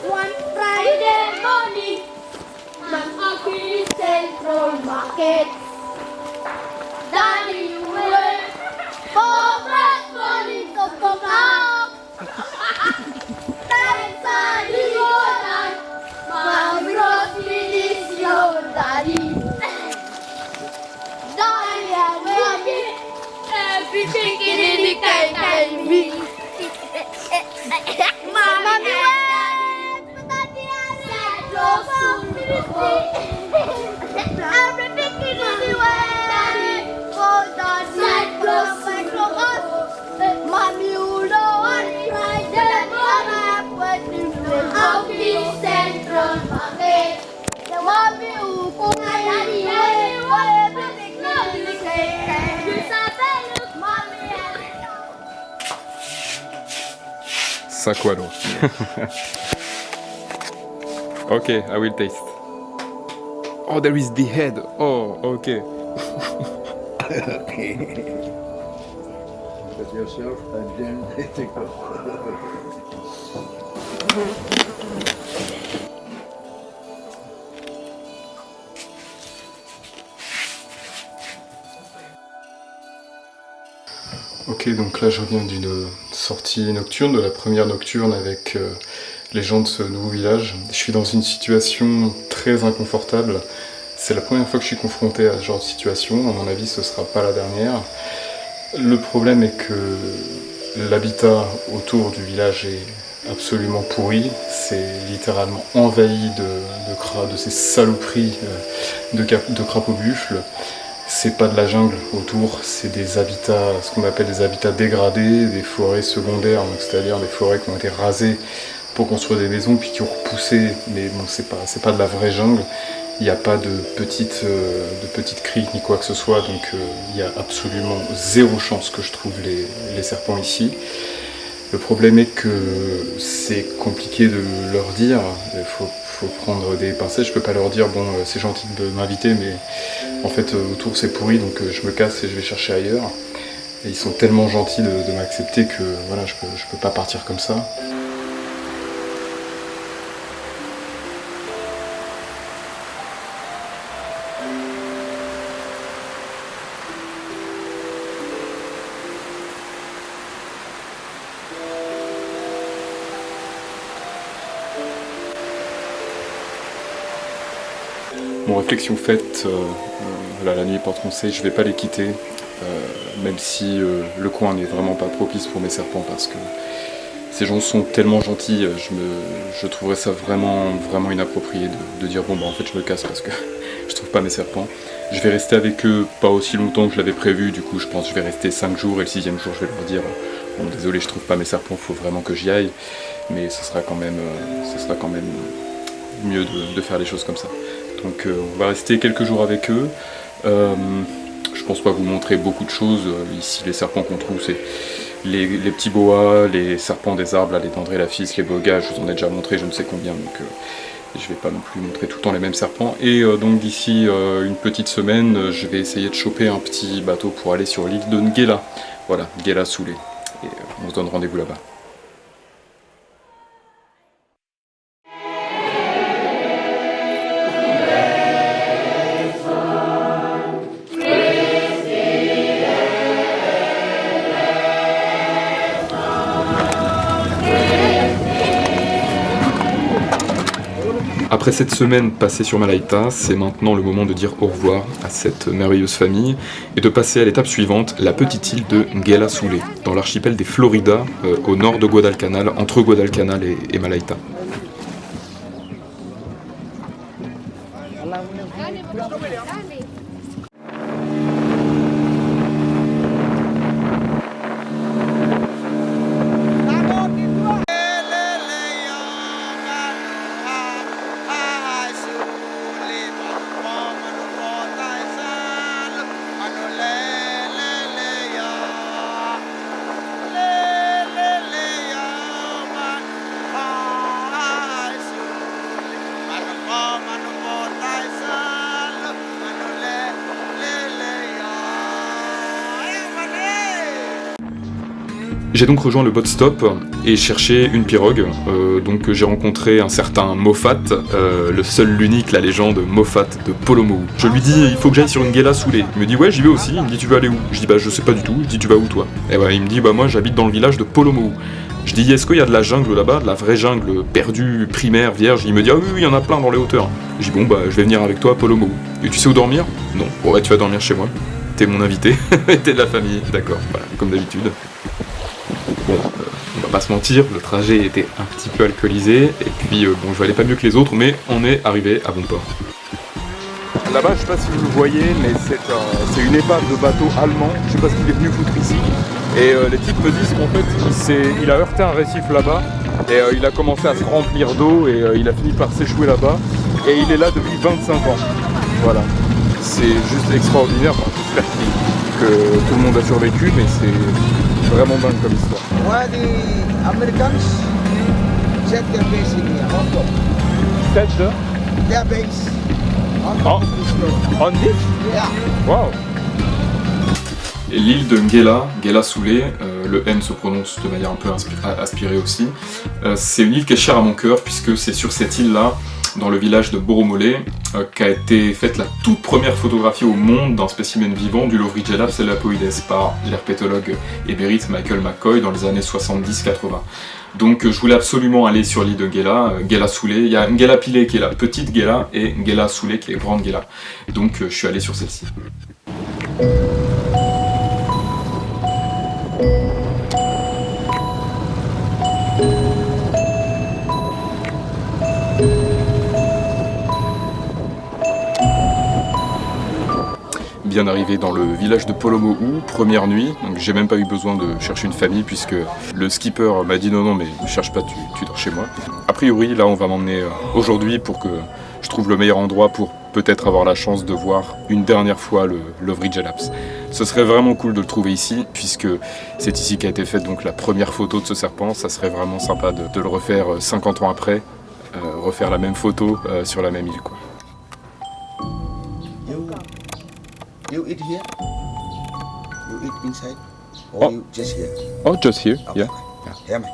One Friday morning, Mama Central Market. Daddy went for breakfast in Coconut. Thanks, Daddy, Mom brought me this your daddy. Daddy and Mommy, everything in the cake and me. Mama, everything is anywhere. For the side from us. Mommy, you know what? Friday morning, I'll be Central Market. Mommy, you cook everything is Saquado. Okay, I will taste. Oh, there is the head. Oh, okay. Okay. Put yourself and then take off. Ok, donc là je reviens d'une sortie nocturne, de la première nocturne avec les gens de ce nouveau village. Je suis dans une situation très inconfortable. C'est la première fois que je suis confronté à ce genre de situation. À mon avis, ce ne sera pas la dernière. Le problème est que l'habitat autour du village est absolument pourri. C'est littéralement envahi de ces saloperies de crapauds buffles. C'est pas de la jungle autour, c'est des habitats, ce qu'on appelle des habitats dégradés, des forêts secondaires, donc c'est-à-dire des forêts qui ont été rasées pour construire des maisons puis qui ont repoussé, mais bon, c'est pas de la vraie jungle. Il n'y a pas de petites criques ni quoi que ce soit, donc il y a absolument zéro chance que je trouve les serpents ici. Le problème est que c'est compliqué de leur dire, faut prendre des pincettes, je peux pas leur dire bon c'est gentil de m'inviter mais en fait autour c'est pourri donc je me casse et je vais chercher ailleurs. Et ils sont tellement gentils de m'accepter que voilà, je peux pas partir comme ça. Bon, réflexion faite, voilà, la nuit porte conseil, je vais pas les quitter, même si le coin n'est vraiment pas propice pour mes serpents parce que ces gens sont tellement gentils, je trouverais ça vraiment inapproprié de dire bon bah en fait je me casse parce que je trouve pas mes serpents. Je vais rester avec eux pas aussi longtemps que je l'avais prévu, du coup je pense que je vais rester 5 jours et le 6e jour je vais leur dire bon désolé je trouve pas mes serpents, faut vraiment que j'y aille, mais ce sera quand même mieux de faire les choses comme ça. Donc on va rester quelques jours avec eux. Je pense pas vous montrer beaucoup de choses. Ici les serpents qu'on trouve c'est les petits boas, les serpents des arbres, là, les dendrélapis, les bogas, je vous en ai déjà montré je ne sais combien, donc je vais pas non plus montrer tout le temps les mêmes serpents. Et donc d'ici une petite semaine, je vais essayer de choper un petit bateau pour aller sur l'île de Ngela. Voilà, Ngela Soulé. Et on se donne rendez-vous là-bas. Après cette semaine passée sur Malaita, c'est maintenant le moment de dire au revoir à cette merveilleuse famille et de passer à l'étape suivante, la petite île de Ngela Soulé, dans l'archipel des Florida, au nord de Guadalcanal, entre Guadalcanal et Malaita. J'ai donc rejoint le boat stop et cherché une pirogue, donc j'ai rencontré un certain Moffat, le seul, l'unique, la légende Moffat de Polomou. Je lui dis il faut que j'aille sur Ngela Soulé. Il me dit ouais j'y vais aussi, il me dit tu veux aller où? Je dis bah je sais pas du tout, je dis tu vas où toi? Et bah il me dit bah moi j'habite dans le village de Polomou. Je dis est-ce qu'il y a de la jungle là-bas, de la vraie jungle perdue, primaire, vierge? Il me dit ah oui il y en a plein dans les hauteurs. Je dis bon bah je vais venir avec toi à Polomou. Et tu sais où dormir? Non. Bon ouais tu vas dormir chez moi. T'es mon invité, t'es de la famille, d'accord, voilà, comme d'habitude. Bon, on va pas se mentir, le trajet était un petit peu alcoolisé, et puis bon, je valais pas mieux que les autres, mais on est arrivé à bon port. Là-bas, je sais pas si vous le voyez, mais c'est une épave de bateau allemand, je sais pas ce qu'il est venu foutre ici, et les types me disent qu'en fait, il a heurté un récif là-bas, et il a commencé à se remplir d'eau, et il a fini par s'échouer là-bas, et il est là depuis 25 ans. Voilà, c'est juste extraordinaire, enfin, j'espère que tout le monde a survécu, mais c'est vraiment dingue comme histoire. Why the Americans set their base in here? Hong Kong. Set their base on this? Yeah. Wow. L'île de Ngela Soulé, le N se prononce de manière un peu aspirée aussi. C'est une île qui est chère à mon cœur puisque c'est sur cette île-là, dans le village de Boromolé, qu'a été faite la toute première photographie au monde d'un spécimen vivant du Lovrigellaps elapoides par l'herpétologue émérite Michael McCoy dans les années 70-80. Donc je voulais absolument aller sur l'île de Ngela Soulé. Il y a Ngela Pilé qui est la petite Ngela et Ngela Soulé qui est grande Ngela. Donc je suis allé sur celle-ci. Bien arrivé dans le village de Polomou, première nuit, donc j'ai même pas eu besoin de chercher une famille puisque le skipper m'a dit non mais ne cherche pas, tu dors chez moi. A priori là on va m'emmener aujourd'hui pour que je trouve le meilleur endroit pour peut-être avoir la chance de voir une dernière fois le Lovrigellaps. Ce serait vraiment cool de le trouver ici puisque c'est ici qu'a été faite donc la première photo de ce serpent, ça serait vraiment sympa de le refaire 50 ans après refaire la même photo sur la même île, quoi. You eat here? You eat inside? Or you just here? Oh, just here, yeah. Here, man.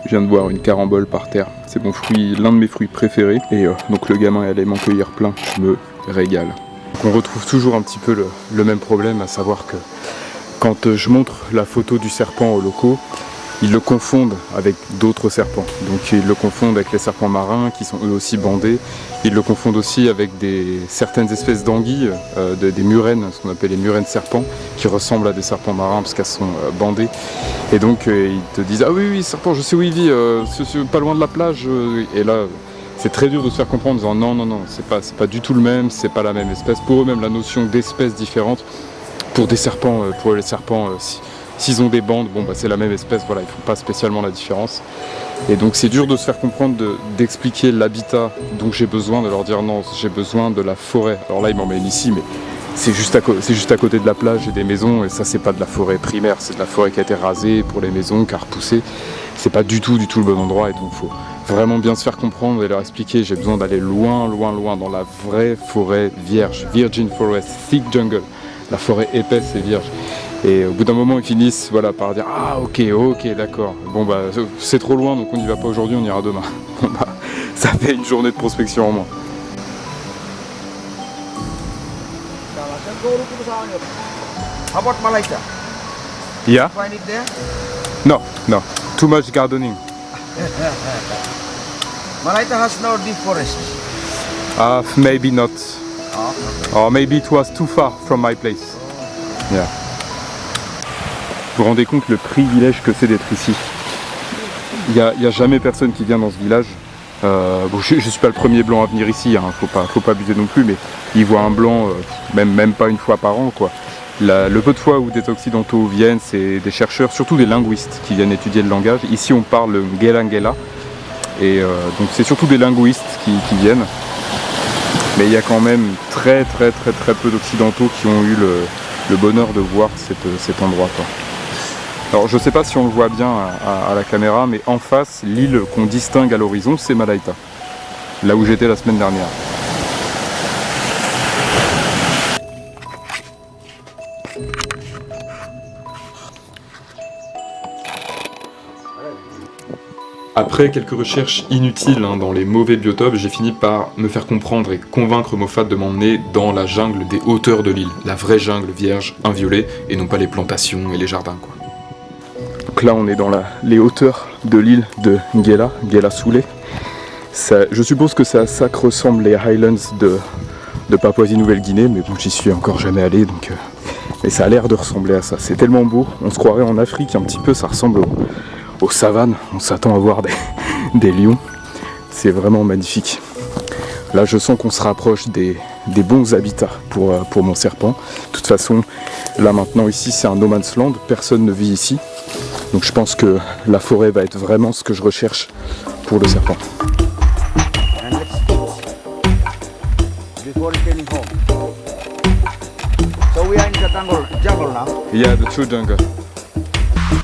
Je viens de voir une carambole par terre. C'est mon fruit, l'un de mes fruits préférés. Et donc le gamin allait m'en cueillir plein. Je me régale. Donc on retrouve toujours un petit peu le même problème, à savoir que quand je montre la photo du serpent aux locaux, ils le confondent avec d'autres serpents. Donc ils le confondent avec les serpents marins qui sont eux aussi bandés. Ils le confondent aussi avec certaines espèces d'anguilles, des murènes, ce qu'on appelle les murènes serpents, qui ressemblent à des serpents marins parce qu'elles sont bandées. Et donc ils te disent « Ah oui, serpent, je sais où il vit, c'est pas loin de la plage. » Et là, c'est très dur de se faire comprendre en disant « Non, c'est pas du tout le même, c'est pas la même espèce. » Pour eux, même la notion d'espèce différente, pour les serpents, s'ils ont des bandes, bon bah c'est la même espèce, voilà, ils font pas spécialement la différence. Et donc c'est dur de se faire comprendre, d'expliquer l'habitat dont j'ai besoin, de leur dire non, j'ai besoin de la forêt. Alors là ils m'emmènent ici, mais c'est juste à côté de la plage et des maisons, et ça c'est pas de la forêt primaire, c'est de la forêt qui a été rasée pour les maisons, qui a repoussé. C'est pas du tout le bon endroit, et donc faut vraiment bien se faire comprendre et leur expliquer, j'ai besoin d'aller loin dans la vraie forêt vierge, virgin forest, thick jungle, la forêt épaisse et vierge. Et au bout d'un moment, ils finissent par dire « Ah, ok, d'accord. Bon, bah, c'est trop loin, donc on n'y va pas aujourd'hui, on ira demain. » Bon, bah, ça fait une journée de prospection en moins. How about Malaysia? Yeah? Find it there? No. Too much gardening. Malaysia has no deep forest. Maybe not. Oh, okay. Or maybe it was too far from my place. Yeah. Vous vous rendez compte le privilège que c'est d'être ici. Il n'y a jamais personne qui vient dans ce village. Je ne suis pas le premier blanc à venir ici, hein, faut pas abuser non plus, mais ils voient un blanc même pas une fois par an, quoi. Le peu de fois où des occidentaux viennent, c'est des chercheurs, surtout des linguistes qui viennent étudier le langage. Ici on parle le Ngela, et donc c'est surtout des linguistes qui viennent. Mais il y a quand même très peu d'occidentaux qui ont eu le bonheur de voir cet endroit, quoi. Alors je sais pas si on le voit bien à la caméra, mais en face, l'île qu'on distingue à l'horizon, c'est Malaita, là où j'étais la semaine dernière. Après quelques recherches inutiles dans les mauvais biotopes, j'ai fini par me faire comprendre et convaincre Moffat de m'emmener dans la jungle des hauteurs de l'île, la vraie jungle vierge, inviolée, et non pas les plantations et les jardins, quoi. Donc là on est dans les hauteurs de l'île de Ngela Soulé. Je suppose que c'est à ça que ressemblent les Highlands de Papouasie-Nouvelle-Guinée, mais bon, j'y suis encore jamais allé, donc mais ça a l'air de ressembler à ça. C'est tellement beau, on se croirait en Afrique un petit peu, ça ressemble aux savanes, on s'attend à voir des lions, c'est vraiment magnifique. Là je sens qu'on se rapproche des bons habitats pour mon serpent. De toute façon, là maintenant ici c'est un no man's land, personne ne vit ici. Donc je pense que la forêt va être vraiment ce que je recherche pour le serpent. Before returning home. So we are in the jungle now. Yeah, the true jungle.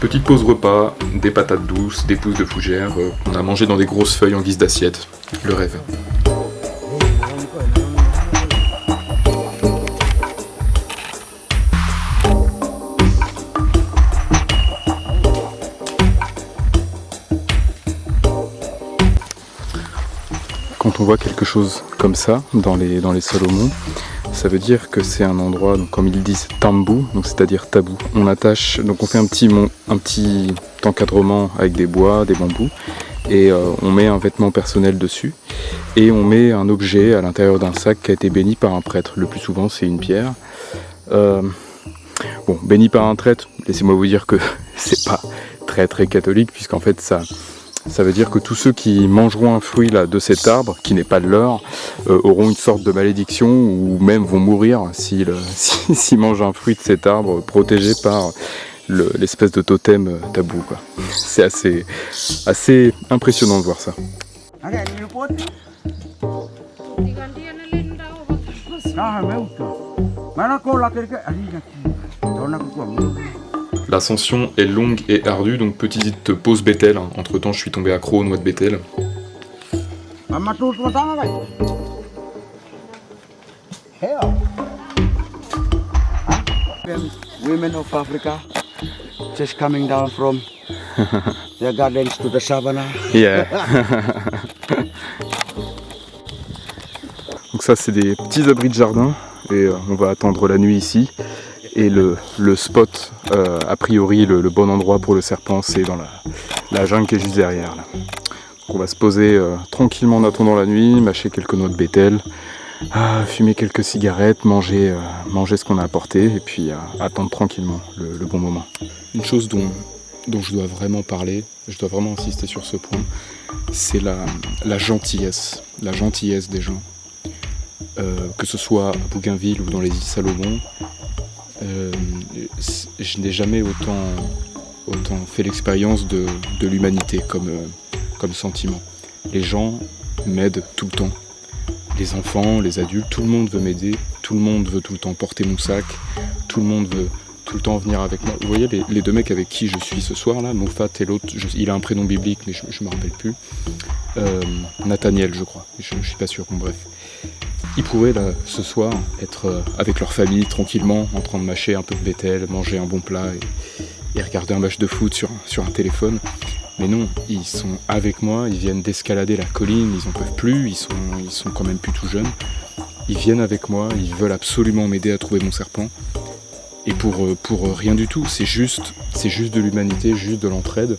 Petite pause repas, des patates douces, des pousses de fougères, on a mangé dans des grosses feuilles en guise d'assiette. Le rêve. Quand on voit quelque chose comme ça dans les Salomon, ça veut dire que c'est un endroit, donc, comme ils disent, tambu, donc c'est-à-dire tabou. On attache, donc on fait un petit encadrement avec des bois, des bambous, et on met un vêtement personnel dessus, et on met un objet à l'intérieur d'un sac qui a été béni par un prêtre. Le plus souvent, c'est une pierre. Bon, béni par un prêtre, laissez-moi vous dire que c'est pas très catholique, puisqu'en fait ça veut dire que tous ceux qui mangeront un fruit là, de cet arbre, qui n'est pas de leur, auront une sorte de malédiction ou même vont mourir s'ils mangent un fruit de cet arbre protégé par l'espèce de totem tabou, quoi. C'est assez impressionnant de voir ça. L'ascension est longue et ardue, donc petite pause Bethel. Entre temps, je suis tombé accro aux noix de Bethel. Women of Africa just coming down from their gardens to the savannah. Yeah. Donc ça c'est des petits abris de jardin et on va attendre la nuit ici. Et le spot, a priori le bon endroit pour le serpent, c'est dans la jungle qui est juste derrière là. Donc on va se poser tranquillement en attendant la nuit, mâcher quelques noix de Bethel, fumer quelques cigarettes, manger ce qu'on a apporté et puis attendre tranquillement le bon moment. Une chose dont je dois vraiment parler, je dois vraiment insister sur ce point, c'est la gentillesse des gens. Que ce soit à Bougainville ou dans les îles Salomon, je n'ai jamais autant fait l'expérience de l'humanité comme sentiment. Les gens m'aident tout le temps. Les enfants, les adultes, tout le monde veut m'aider, tout le monde veut tout le temps porter mon sac, tout le monde veut tout le temps venir avec moi. Vous voyez les deux mecs avec qui je suis ce soir là, Moffat et l'autre, il a un prénom biblique mais je me rappelle plus. Nathaniel je crois, je suis pas sûr, bon bref. Ils pourraient là ce soir être avec leur famille tranquillement en train de mâcher un peu de Bethel, manger un bon plat et regarder un match de foot sur un téléphone. Mais non, ils sont avec moi, ils viennent d'escalader la colline, ils en peuvent plus, ils sont quand même plus tout jeunes. Ils viennent avec moi, ils veulent absolument m'aider à trouver mon serpent. Et pour rien du tout, c'est juste de l'humanité, juste de l'entraide.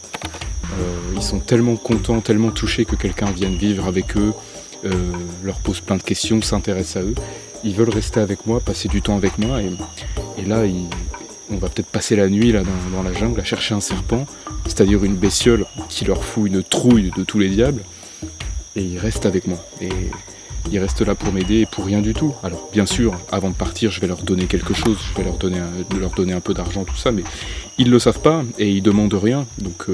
Ils sont tellement contents, tellement touchés que quelqu'un vienne vivre avec eux, leur pose plein de questions, s'intéresse à eux. Ils veulent rester avec moi, passer du temps avec moi. Et là, on va peut-être passer la nuit là, dans la jungle à chercher un serpent, c'est-à-dire une bestiole qui leur fout une trouille de tous les diables. Et ils restent avec moi. Et ils restent là pour m'aider et pour rien du tout. Alors bien sûr, avant de partir, je vais leur donner quelque chose, je vais leur donner un peu d'argent, tout ça, mais ils ne le savent pas et ils demandent rien. Donc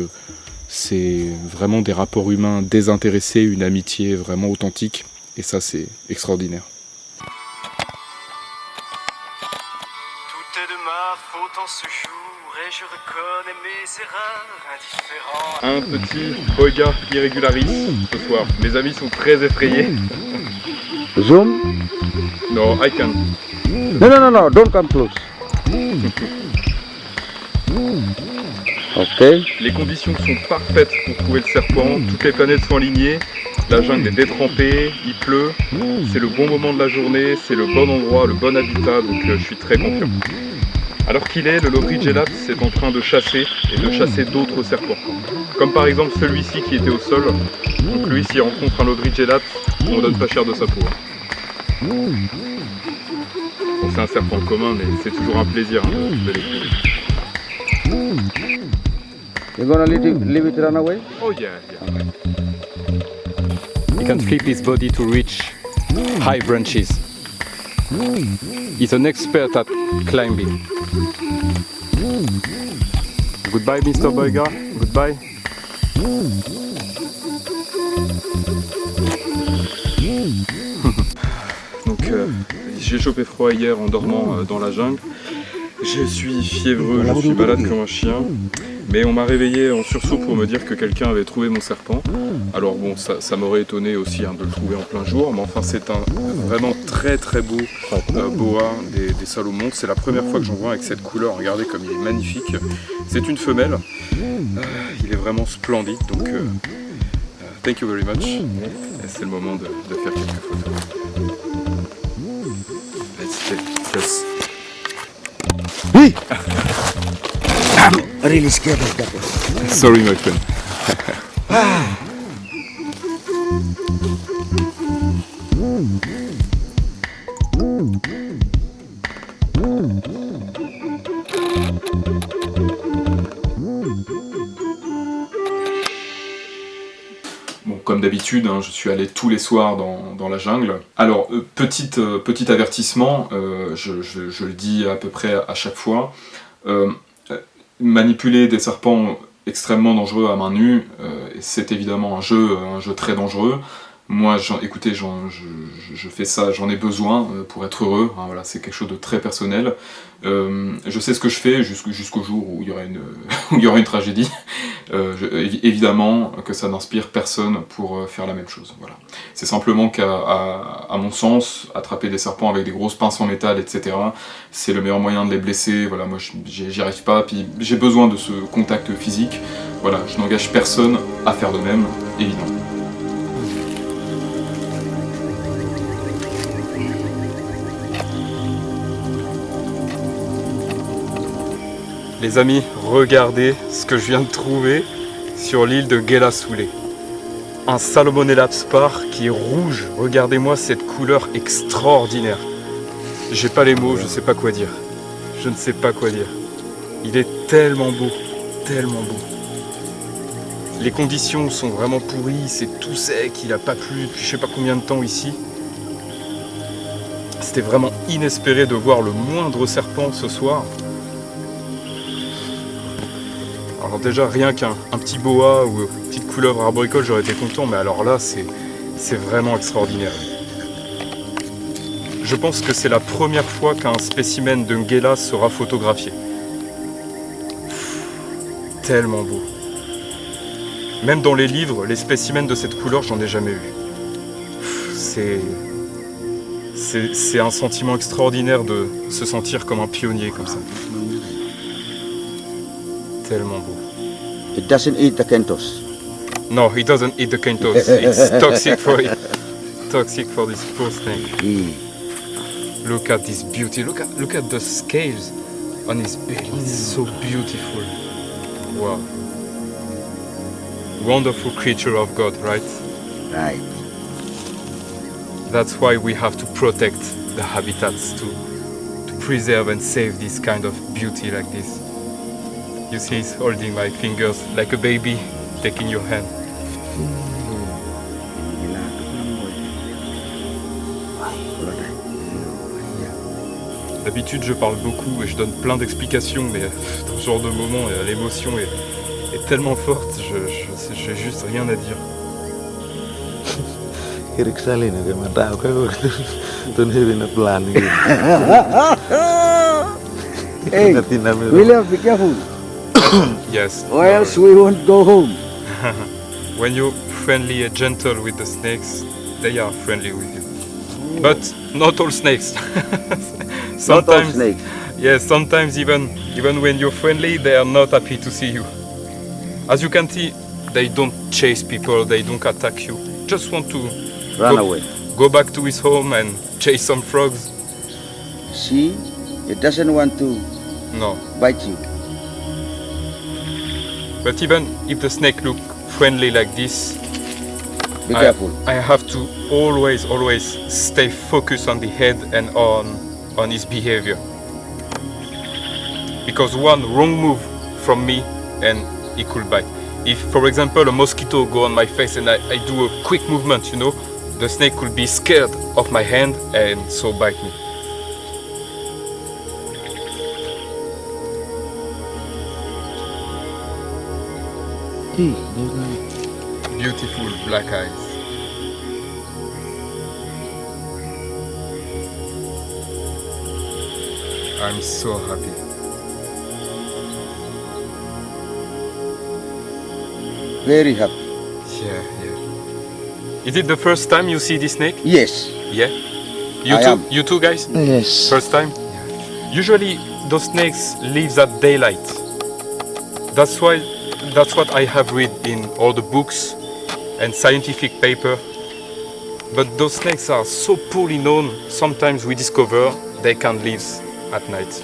c'est vraiment des rapports humains désintéressés, une amitié vraiment authentique. Et ça, c'est extraordinaire. Tout est de ma faute en ce jour et je reconnais mes erreurs indifférents. Un petit Boyga irregularis ce soir. Mes amis sont très effrayés. Zoom? No, I can. No, don't come close. Ok. Les conditions sont parfaites pour trouver le serpent, toutes les planètes sont alignées, la jungle est détrempée, il pleut, c'est le bon moment de la journée, c'est le bon endroit, le bon habitat, donc je suis très confiant. Alors qu'il est, le Lobridgelat est en train de chasser et de chasser d'autres serpents. Comme par exemple celui-ci qui était au sol. Donc lui, s'il rencontre un Lobridgelat, on donne pas cher de sa peau. Bon, c'est un serpent commun, mais c'est toujours un plaisir de l'écouter. You're gonna leave it run away? Oh yeah. He can flip his body to reach high branches. He's an expert at climbing. Goodbye, Mr. Boyga. Goodbye. Donc j'ai chopé froid hier en dormant dans la jungle. Je suis fiévreux, je suis malade comme un chien. Mais on m'a réveillé en sursaut pour me dire que quelqu'un avait trouvé mon serpent. Alors bon, ça m'aurait étonné aussi de le trouver en plein jour, mais enfin c'est un vraiment très très beau boa des Salomon. C'est la première fois que j'en vois avec cette couleur, regardez comme il est magnifique. C'est une femelle, il est vraiment splendide, donc thank you very much. Et c'est le moment de faire quelques photos. Let's take this. Hey! I'm really scared of that. Sorry, my friend. Bon, comme d'habitude, je suis allé tous les soirs dans la jungle. Alors, petit avertissement, je le dis à peu près à chaque fois. Manipuler des serpents extrêmement dangereux à main nue, c'est évidemment un jeu très dangereux. Moi, écoutez, je fais ça, j'en ai besoin pour être heureux, hein, voilà, c'est quelque chose de très personnel. Je sais ce que je fais jusqu'au jour où il y aura où il y aura une tragédie. Évidemment que ça n'inspire personne pour faire la même chose. Voilà. C'est simplement qu'à mon sens, attraper des serpents avec des grosses pinces en métal, etc., c'est le meilleur moyen de les blesser. Voilà, moi, j'y arrive pas, puis j'ai besoin de ce contact physique. Voilà, je n'engage personne à faire de même, évidemment. Les amis, regardez ce que je viens de trouver sur l'île de Gelasule. Un Salmonella spar qui est rouge. Regardez-moi cette couleur extraordinaire. J'ai pas les mots, je sais pas quoi dire. Je ne sais pas quoi dire. Il est tellement beau, tellement beau. Les conditions sont vraiment pourries, c'est tout sec, il n'a pas plu depuis je sais pas combien de temps ici. C'était vraiment inespéré de voir le moindre serpent ce soir. Alors déjà, rien qu'un petit boa ou une petite couleuvre arboricole, j'aurais été content, mais alors là, c'est vraiment extraordinaire. Je pense que c'est la première fois qu'un spécimen de Ngela sera photographié. Tellement beau. Même dans les livres, les spécimens de cette couleur, j'en ai jamais eu. C'est un sentiment extraordinaire de se sentir comme un pionnier comme ça. Tellement beau. It doesn't eat the kentos. No, he doesn't eat the kentos. It's toxic for it. Toxic for this poor snake. Look at this beauty. Look at the scales on his belly. It's so beautiful. Wow. Wonderful creature of God, right? Right. That's why we have to protect the habitats to preserve and save this kind of beauty like this. You see, he's holding my fingers like a baby taking your hand. D'habitude, je parle beaucoup et je donne plein d'explications, mais dans ce genre de moment, l'émotion est tellement forte, j'ai juste rien à dire. Hey, William, be careful. Yes. Or else we won't go home. When you're friendly and gentle with the snakes, they are friendly with you. But not all snakes. Sometimes, not all snakes. Yes, sometimes even when you're friendly, they are not happy to see you. As you can see, they don't chase people, they don't attack you. Just want to run away. Go back to his home and chase some frogs. See, it doesn't want to bite you. But even if the snake look friendly like this, be careful. I have to always stay focused on the head and on his behavior. Because one wrong move from me and he could bite. If, for example, a mosquito go on my face and I do a quick movement, you know, the snake could be scared of my hand and so bite me. Beautiful black eyes. I'm so happy. Very happy. Yeah. Is it the first time you see this snake? Yes. Yeah? You too, guys? Yes. First time? Yeah. Usually those snakes live at daylight. That's what I have read in all the books and scientific paper. But those snakes are so poorly known, sometimes we discover they can live at night.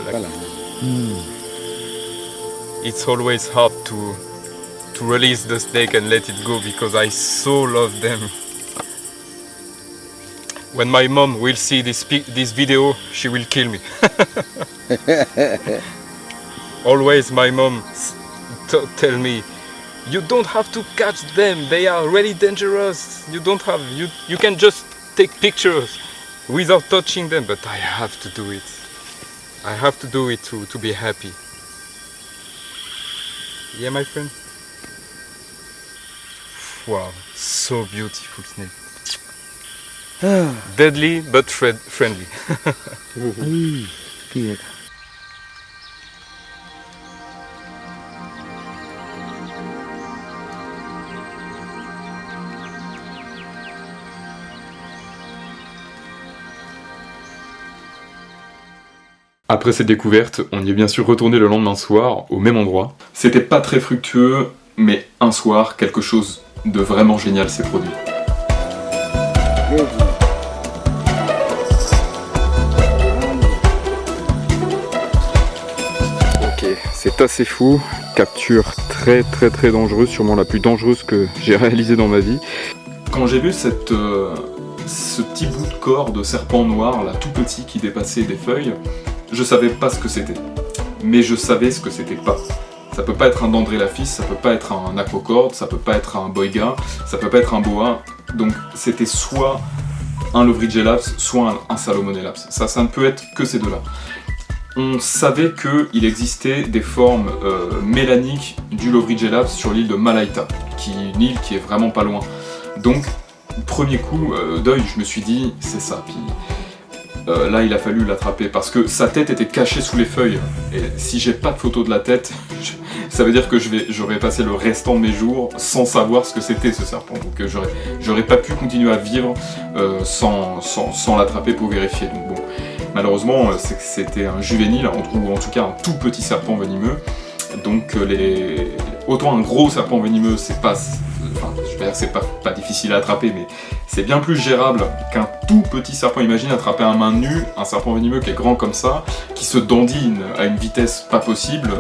It's always hard to release the snake and let it go because I so love them. When my mom will see this video, she will kill me. Always my mom tell me, you don't have to catch them, they are really dangerous. You can just take pictures without touching them, but I have to do it. I have to do it to be happy. Yeah, my friend? Wow, so beautiful snake. Deadly but friendly. Oui, cute. Après cette découverte, on y est bien sûr retourné le lendemain soir, au même endroit. C'était pas très fructueux, mais un soir, quelque chose de vraiment génial s'est produit. Ok, c'est assez fou. Capture très dangereuse, sûrement la plus dangereuse que j'ai réalisée dans ma vie. Quand j'ai vu ce petit bout de corps de serpent noir, là, tout petit, qui dépassait des feuilles, je savais pas ce que c'était. Mais je savais ce que c'était pas. Ça peut pas être un Dendrelaphis, ça peut pas être un aquacord, ça peut pas être un boiga, ça peut pas être un boa. Donc c'était soit un Lovridgelaps, soit un Salomonelaps. Ça ne peut être que ces deux-là. On savait qu'il existait des formes mélaniques du Lovridgelaps sur l'île de Malaita, une île qui est vraiment pas loin. Donc, premier coup d'œil, je me suis dit, c'est ça. Puis là, il a fallu l'attraper parce que sa tête était cachée sous les feuilles. Et si j'ai pas de photo de la tête, ça veut dire que j'aurais passé le restant de mes jours sans savoir ce que c'était ce serpent. Donc j'aurais pas pu continuer à vivre sans l'attraper pour vérifier. Donc bon, malheureusement, c'était un juvénile, ou en tout cas un tout petit serpent venimeux. Donc autant un gros serpent venimeux, c'est pas difficile à attraper, mais c'est bien plus gérable qu'un tout petit serpent. Imagine attraper à main nue un serpent venimeux qui est grand comme ça, qui se dandine à une vitesse pas possible.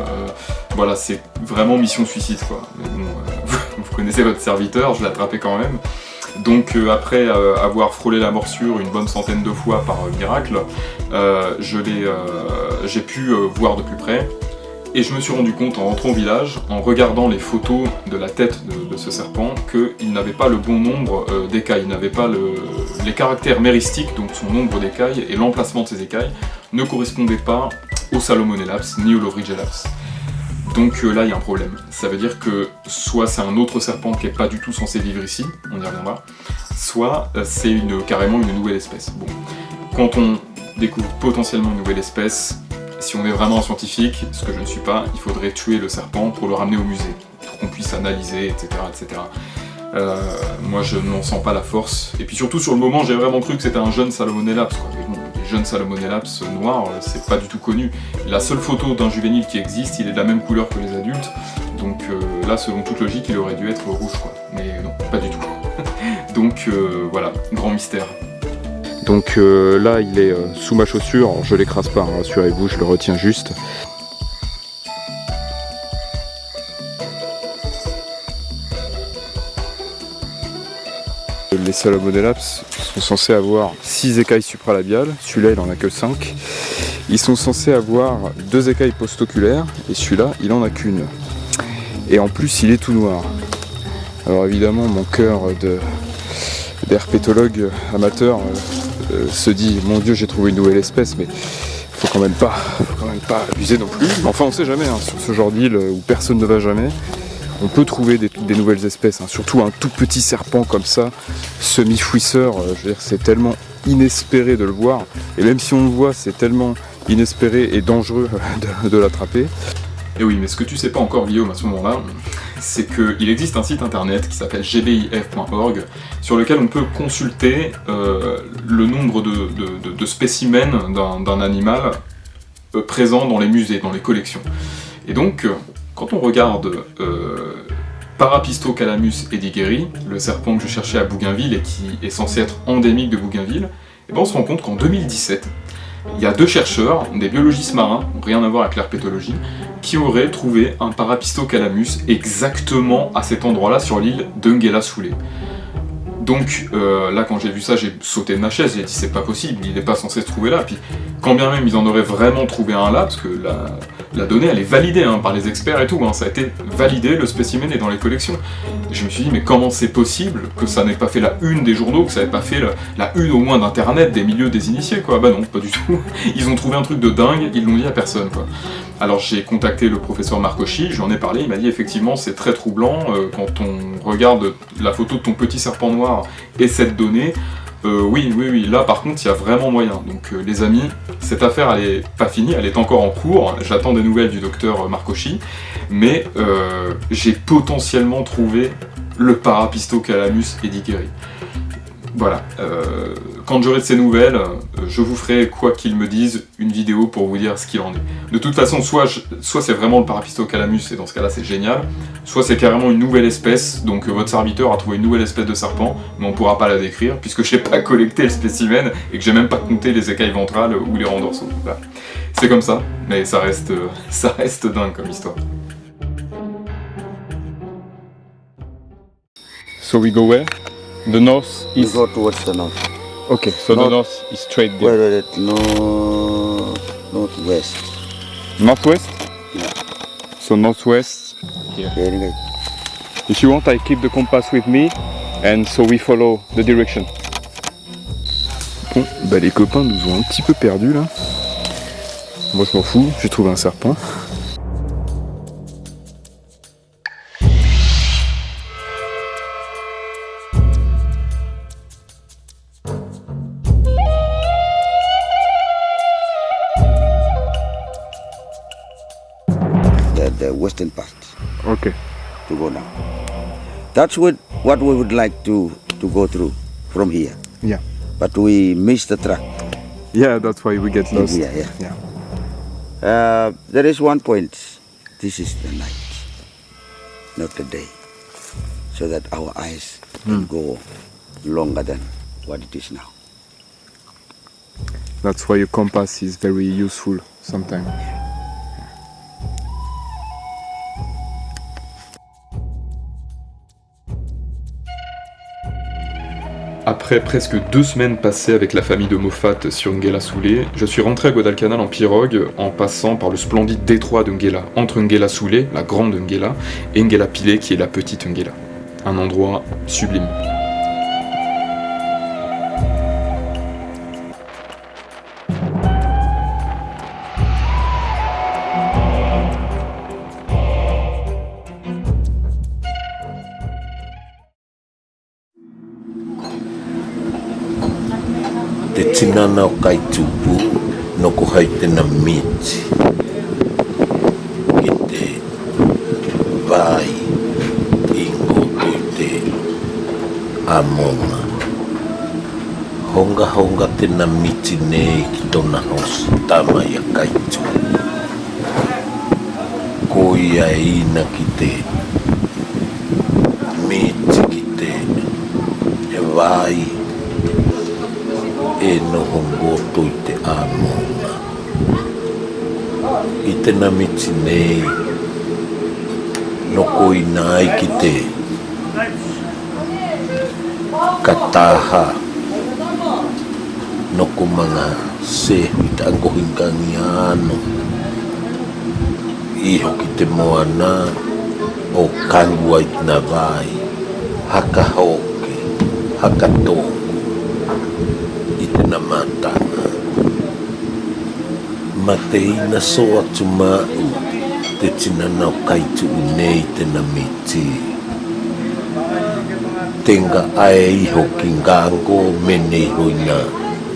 Voilà, c'est vraiment mission suicide, quoi. Mais bon, vous connaissez votre serviteur, je l'ai attrapé quand même. Donc après avoir frôlé la morsure une bonne centaine de fois par miracle, j'ai pu voir de plus près. Et je me suis rendu compte en rentrant au village, en regardant les photos de la tête de ce serpent, qu'il n'avait pas le bon nombre d'écailles, il n'avait pas les caractères méristiques, donc son nombre d'écailles et l'emplacement de ses écailles, ne correspondaient pas au Salomonelaps ni au Lovridgelaps. Donc là, il y a un problème. Ça veut dire que soit c'est un autre serpent qui n'est pas du tout censé vivre ici, on y reviendra, soit c'est carrément une nouvelle espèce. Bon, quand on découvre potentiellement une nouvelle espèce, si on est vraiment un scientifique, ce que je ne suis pas, il faudrait tuer le serpent pour le ramener au musée, pour qu'on puisse analyser, etc. etc. Moi, je n'en sens pas la force. Et puis surtout, sur le moment, j'ai vraiment cru que c'était un jeune Salomonelaps. Mais bon, les jeunes Salomonelaps noirs, c'est pas du tout connu. La seule photo d'un juvénile qui existe, il est de la même couleur que les adultes. Donc là, selon toute logique, il aurait dû être rouge, quoi. Mais non, pas du tout. Donc voilà, grand mystère. Donc là, il est sous ma chaussure, alors je l'écrase pas, hein, rassurez-vous, je le retiens juste. Les Salomonelaps sont censés avoir 6 écailles supralabiales, celui-là il en a que 5. Ils sont censés avoir 2 écailles postoculaires, et celui-là il en a qu'une. Et en plus il est tout noir. Alors évidemment mon cœur d'herpétologue amateur se dit mon Dieu, j'ai trouvé une nouvelle espèce, mais faut quand même pas abuser non plus. Enfin on sait jamais, hein, sur ce genre d'île où personne ne va jamais, on peut trouver des nouvelles espèces, hein, surtout un tout petit serpent comme ça, semi-fouisseur, je veux dire c'est tellement inespéré de le voir, et même si on le voit c'est tellement inespéré et dangereux de l'attraper. Et oui, mais ce que tu sais pas encore, Guillaume, à ce moment-là, c'est qu'il existe un site internet qui s'appelle gbif.org, sur lequel on peut consulter le nombre de spécimens d'un animal présent dans les musées, dans les collections. Et donc, quand on regarde Parapistocalamus edigeri, le serpent que je cherchais à Bougainville et qui est censé être endémique de Bougainville, et ben on se rend compte qu'en 2017, il y a 2 chercheurs, des biologistes marins, rien à voir avec l'herpétologie, qui auraient trouvé un Parapistocalamus exactement à cet endroit-là sur l'île d'Unguela-Soulé. Donc là, quand j'ai vu ça, j'ai sauté de ma chaise, j'ai dit c'est pas possible, il n'est pas censé se trouver là. Puis quand bien même ils en auraient vraiment trouvé un là, parce que la donnée elle est validée hein, par les experts et tout, hein, ça a été validé, le spécimen est dans les collections. Et je me suis dit mais comment c'est possible que ça n'ait pas fait la une des journaux, que ça n'ait pas fait la une au moins d'internet, des milieux des initiés quoi. Bah non, pas du tout. Ils ont trouvé un truc de dingue, ils l'ont dit à personne quoi. Alors j'ai contacté le professeur Marcoschi, je lui en ai parlé, il m'a dit effectivement c'est très troublant quand on regarde la photo de ton petit serpent noir et cette donnée, Oui, là par contre il y a vraiment moyen. Donc les amis, cette affaire elle est pas finie, elle est encore en cours. J'attends des nouvelles du docteur Marcosci, mais j'ai potentiellement trouvé le Parapistocalamus edigeri. Voilà, quand j'aurai de ces nouvelles, je vous ferai, quoi qu'ils me disent, une vidéo pour vous dire ce qu'il en est. De toute façon, soit c'est vraiment le Parapistocalamus, et dans ce cas-là c'est génial, soit c'est carrément une nouvelle espèce, donc votre serviteur a trouvé une nouvelle espèce de serpent, mais on pourra pas la décrire, puisque j'ai pas collecté le spécimen, et que j'ai même pas compté les écailles ventrales ou les rangs dorsaux. Voilà. C'est comme ça, mais ça reste dingue comme histoire. So we go where? The north is... We go towards the north. Okay, so the north is straight there. Wait, northwest. Northwest? Yeah. So northwest here. Anyway. If you want, I keep the compass with me, and so we follow the direction. Bon, bah les copains nous ont un petit peu perdus là. Moi je m'en fous, j'ai trouvé un serpent. The western part. Okay. To go now. That's what we would like to go through from here. Yeah. But we missed the track. Yeah, that's why we get lost. Yeah. There is one point. This is the night, not the day, so that our eyes can go longer than what it is now. That's why your compass is very useful sometimes. Après presque 2 semaines passées avec la famille de Moffat sur Ngela Soulé, je suis rentré à Guadalcanal en pirogue en passant par le splendide détroit de Ngela, entre Ngela Soulé, la grande Ngela, et Ngela Pilé qui est la petite Ngela. Un endroit sublime. Te tinana o kai tupu no ko hai tena miti. I te vai ingo i te amonga. Honga tena miti nei ki tona house tama ia kai tupu. Ko ia ina ki te miti ki te vai e no hongoto i te amonga. I tena miti nei no ko ina ai ki te kataha no ko mga sehu i te angohingangi ano. Iho ki te moana o kangua i tina vai, haka hoke, haka tōku. Na matanga ma te ina so atu mau te tinana o kaitu nei tena miti tenga ae iho ki ngango me nei hoina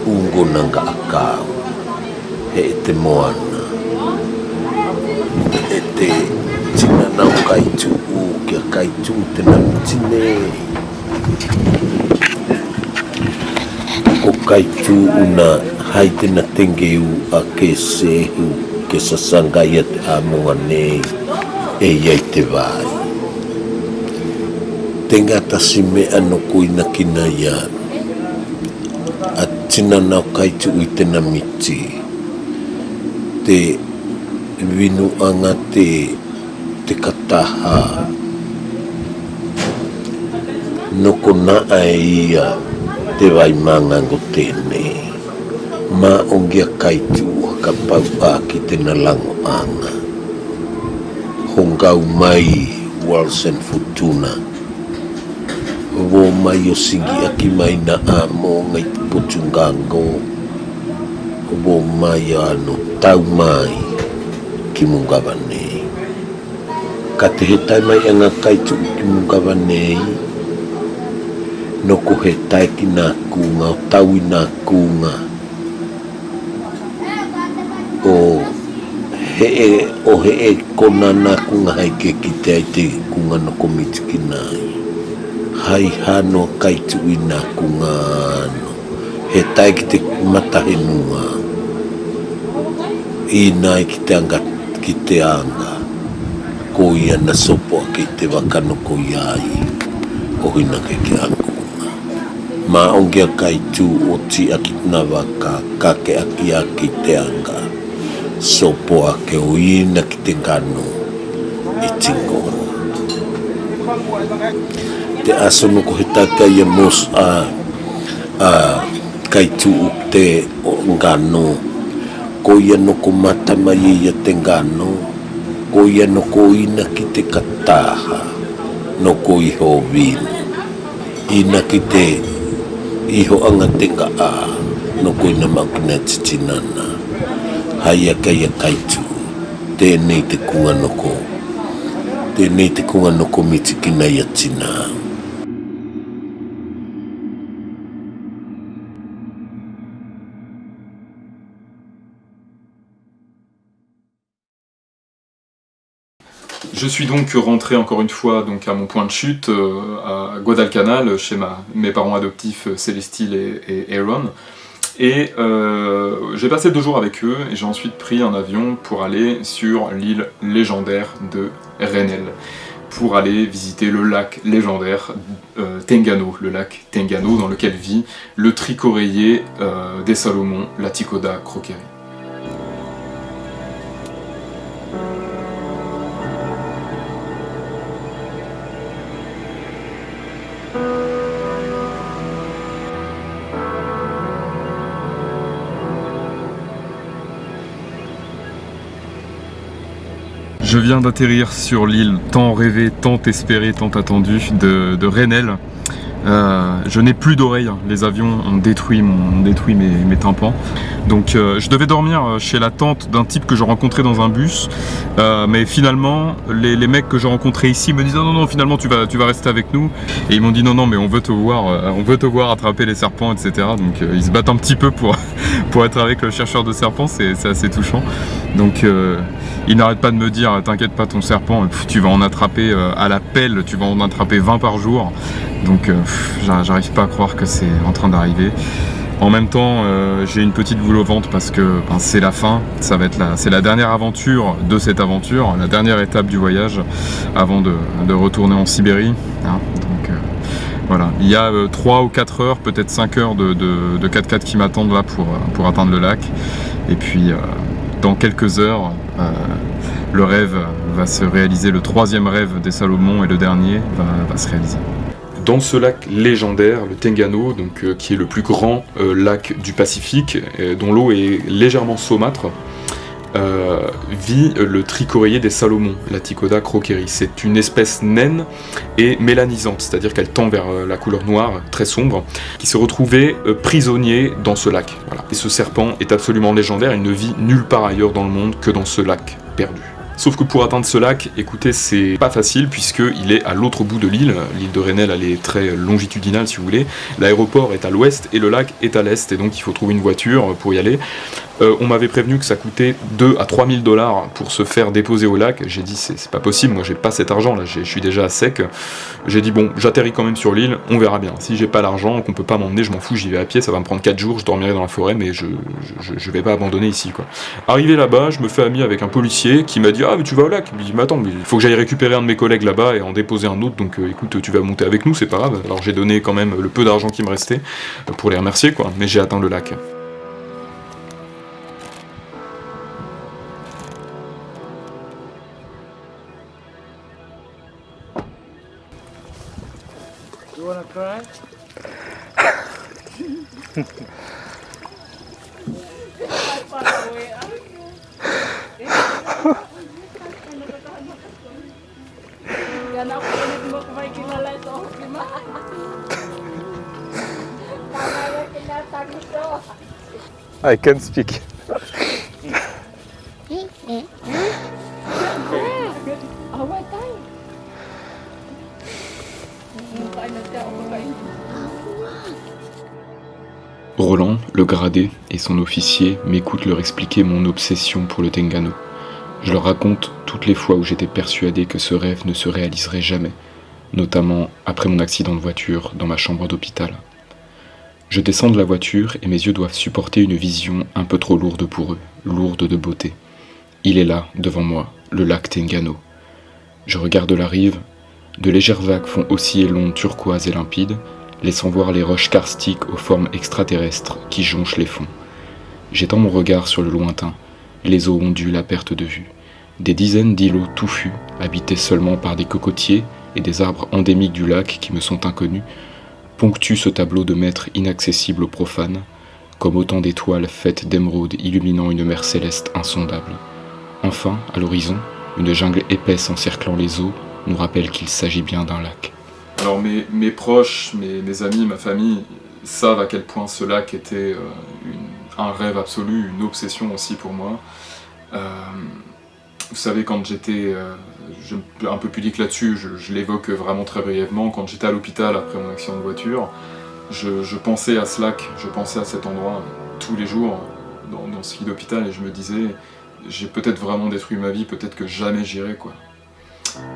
ungo nanga akau he te moana e te tinana o kaitu u ki a kaitu tena miti nei ko kaitu una hai tena tengeu a ke sehu ke sasangai te amonga nei e iai te vai. Tenga tasi me ano koina kina ia a tinana o kaitu i tena miti te vinu anga te kataha no kona ai ia te vai mangango tēnei, mā ongia kaitu ka pau a ki tēna lango anga. Hongau mai Walsen Futuna, wo mai o singi aki mai na amo ngai potungango, wo mai ano tau mai ki mungawa nei. Ka te hetai mai anga kaitu ki mungawa nei, no ko he taiki nā kunga, o taui nā kunga. O he e kona nā kunga hai ke ki te ai te kunga no ko mitiki nai. Hai hano kaitu i nā kunga ano. He taiki te matahenua. I nai ki te anga, ki te anga. Ko ia na sopo ki te wakano ko iai. O hina ke angunga. Ma ongia kaitu o ti aki na waka, kake aki te anga. Sopo ake o ina ki te ngano i tingo. Te aso no ko he taka ia mos kaitu o te ngano. Ko ia no ko mata mai ia te ngano. Ko ia no ko ina ki te kataha. No ko iho vino. Ina ki te iho anga te nga a. No ko ina makina titinana. Hai a kai a kaitu. Tēnei te kunga noko. Tēnei te kunga noko mitiki nei a tina. Je suis donc rentré encore une fois donc à mon point de chute, à Guadalcanal, chez mes parents adoptifs Célestine et Aaron. Et j'ai passé 2 jours avec eux et j'ai ensuite pris un avion pour aller sur l'île légendaire de Reinel, pour aller visiter le lac légendaire Tengano, le lac Tengano dans lequel vit le tricoréier des Salomon, la Ticoda croquerie. Je viens d'atterrir sur l'île tant rêvée, tant espérée, tant attendue de Reinel. Je n'ai plus d'oreilles, les avions ont détruit mes tympans. Donc je devais dormir chez la tante d'un type que je rencontrais dans un bus. Mais finalement, les mecs que j'ai rencontrés ici me disent non, finalement tu vas rester avec nous. Et ils m'ont dit non, mais on veut te voir attraper les serpents, etc. Donc ils se battent un petit peu pour être avec le chercheur de serpents, c'est assez touchant. Donc ils n'arrêtent pas de me dire t'inquiète pas, ton serpent, tu vas en attraper à la pelle, tu vas en attraper 20 par jour. Donc j'arrive pas à croire que c'est en train d'arriver. En même temps, j'ai une petite boule au ventre parce que c'est la fin, c'est la dernière aventure de cette aventure, la dernière étape du voyage avant de retourner en Sibérie. Hein. Donc voilà, il y a 3 ou 4 heures, peut-être 5 heures de 4x4 qui m'attendent là pour atteindre le lac. Et puis dans quelques heures, le rêve va se réaliser, le 3e rêve des Salomon et le dernier va se réaliser. Dans ce lac légendaire, le Tengano, donc, qui est le plus grand lac du Pacifique, dont l'eau est légèrement saumâtre, vit le tricoréier des Salomon, la Ticoda croquerie. C'est une espèce naine et mélanisante, c'est-à-dire qu'elle tend vers la couleur noire, très sombre, qui se retrouvait prisonnier dans ce lac. Voilà. Et ce serpent est absolument légendaire, il ne vit nulle part ailleurs dans le monde que dans ce lac perdu. Sauf que pour atteindre ce lac, écoutez, c'est pas facile puisqu'il est à l'autre bout de l'île. L'île de Reinel, elle est très longitudinale si vous voulez. L'aéroport est à l'ouest et le lac est à l'est, et donc il faut trouver une voiture pour y aller. On m'avait prévenu que ça coûtait 2 à 3 000 $ pour se faire déposer au lac. J'ai dit c'est pas possible, moi j'ai pas cet argent là, je suis déjà à sec. J'ai dit bon, j'atterris quand même sur l'île, on verra bien. Si j'ai pas l'argent, qu'on peut pas m'emmener, je m'en fous, j'y vais à pied, ça va me prendre 4 jours, je dormirai dans la forêt, mais je vais pas abandonner ici quoi. Arrivé là-bas, je me fais ami avec un policier qui m'a dit ah mais tu vas au lac. Je lui dis mais attends, mais il faut que j'aille récupérer un de mes collègues là-bas et en déposer un autre, donc écoute, tu vas monter avec nous, c'est pas grave. Alors j'ai donné quand même le peu d'argent qui me restait pour les remercier quoi, mais j'ai atteint le lac. You wanna cry? I can speak. Roland, le gradé, et son officier m'écoutent leur expliquer mon obsession pour le Teingano. Je leur raconte toutes les fois où j'étais persuadé que ce rêve ne se réaliserait jamais, notamment après mon accident de voiture dans ma chambre d'hôpital. Je descends de la voiture et mes yeux doivent supporter une vision un peu trop lourde pour eux, lourde de beauté. Il est là, devant moi, le lac Teingano. Je regarde la rive, de légères vagues font osciller l'onde turquoise et limpide, laissant voir les roches karstiques aux formes extraterrestres qui jonchent les fonds. J'étends mon regard sur le lointain, les eaux ondulent à perte de vue. Des dizaines d'îlots touffus, habités seulement par des cocotiers et des arbres endémiques du lac qui me sont inconnus, ponctuent ce tableau de maître inaccessible aux profanes, comme autant d'étoiles faites d'émeraudes illuminant une mer céleste insondable. Enfin, à l'horizon, une jungle épaisse encerclant les eaux nous rappelle qu'il s'agit bien d'un lac. Alors mes proches, mes amis, ma famille savent à quel point ce lac était un rêve absolu, une obsession aussi pour moi. Vous savez, quand j'étais un peu pudique là-dessus, je l'évoque vraiment très brièvement, quand j'étais à l'hôpital après mon accident de voiture, je pensais à ce lac, je pensais à cet endroit tous les jours dans ce lit d'hôpital et je me disais, j'ai peut-être vraiment détruit ma vie, peut-être que jamais j'irai, quoi.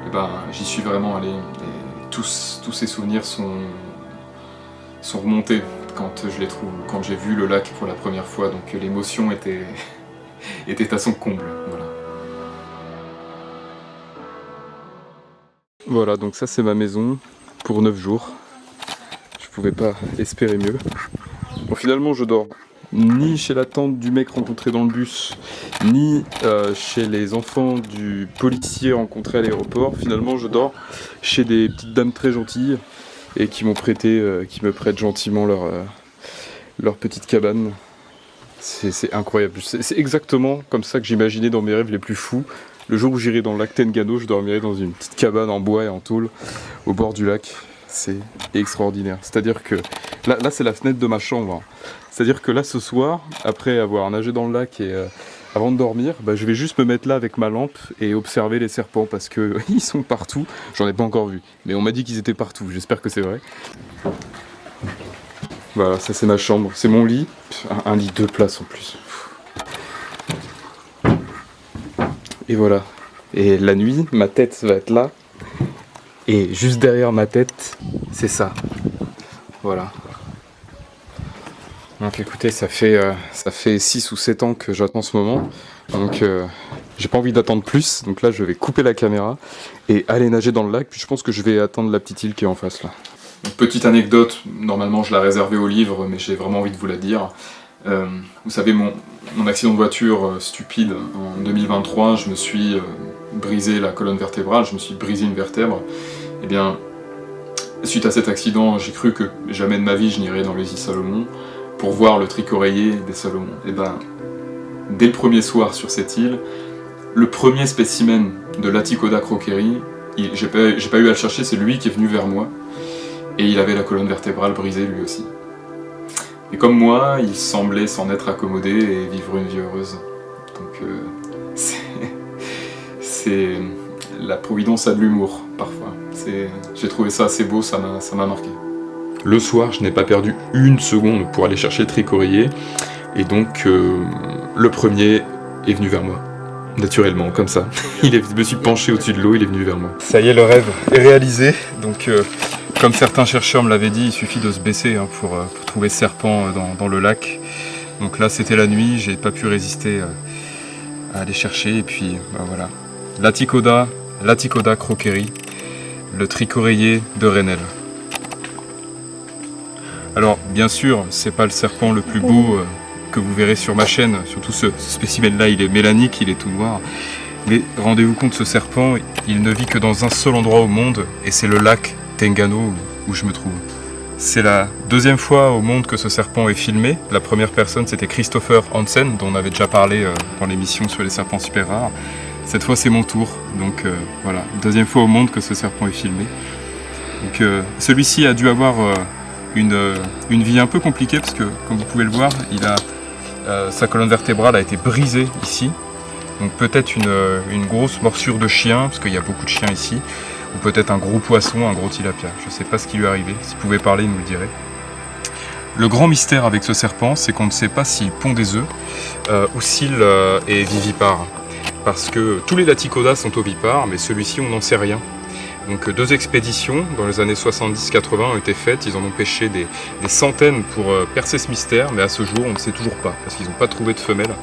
Et ben, j'y suis vraiment allé et tous ces souvenirs sont remontés quand quand j'ai vu le lac pour la première fois, donc l'émotion était à son comble, voilà. Voilà, donc ça c'est ma maison pour 9 jours. Je pouvais pas espérer mieux. Bon, finalement je dors ni chez la tante du mec rencontré dans le bus, ni chez les enfants du policier rencontré à l'aéroport. Finalement je dors chez des petites dames très gentilles et qui m'ont prêté, qui me prêtent gentiment leur petite cabane. C'est incroyable, c'est exactement comme ça que j'imaginais dans mes rêves les plus fous. Le jour où j'irai dans le lac Teingano, je dormirai dans une petite cabane en bois et en tôle au bord du lac. C'est extraordinaire. C'est-à-dire que là c'est la fenêtre de ma chambre. C'est-à-dire que là ce soir, après avoir nagé dans le lac et avant de dormir, je vais juste me mettre là avec ma lampe et observer les serpents parce que ils sont partout. J'en ai pas encore vu, mais on m'a dit qu'ils étaient partout. J'espère que c'est vrai. Voilà, ça c'est ma chambre, c'est mon lit, un lit 2 places en plus. Et voilà. Et la nuit, ma tête va être là. Et juste derrière ma tête, c'est ça. Voilà. Donc écoutez, ça fait 6 ou 7 ans que j'attends ce moment. Donc j'ai pas envie d'attendre plus. Donc là, je vais couper la caméra et aller nager dans le lac. Puis je pense que je vais attendre la petite île qui est en face là. Une petite anecdote, normalement je la réservais au livre, mais j'ai vraiment envie de vous la dire. Vous savez, mon accident de voiture stupide en 2023, je me suis brisé la colonne vertébrale, je me suis brisé une vertèbre. Et bien, suite à cet accident, j'ai cru que jamais de ma vie je n'irais dans les îles Salomon pour voir le tricoreiller des Salomon. Et bien, dès le premier soir sur cette île, le premier spécimen de l'Aticoda croqueri, j'ai pas eu à le chercher, c'est lui qui est venu vers moi. Et il avait la colonne vertébrale brisée lui aussi. Et comme moi, il semblait s'en être accommodé et vivre une vie heureuse. Donc c'est la providence a de l'humour parfois. J'ai trouvé ça assez beau, ça m'a marqué. Le soir, je n'ai pas perdu une seconde pour aller chercher le tricoreiller. Et donc le premier est venu vers moi. Naturellement, comme ça. Je me suis penché au-dessus de l'eau, il est venu vers moi. Ça y est, le rêve est réalisé. Donc comme certains chercheurs me l'avaient dit, il suffit de se baisser pour trouver ce serpent dans le lac. Donc là c'était la nuit, j'ai pas pu résister à aller chercher et puis voilà. L'Aticoda croqueri, le tricoreiller de Rennell. Alors bien sûr, c'est pas le serpent le plus beau que vous verrez sur ma chaîne, surtout ce spécimen là, il est mélanique, il est tout noir. Mais rendez-vous compte, ce serpent, il ne vit que dans un seul endroit au monde et c'est le lac Teingano où je me trouve. C'est la deuxième fois au monde que ce serpent est filmé. La première personne c'était Christopher Hansen dont on avait déjà parlé dans l'émission sur les serpents super rares. Cette fois c'est mon tour, donc voilà, deuxième fois au monde que ce serpent est filmé. Donc celui-ci a dû avoir une vie un peu compliquée parce que comme vous pouvez le voir, sa colonne vertébrale a été brisée ici. Donc peut-être une grosse morsure de chien, parce qu'il y a beaucoup de chiens ici, ou peut-être un gros poisson, un gros tilapia. Je ne sais pas ce qui lui est arrivé. S'il pouvait parler, il nous le dirait. Le grand mystère avec ce serpent, c'est qu'on ne sait pas s'il pond des œufs ou s'il est vivipare. Parce que tous les laticodas sont ovipares, mais celui-ci, on n'en sait rien. Donc 2 expéditions dans les années 70-80 ont été faites, ils en ont pêché des centaines pour percer ce mystère, mais à ce jour on ne sait toujours pas, parce qu'ils n'ont pas trouvé de femelle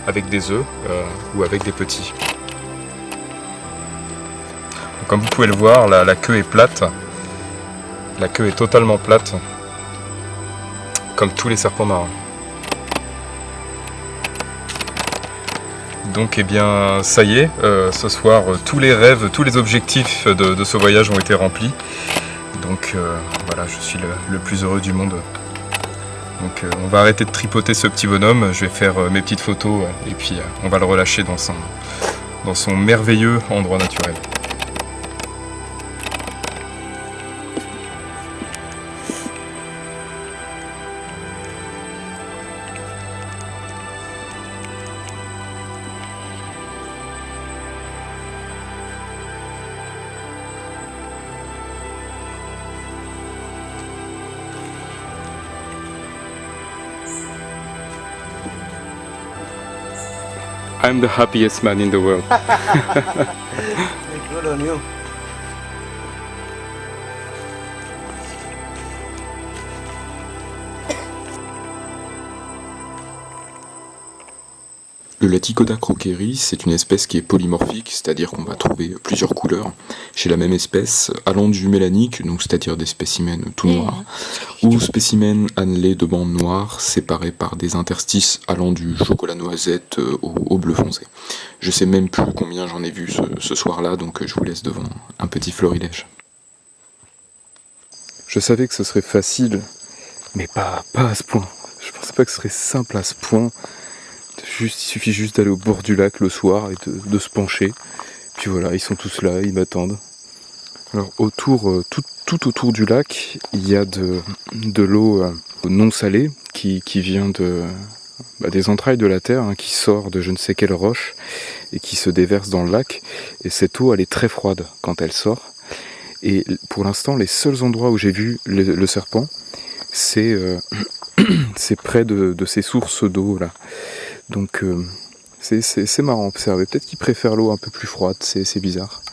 avec des œufs ou avec des petits. Donc, comme vous pouvez le voir, la queue est plate, la queue est totalement plate, comme tous les serpents marins. Donc eh bien ça y est, ce soir tous les rêves, tous les objectifs de ce voyage ont été remplis. Donc voilà, je suis le plus heureux du monde. Donc on va arrêter de tripoter ce petit bonhomme, je vais faire mes petites photos et puis on va le relâcher dans son merveilleux endroit naturel. I'm the happiest man in the world. Good on you. Le Laticoda croqueri, c'est une espèce qui est polymorphique, c'est-à-dire qu'on va trouver plusieurs couleurs chez la même espèce, allant du mélanique, donc c'est-à-dire des spécimens tout noirs, ou spécimens annelés de bandes noires, séparés par des interstices allant du chocolat noisette au bleu foncé. Je sais même plus combien j'en ai vu ce soir-là, donc je vous laisse devant un petit florilège. Je savais que ce serait facile, mais pas à ce point. Je pensais pas que ce serait simple à ce point. Il suffit juste d'aller au bord du lac le soir et de se pencher. Puis voilà, ils sont tous là, ils m'attendent. Alors tout autour du lac, il y a de l'eau non salée qui vient des entrailles de la terre, qui sort de je ne sais quelle roche et qui se déverse dans le lac. Et cette eau, elle est très froide quand elle sort. Et pour l'instant, les seuls endroits où j'ai vu le serpent, c'est près de ces sources d'eau là. Donc c'est marrant à observer. Peut-être qu'ils préfèrent l'eau un peu plus froide, c'est bizarre.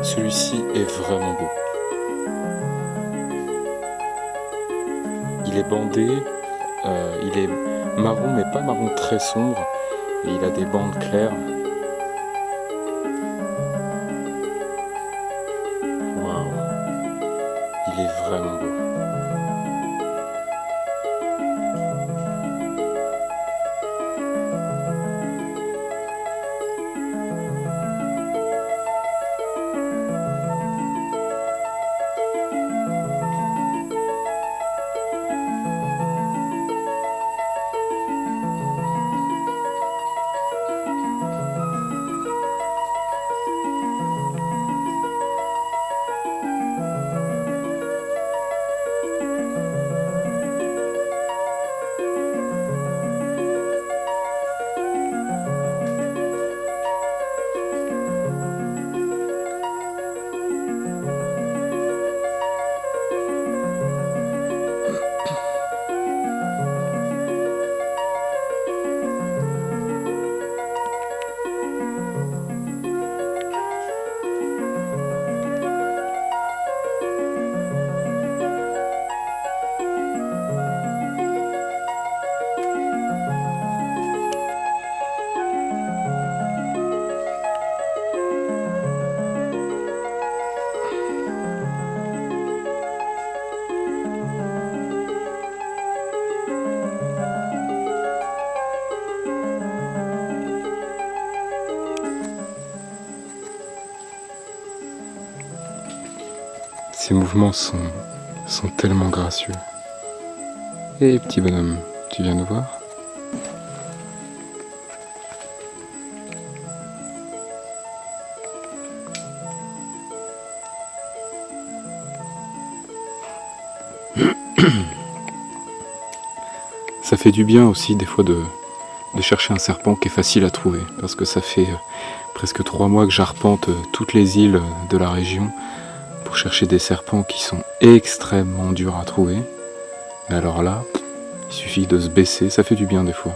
Celui-ci est vraiment beau. Il est bandé, il est marron mais pas marron très sombre, et il a des bandes claires. Waouh, il est vraiment beau. Ces mouvements sont tellement gracieux. Et petit bonhomme, tu viens nous voir ? Ça fait du bien aussi des fois de chercher un serpent qui est facile à trouver, parce que ça fait presque 3 mois que j'arpente toutes les îles de la région pour chercher des serpents qui sont extrêmement durs à trouver. Mais alors là, il suffit de se baisser, ça fait du bien des fois.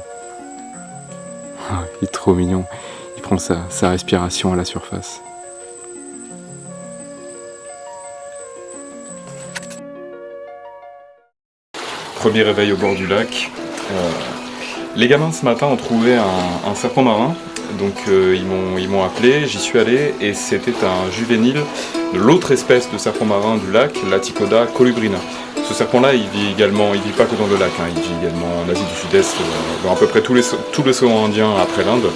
Il est trop mignon, il prend sa respiration à la surface. Premier réveil au bord du lac. Les gamins ce matin ont trouvé un serpent marin, donc ils m'ont appelé, j'y suis allé et c'était un juvénile de l'autre espèce de serpent marin du lac, l'Aticoda colubrina. Ce serpent-là, il vit pas que dans le lac, hein, il vit également en Asie du Sud-Est, dans à peu près tout l'océan Indien après l'Inde.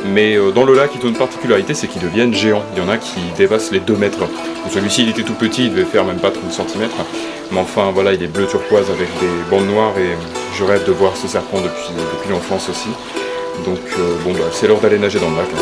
Mais dans le lac, il a une particularité, c'est qu'ils deviennent géants. Il y en a qui dépassent les 2 mètres. Donc celui-ci, il était tout petit, il devait faire même pas 30 cm. Mais enfin, voilà, il est bleu turquoise avec des bandes noires et je rêve de voir ce serpent depuis l'enfance aussi. Donc c'est l'heure d'aller nager dans le lac. Hein.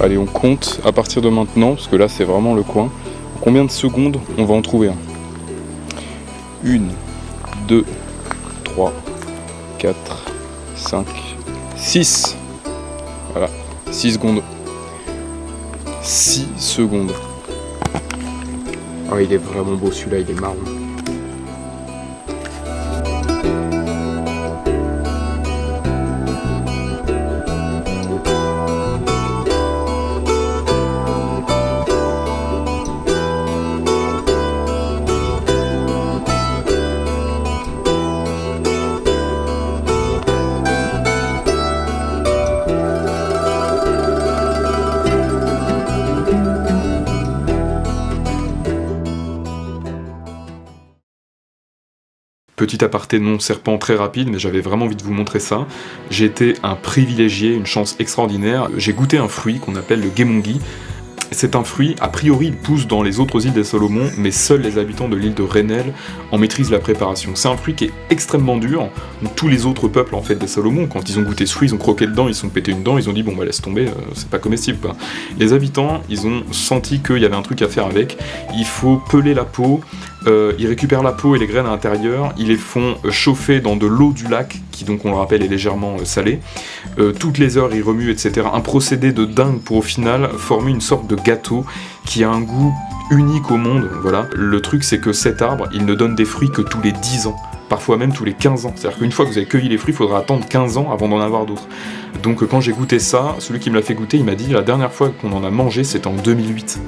Allez, on compte à partir de maintenant, parce que là c'est vraiment le coin. En combien de secondes on va en trouver un ? 1, 2, 3, 4, 5, 6. Voilà, 6 secondes. 6 secondes. Oh, il est vraiment beau celui-là, il est marron. Petit aparté non serpent très rapide, mais j'avais vraiment envie de vous montrer ça. J'ai été un privilégié, une chance extraordinaire. J'ai goûté un fruit qu'on appelle le gemungi. C'est un fruit, a priori il pousse dans les autres îles des Salomon, mais seuls les habitants de l'île de Rennell en maîtrisent la préparation. C'est un fruit qui est extrêmement dur, donc tous les autres peuples en fait des Salomon, quand ils ont goûté ce fruit, ils ont croqué dedans, ils se sont pété une dent, ils ont dit bon bah laisse tomber, c'est pas comestible quoi. Les habitants, ils ont senti qu'il y avait un truc à faire avec, il faut peler la peau, ils récupèrent la peau et les graines à l'intérieur, ils les font chauffer dans de l'eau du lac, qui donc on le rappelle est légèrement salée. Toutes les heures ils remuent, etc. Un procédé de dingue pour au final former une sorte de gâteau qui a un goût unique au monde. Voilà. Le truc c'est que cet arbre, il ne donne des fruits que tous les 10 ans. Parfois même tous les 15 ans. C'est-à-dire qu'une fois que vous avez cueilli les fruits, il faudra attendre 15 ans avant d'en avoir d'autres. Donc quand j'ai goûté ça, celui qui me l'a fait goûter, il m'a dit la dernière fois qu'on en a mangé, c'était en 2008.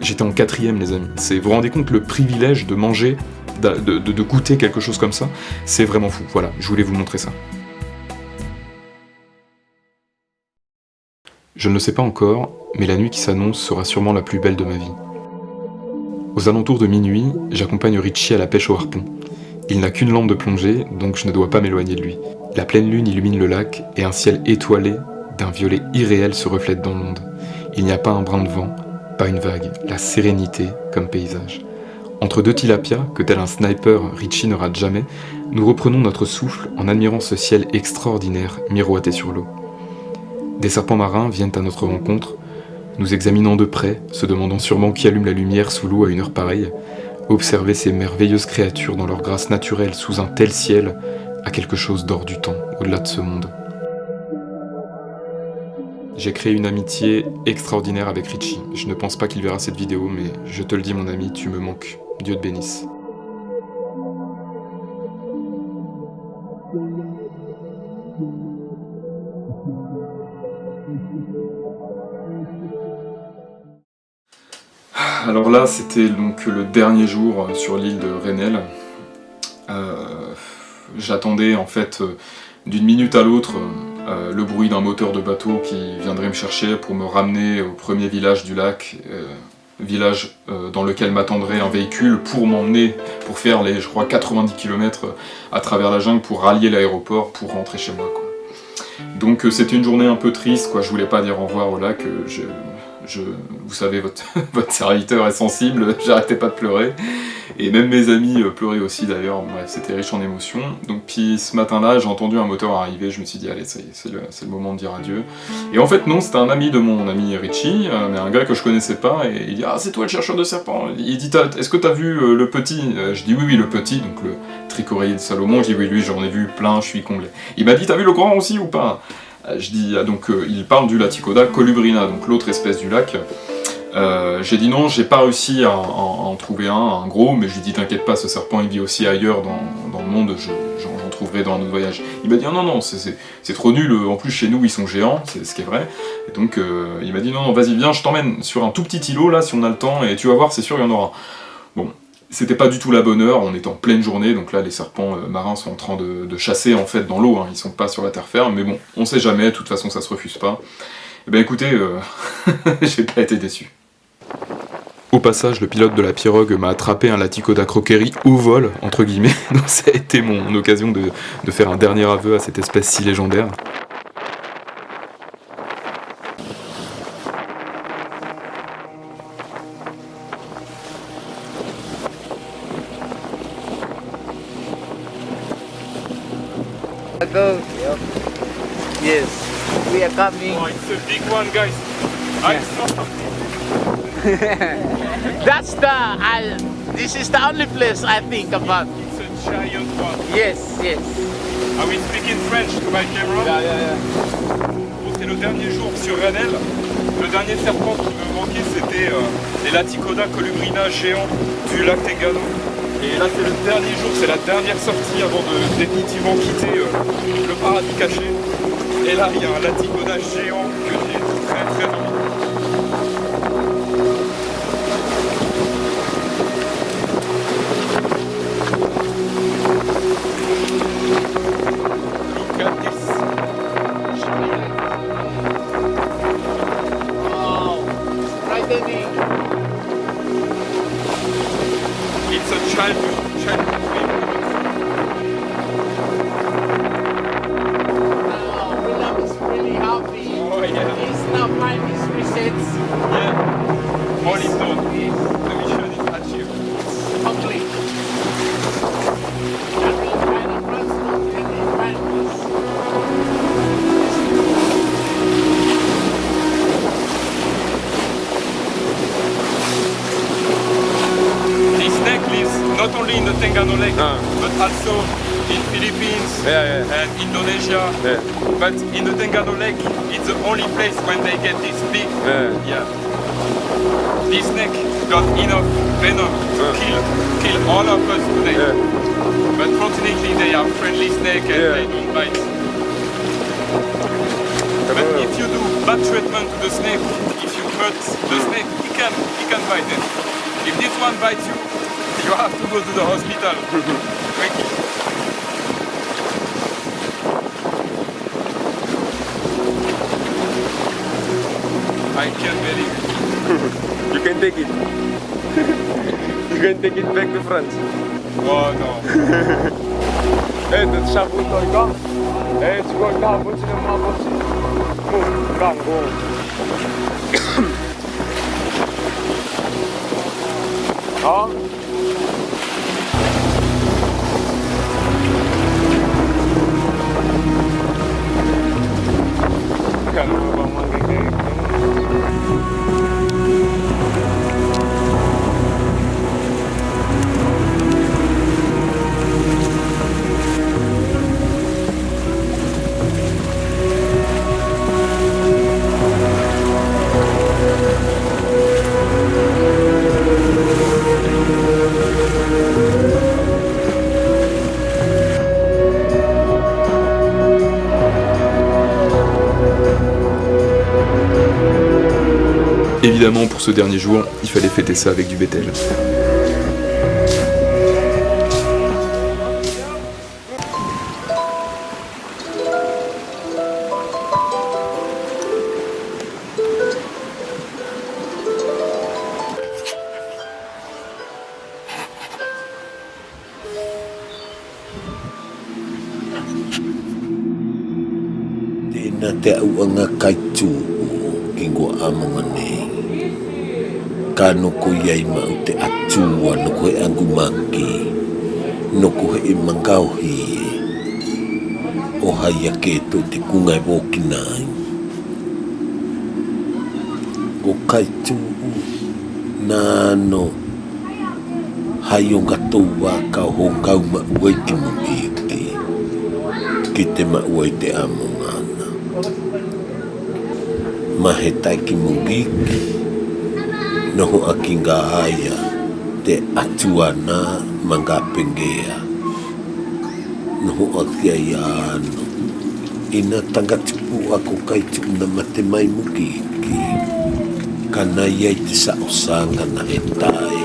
J'étais en 4e les amis. Vous vous rendez compte le privilège de manger, de goûter quelque chose comme ça, c'est vraiment fou. Voilà, je voulais vous montrer ça. Je ne le sais pas encore, mais la nuit qui s'annonce sera sûrement la plus belle de ma vie. Aux alentours de minuit, j'accompagne Richie à la pêche au harpon. Il n'a qu'une lampe de plongée, donc je ne dois pas m'éloigner de lui. La pleine lune illumine le lac et un ciel étoilé d'un violet irréel se reflète dans l'onde. Il n'y a pas un brin de vent, pas une vague, la sérénité comme paysage. Entre 2 tilapias, que tel un sniper Richie ne rate jamais, nous reprenons notre souffle en admirant ce ciel extraordinaire miroité sur l'eau. Des serpents marins viennent à notre rencontre, nous examinant de près, se demandant sûrement qui allume la lumière sous l'eau à une heure pareille. Observer ces merveilleuses créatures dans leur grâce naturelle sous un tel ciel, à quelque chose d'hors du temps, au-delà de ce monde. J'ai créé une amitié extraordinaire avec Richie. Je ne pense pas qu'il verra cette vidéo, mais je te le dis mon ami, tu me manques. Dieu te bénisse. Alors là, c'était donc le dernier jour sur l'île de Rennell. J'attendais en fait d'une minute à l'autre le bruit d'un moteur de bateau qui viendrait me chercher pour me ramener au premier village du lac, village dans lequel m'attendrait un véhicule pour m'emmener, pour faire les, je crois, 90 km à travers la jungle pour rallier l'aéroport pour rentrer chez moi, quoi. Donc c'était une journée un peu triste, quoi. Je voulais pas dire au revoir au lac, vous savez, votre serviteur est sensible, j'arrêtais pas de pleurer. Et même mes amis pleuraient aussi d'ailleurs, bref, c'était riche en émotions. Donc puis ce matin-là, j'ai entendu un moteur arriver, je me suis dit allez, ça y est, c'est le moment de dire adieu. Et en fait non, c'était un ami de mon ami Richie, mais un gars que je connaissais pas, et il dit ah c'est toi le chercheur de serpents. Il dit est-ce que t'as vu le petit? Je dis oui le petit, donc le tricoréier de Salomon. Je dis oui lui j'en ai vu plein, je suis comblé. Il m'a dit t'as vu le grand aussi ou pas? Je dis donc il parle du Laticoda colubrina, donc l'autre espèce du lac. J'ai dit non, j'ai pas réussi à en trouver un gros, mais je lui dis t'inquiète pas, ce serpent il vit aussi ailleurs dans le monde, j'en trouverai dans notre voyage. Il m'a dit non, c'est trop nul, en plus chez nous ils sont géants, c'est ce qui est vrai. Et donc il m'a dit non, vas-y viens, je t'emmène sur un tout petit îlot là si on a le temps, et tu vas voir, c'est sûr il y en aura. Bon, c'était pas du tout la bonne heure, on était en pleine journée, donc là les serpents marins sont en train de chasser en fait dans l'eau, hein, ils sont pas sur la terre ferme, mais bon, on sait jamais, de toute façon ça se refuse pas. Et ben écoutez, j'ai pas été déçu. Au passage, le pilote de la pirogue m'a attrapé un Laticoda croquerie au vol, entre guillemets, donc ça a été mon occasion de faire un dernier aveu à cette espèce si légendaire. Yes, we are coming. Oh, it's a big one, guys. I saw. This is the only place I think about. It's a giant one. Yes. Are we speaking French to my camera? Yeah. Bon, c'est le dernier jour sur Rennell. Le dernier serpent qui me manquait, c'était les Laticoda colubrina géants du lac Tengano. Et là, c'est le dernier jour, c'est la dernière sortie avant de définitivement quitter le paradis caché. Et là, il y a un Laticoda géant que j'ai très envie. It's a childhood dream. William is really happy. Oh yeah. He's now finding his resets. Yeah. All is done. The mission is achieved. Complete. Not only in the Tengano Lake, but also in Philippines and Indonesia. But in the Tengano Lake, it's the only place when they get this big. This snake got enough venom to kill all of us today. But fortunately, they are friendly snake and they don't bite. But if you do bad treatment to the snake, if you hurt the snake, he can bite it. If this one bites you, you have to go to the hospital. Quick. I can't believe it. You can take it. You can take it back to France. Oh no. Hey, dat is goed hoor, kan. Hey, het is gewoon daar, moet je normaal botsen. Move, kan, go. Ja. Kan we wel maar kijken. Évidemment, pour ce dernier jour, il fallait fêter ça avec du bétel. Tēnā te auanga kaitu ki ngua amonga nei. Ka noko iai mau te atua noko e angumaki. Noko he i mangauhi o hai ake to te kunga e wokinai. O kaitu nāno hai o ngatou wā kau ho kau ma uai ki mungi ki te ma uai te amonga. Mahe tai ki mungiki noho aki ngā haia te atuana manga pengea noho aki ai ano ina tangatipu ako kaitu na mate mai mungiki kana iai te saosanga na he tai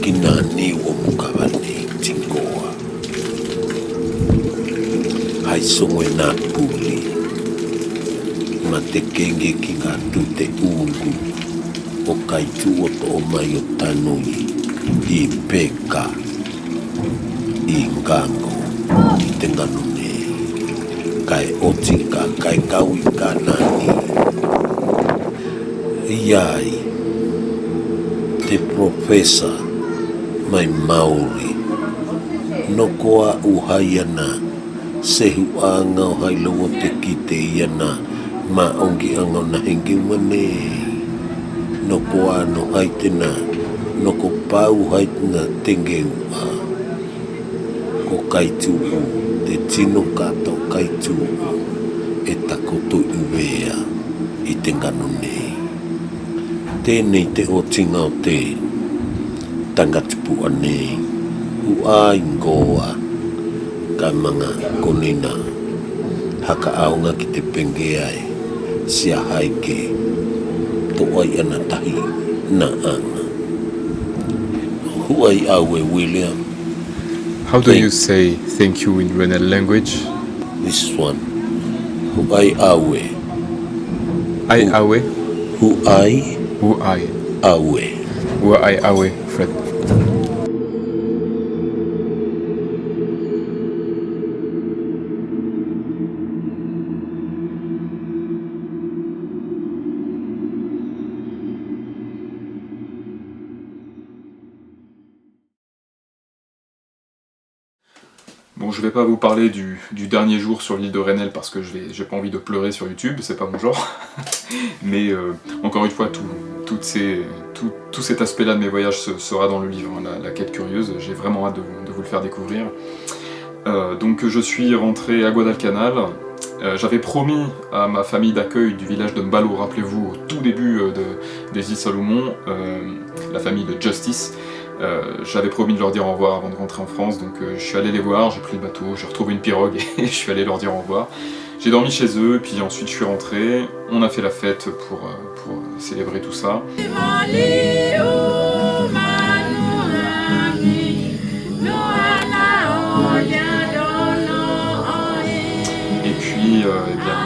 ki nā niwa mukawani tingoa hai songo e nā puli ma te kenge ki ngā tute ungu o kaitu o to o mai o tanui i peka i ngango i te nganone kai otika kai kaui ka nani iai te profesa mai Maori no koa uhai ana sehu anga o hai logo te kite iana ma ongi anga na hengi wane no koa no haitena no ko pau haitena tenge ua ko kaitu te tino kato kaitu e takoto uwea i te ngano nei tēnei te o tinga o te tangatipu anei ua ingoa ka manga konina haka aonga ki te pengeai sia haike to ai ana tahi na anga. Huai awe William. How do you say thank you in Renel language? This one. Huai awe. Ai awe? Huai. Huai. Awe. Huai awe, Fred. Bon, je vais pas vous parler du dernier jour sur l'île de Renel parce que j'ai pas envie de pleurer sur YouTube, c'est pas mon genre. Mais encore une fois, tout cet aspect-là de mes voyages sera dans le livre, hein, la quête curieuse. J'ai vraiment hâte de vous le faire découvrir. Donc je suis rentré à Guadalcanal. J'avais promis à ma famille d'accueil du village de Mbalo, rappelez-vous, au tout début des îles Salomon, la famille de Justice. J'avais promis de leur dire au revoir avant de rentrer en France, donc je suis allé les voir, j'ai pris le bateau, j'ai retrouvé une pirogue et je suis allé leur dire au revoir. J'ai dormi chez eux, puis ensuite je suis rentré, on a fait la fête pour célébrer tout ça. Et puis, eh bien,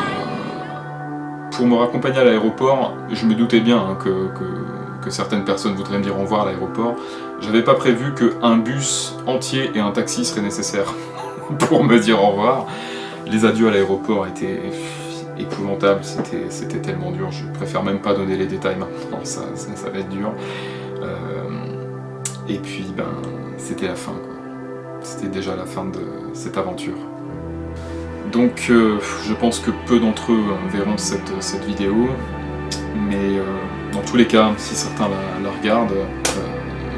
pour me raccompagner à l'aéroport, je me doutais bien hein, que certaines personnes voudraient me dire au revoir à l'aéroport. J'avais pas prévu qu'un bus entier et un taxi seraient nécessaires pour me dire au revoir. Les adieux à l'aéroport étaient épouvantables, c'était tellement dur, je préfère même pas donner les détails maintenant, ça va être dur. Et puis ben, c'était la fin, quoi. C'était déjà la fin de cette aventure. Donc je pense que peu d'entre eux verront cette vidéo, mais dans tous les cas, si certains la regardent,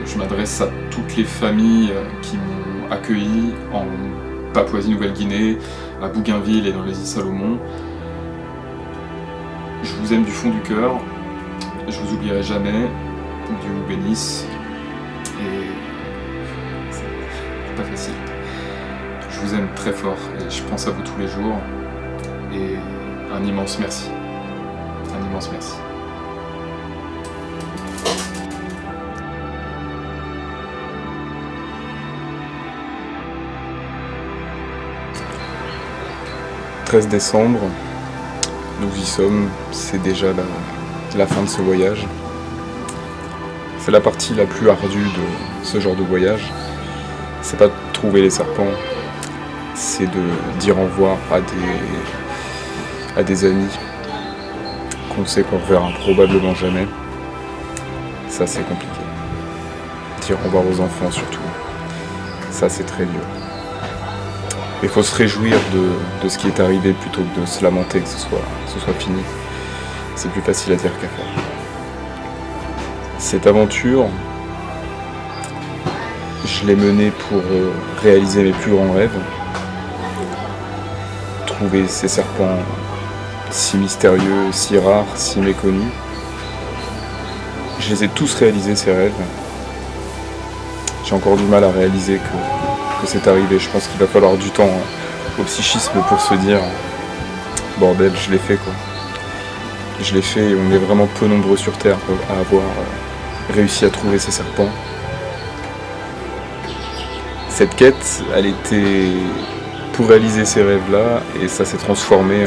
je m'adresse à toutes les familles qui m'ont accueilli en Papouasie-Nouvelle-Guinée, à Bougainville et dans les îles Salomon. Je vous aime du fond du cœur, je vous oublierai jamais, Dieu vous bénisse, et c'est pas facile. Je vous aime très fort et je pense à vous tous les jours, et un immense merci. Un immense merci. 13 décembre, nous y sommes, c'est déjà la fin de ce voyage. C'est la partie la plus ardue de ce genre de voyage. C'est pas de trouver les serpents, c'est de dire au revoir à des amis qu'on sait qu'on reverra probablement jamais. Ça c'est compliqué. Dire au revoir aux enfants surtout. Ça c'est très dur. Il faut se réjouir de ce qui est arrivé plutôt que de se lamenter que ce soit fini. C'est plus facile à dire qu'à faire. Cette aventure, je l'ai menée pour réaliser mes plus grands rêves. Trouver ces serpents si mystérieux, si rares, si méconnus. Je les ai tous réalisés, ces rêves. J'ai encore du mal à réaliser que c'est arrivé. Je pense qu'il va falloir du temps au psychisme pour se dire bordel, je l'ai fait quoi. Je l'ai fait et on est vraiment peu nombreux sur Terre à avoir réussi à trouver ces serpents. Cette quête, elle était pour réaliser ces rêves-là et ça s'est transformé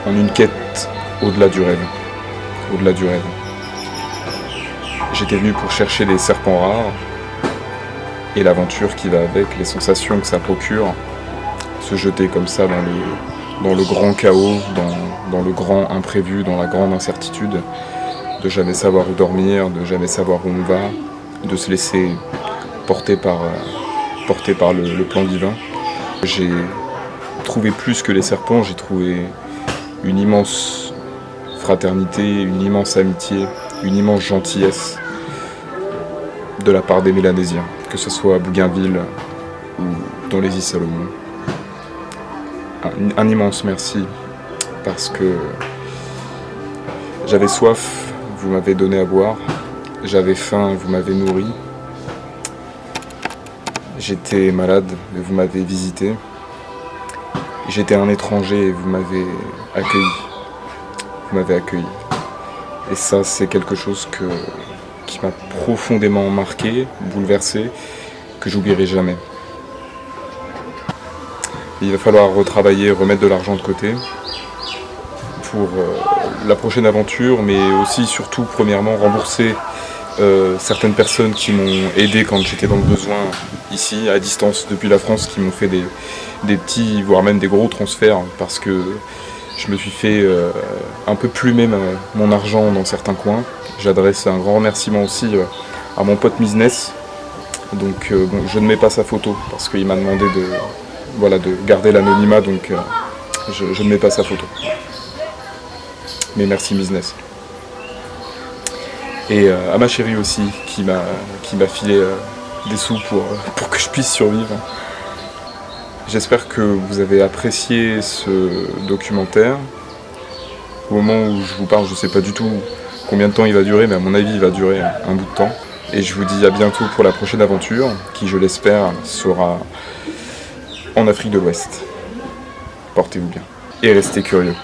en une quête au-delà du rêve. Au-delà du rêve. J'étais venu pour chercher des serpents rares et l'aventure qui va avec, les sensations que ça procure, se jeter comme ça dans le grand chaos, dans le grand imprévu, dans la grande incertitude, de jamais savoir où dormir, de jamais savoir où on va, de se laisser porter par le plan divin. J'ai trouvé plus que les serpents, j'ai trouvé une immense fraternité, une immense amitié, une immense gentillesse de la part des Mélanésiens, que ce soit à Bougainville ou dans les îles Salomon. Un immense merci, parce que j'avais soif, vous m'avez donné à boire, j'avais faim, vous m'avez nourri, j'étais malade, vous m'avez visité, j'étais un étranger et vous m'avez accueilli. Vous m'avez accueilli. Et ça, c'est quelque chose qui m'a profondément marqué, bouleversé, que j'oublierai jamais. Il va falloir retravailler, remettre de l'argent de côté pour la prochaine aventure, mais aussi, surtout, premièrement, rembourser certaines personnes qui m'ont aidé quand j'étais dans le besoin, ici, à distance, depuis la France, qui m'ont fait des petits, voire même des gros transferts, parce que je me suis fait un peu plumer mon argent dans certains coins. J'adresse un grand remerciement aussi à mon pote Business. Donc bon, je ne mets pas sa photo parce qu'il m'a demandé de garder l'anonymat, donc je ne mets pas sa photo. Mais merci Business. Et à ma chérie aussi qui m'a filé des sous pour que je puisse survivre. J'espère que vous avez apprécié ce documentaire. Au moment où je vous parle, je ne sais pas du tout combien de temps il va durer, mais à mon avis, il va durer un bout de temps. Et je vous dis à bientôt pour la prochaine aventure, qui, je l'espère, sera en Afrique de l'Ouest. Portez-vous bien et restez curieux.